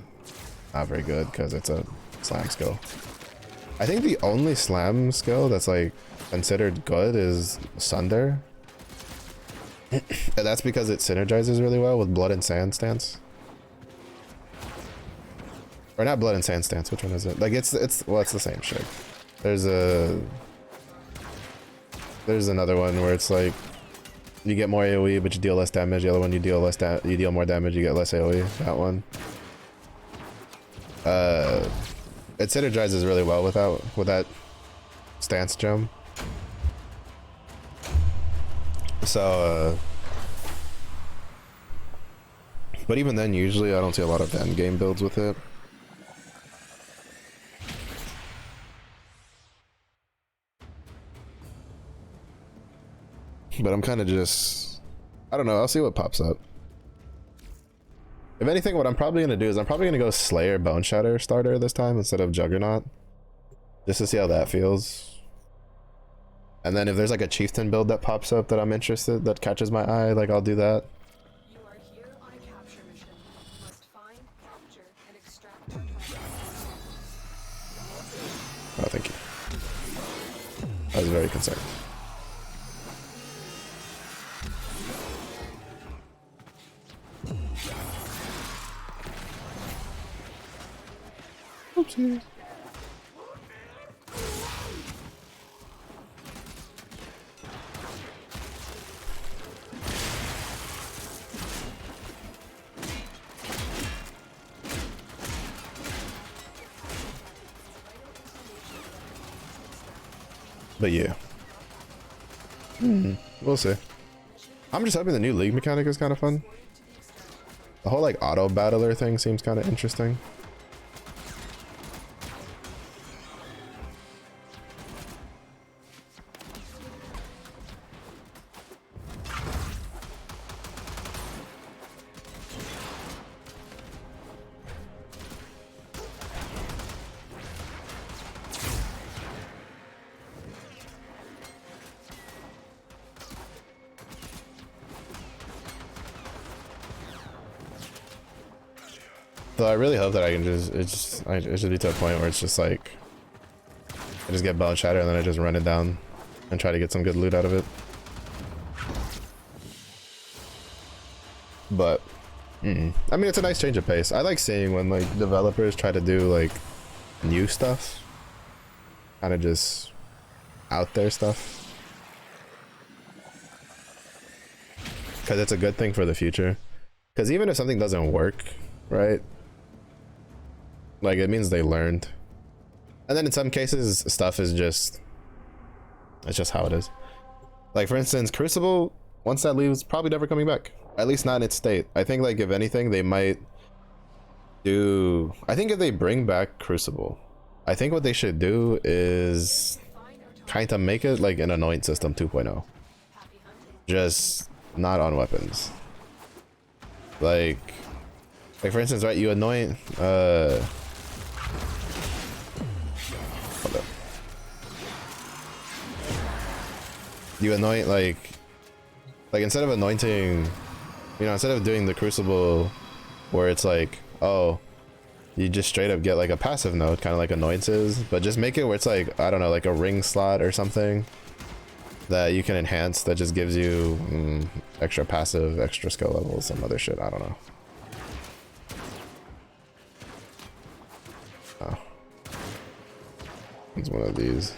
not very good because it's a slam skill. I think the only slam skill that's like considered good is Sunder. And that's because it synergizes really well with Blood and Sand stance. Or not Blood and Sand stance, which one is it? Like it's well, it's the same shit. There's another one where it's like you get more AoE but you deal less damage. The other one you deal more damage, you get less AoE. That one. It synergizes really well with that stance gem. So but even then usually I don't see a lot of end game builds with it. But I'm kind of just, I don't know, I'll see what pops up. If anything, what I'm probably going to do is I'm probably going to go Slayer Bone Shatter starter this time instead of Juggernaut. Just to see how that feels. And then if there's like a Chieftain build that pops up that I'm interested, that catches my eye, like I'll do that.
You are here on a capture mission. You must find, capture, and extract your prize.
Oh, thank you. I was very concerned. Oopsies. But yeah. We'll see. I'm just hoping the new league mechanic is kind of fun. The whole like auto battler thing seems kind of interesting. Though I really hope that I can just it should be to a point where it's just like I just get Bone Shatter and then I just run it down and try to get some good loot out of it. But I mean, it's a nice change of pace. I like seeing when like developers try to do like new stuff, kind of just out there stuff, because it's a good thing for the future. Because even if something doesn't work, right? Like it means they learned. And then in some cases, stuff is just, it's just how it is. Like for instance, Crucible, once that leaves, probably never coming back. At least not in its state. I think like if anything, they might do, I think if they bring back Crucible, I think what they should do is kind of make it like an Anoint system 2.0. Just not on weapons. Like for instance, right, you anoint, hold up. You anoint like instead of anointing, you know, instead of doing the Crucible where it's like, oh, you just straight up get like a passive node, kind of like Annoyances, but just make it where it's like, I don't know, like a ring slot or something that you can enhance that just gives you extra passive, extra skill levels, some other shit, I don't know. Oh. It's one of these.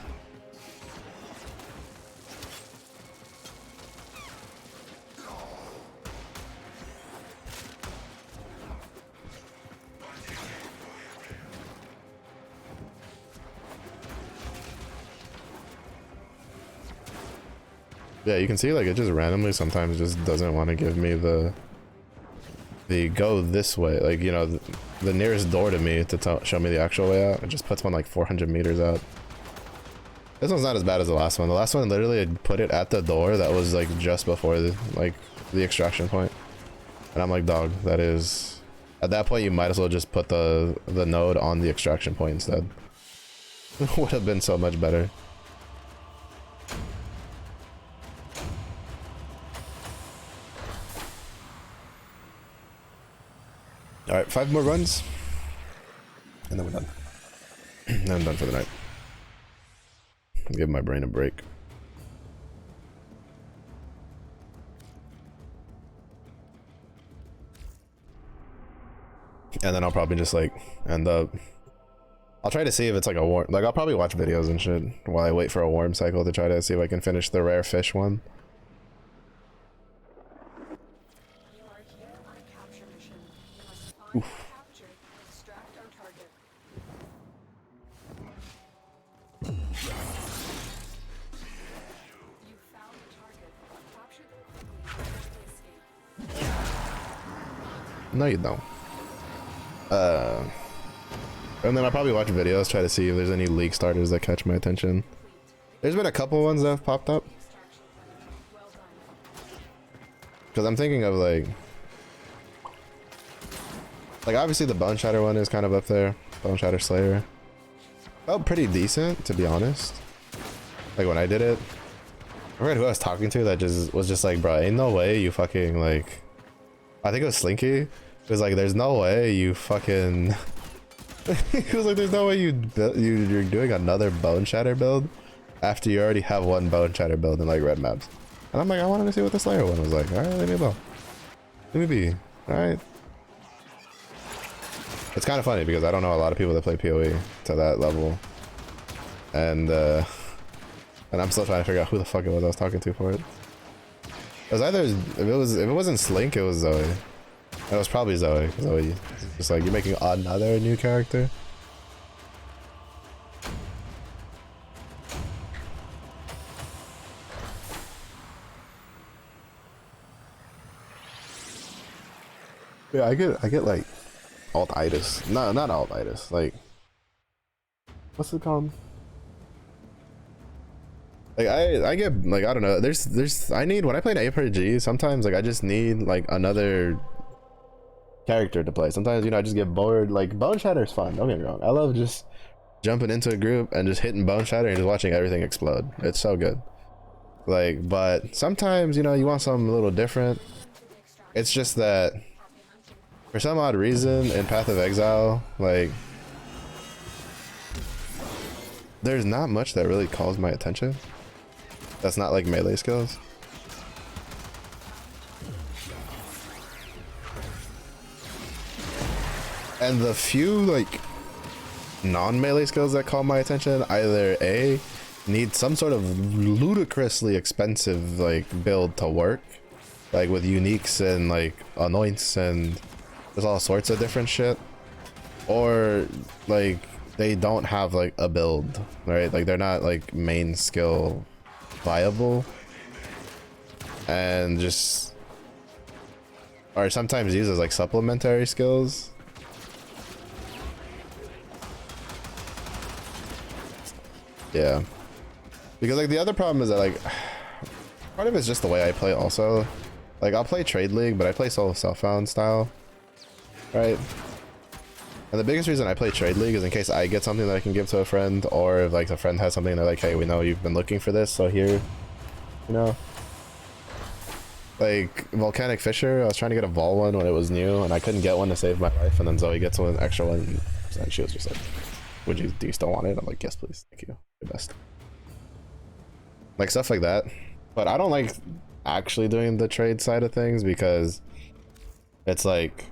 Yeah, you can see like it just randomly sometimes just doesn't want to give me the go this way, like, you know, the nearest door to me to show me the actual way out. It just puts one like 400 meters out. This one's not as bad as the last one. The last one literally had put it at the door that was like just before the extraction point. And I'm like, dog, that is, at that point you might as well just put the node on the extraction point instead. Would have been so much better. All right, 5 more runs, and then we're done. Then I'm done for the night. Give my brain a break. And then I'll probably just like end up. I'll try to see if it's like a warm. Like I'll probably watch videos and shit while I wait for a warm cycle to try to see if I can finish the rare fish one. Oof.
Capture, extract our target. You found the target. Capture them quickly to escape.
No, you don't. And then I'll probably watch videos, try to see if there's any league starters that catch my attention. There's been a couple ones that have popped up. Because I'm thinking of like obviously the Bone Shatter one is kind of up there. Bone Shatter Slayer. Felt pretty decent, to be honest. Like when I did it, I forgot who I was talking to that just was just like, bro, ain't no way you fucking like, I think it was Slinky. It was like, there's no way you fucking he was like, there's no way you're doing another Bone Shatter build after you already have one Bone Shatter build in like red maps. And I'm like, I wanted to see what the Slayer one was like. All right, leave me alone. Leave me be. All right. It's kind of funny because I don't know a lot of people that play PoE to that level, and I'm still trying to figure out who the fuck it was I was talking to for it. It was either, if it wasn't Slink, it was Zoe. It was probably Zoe. Zoe, just like, you're making another new character. Yeah, I get like alt-itis. No, not alt-itis. Like, what's it called? Like I get like, I don't know. There's I need, when I play an APRG, sometimes like I just need like another character to play. Sometimes, you know, I just get bored. Like Bone Shatter is fun. Don't get me wrong. I love just jumping into a group and just hitting Bone Shatter and just watching everything explode. It's so good. Like, but sometimes, you know, you want something a little different. It's just that For some odd reason, in Path of Exile, like, there's not much that really calls my attention. That's not like melee skills. And the few like non-melee skills that call my attention either A, need some sort of ludicrously expensive like build to work, like with uniques and like anoints and there's all sorts of different shit, or like they don't have like a build, right? Like they're not like main skill viable, and just are sometimes used as like supplementary skills. Yeah, because like the other problem is that like part of it's just the way I play also. Like I'll play Trade League, but I play solo self-found style, right? And the biggest reason I play Trade League is in case I get something that I can give to a friend, or if like a friend has something, they're like, hey, we know you've been looking for this, so here, you know. Like Volcanic Fisher, I was trying to get a Vol one when it was new, and I couldn't get one to save my life, and then Zoe gets one extra one, and she was just like, do you still want it? I'm like, yes please, thank you, your best. Like stuff like that. But I don't like actually doing the trade side of things because it's like,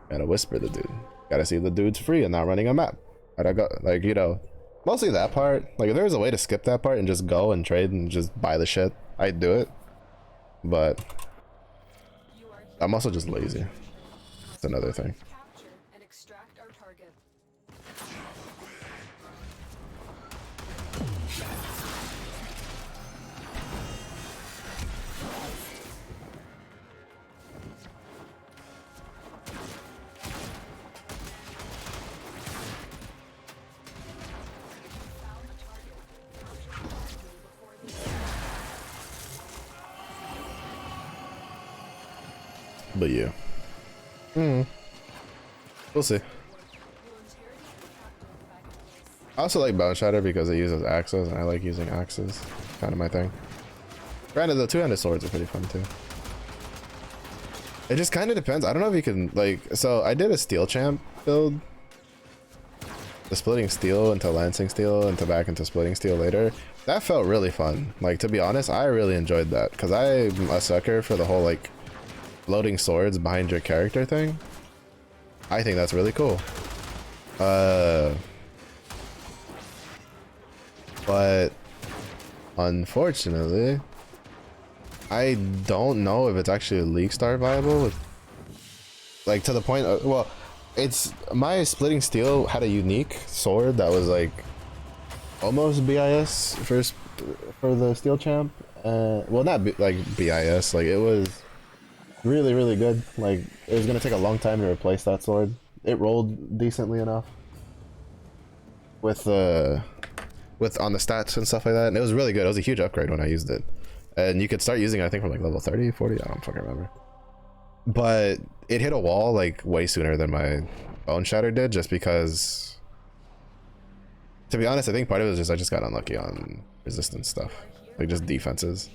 gotta whisper the dude, gotta see if the dude's free and not running a map. I got like, you know, mostly that part. Like if there was a way to skip that part and just go and trade and just buy the shit, I'd do it. But I'm also just lazy. That's another thing.
Capture and extract our target. Found the target. Capture quickly before they
But yeah. We'll see.
will interrogate the captive back in place.
I also like Bone Shatter because it uses axes, and I like using axes. Kind of my thing. Granted, the two-handed swords are pretty fun too. It just kind of depends. I don't know if you can like. So I did a steel champ build, the splitting steel into lancing steel and to back into splitting steel later. That felt really fun. Like to be honest, I really enjoyed that because I'm a sucker for the whole like loading swords behind your character thing. I think that's really cool. But unfortunately, I don't know if it's actually League Star viable. Like to the point of, well, it's my splitting steel had a unique sword that was like almost BIS for the steel champ. Well, not like BIS, like it was really, really good. Like it was gonna take a long time to replace that sword. It rolled decently enough with on the stats and stuff like that, and it was really good. It was a huge upgrade when I used it, and you could start using it I think from like level 30 40, I don't fucking remember, but it hit a wall like way sooner than my Bone Shatter did, just because, to be honest, I think part of it was just I just got unlucky on resistance stuff, like just defenses.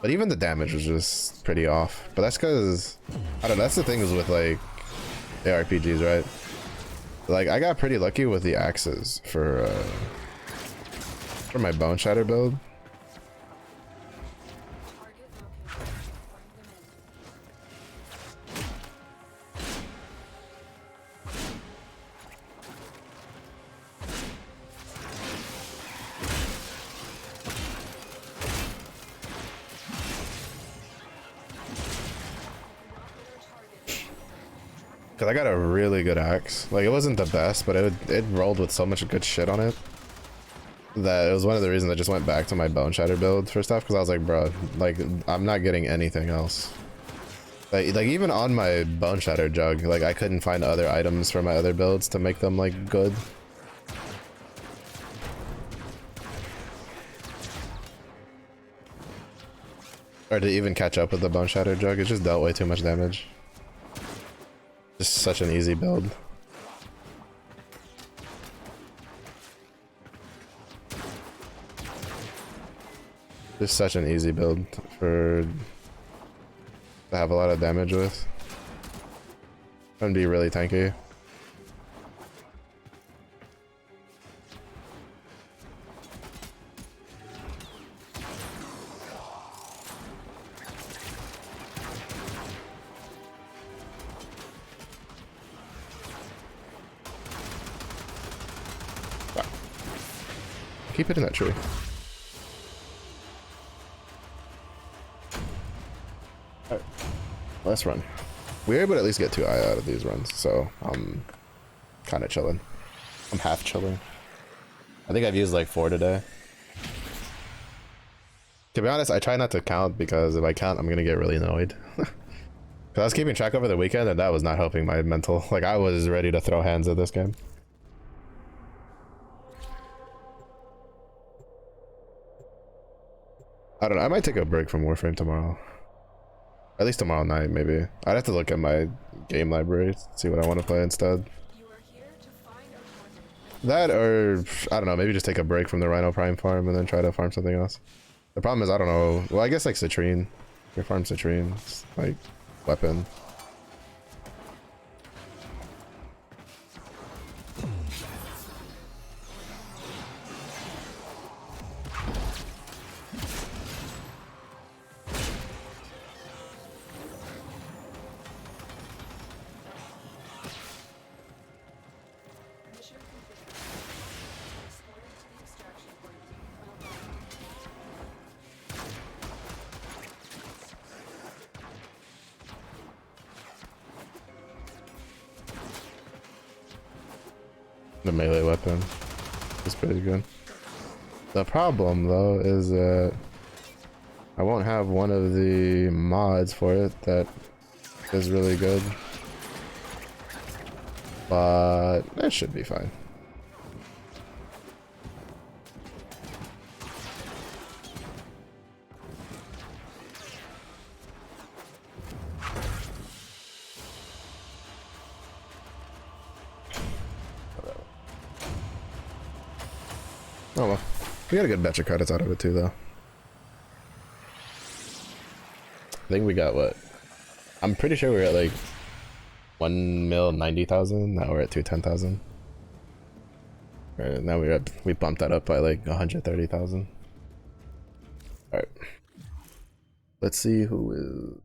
But even the damage was just pretty off. But that's because, I don't know, that's the thing is with like ARPGs, right? Like I got pretty lucky with the axes for my Bone Shatter build.
Target located. Bring them in.
Cause I got a really good axe. Like it wasn't the best, but it rolled with so much good shit on it that it was one of the reasons I just went back to my Bone Shatter build for stuff. Cause I was like, bro, like I'm not getting anything else. Like even on my Bone Shatter jug, like I couldn't find other items for my other builds to make them like good. Or to even catch up with the Bone Shatter jug, it just dealt way too much damage. Just such an easy build. Just such an easy build to have a lot of damage with. Gonna be really tanky. Keep hitting that tree. Alright, let's run. We were able to at least get 2 eye out of these runs, so I'm kind of chilling. I'm half chilling. I think I've used like 4 today. To be honest, I try not to count because if I count, I'm gonna get really annoyed. Because I was keeping track over the weekend and that was not helping my mental. Like, I was ready to throw hands at this game. I don't know. I might take a break from Warframe tomorrow. At least tomorrow night, maybe. I'd have to look at my game library, see what I want to play instead.
You are here to find a target.
That, or I don't know, maybe just take a break from the Rhino Prime farm and then try to farm something else. The problem is, I don't know. Well, I guess like Citrine. You farm Citrine, it's like weapon.
Mission complete. Escorted to the extraction point. Well done.
The melee weapon is pretty good. The problem though is that I won't have one of the mods for it that is really good, but it should be fine. Oh well, we got a good batch of credits out of it too though. I think we got what? I'm pretty sure we were at like 1,090,000. Now we're at 210,000. Right, now we bumped that up by like 130,000. All right, let's see who is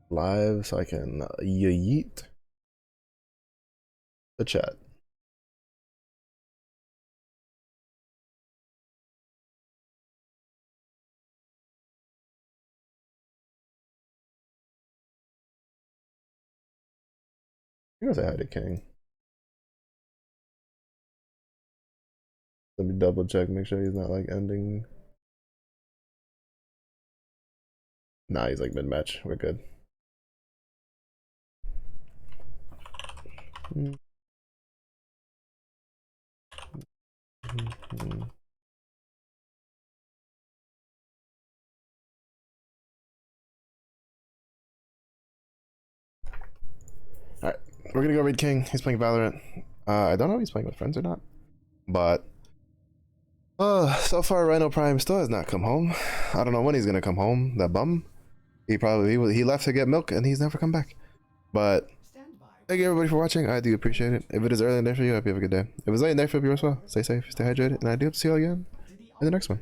live so I can yeet the chat. I'm gonna say hi to King. Let me double check, make sure he's not like ending. Nah, he's like mid-match. We're good. Alright, we're gonna go raid King. He's playing Valorant. I don't know if he's playing with friends or not, but so far Rhino Prime still has not come home. I don't know when he's gonna come home. That bum. He left to get milk and he's never come back. But
Stand by.
thank you everybody for watching. I do appreciate it. If it is early in the day for you, I hope you have a good day. If it's late in the day for you as well, stay safe, stay hydrated, and I do hope to see you all again in the next one.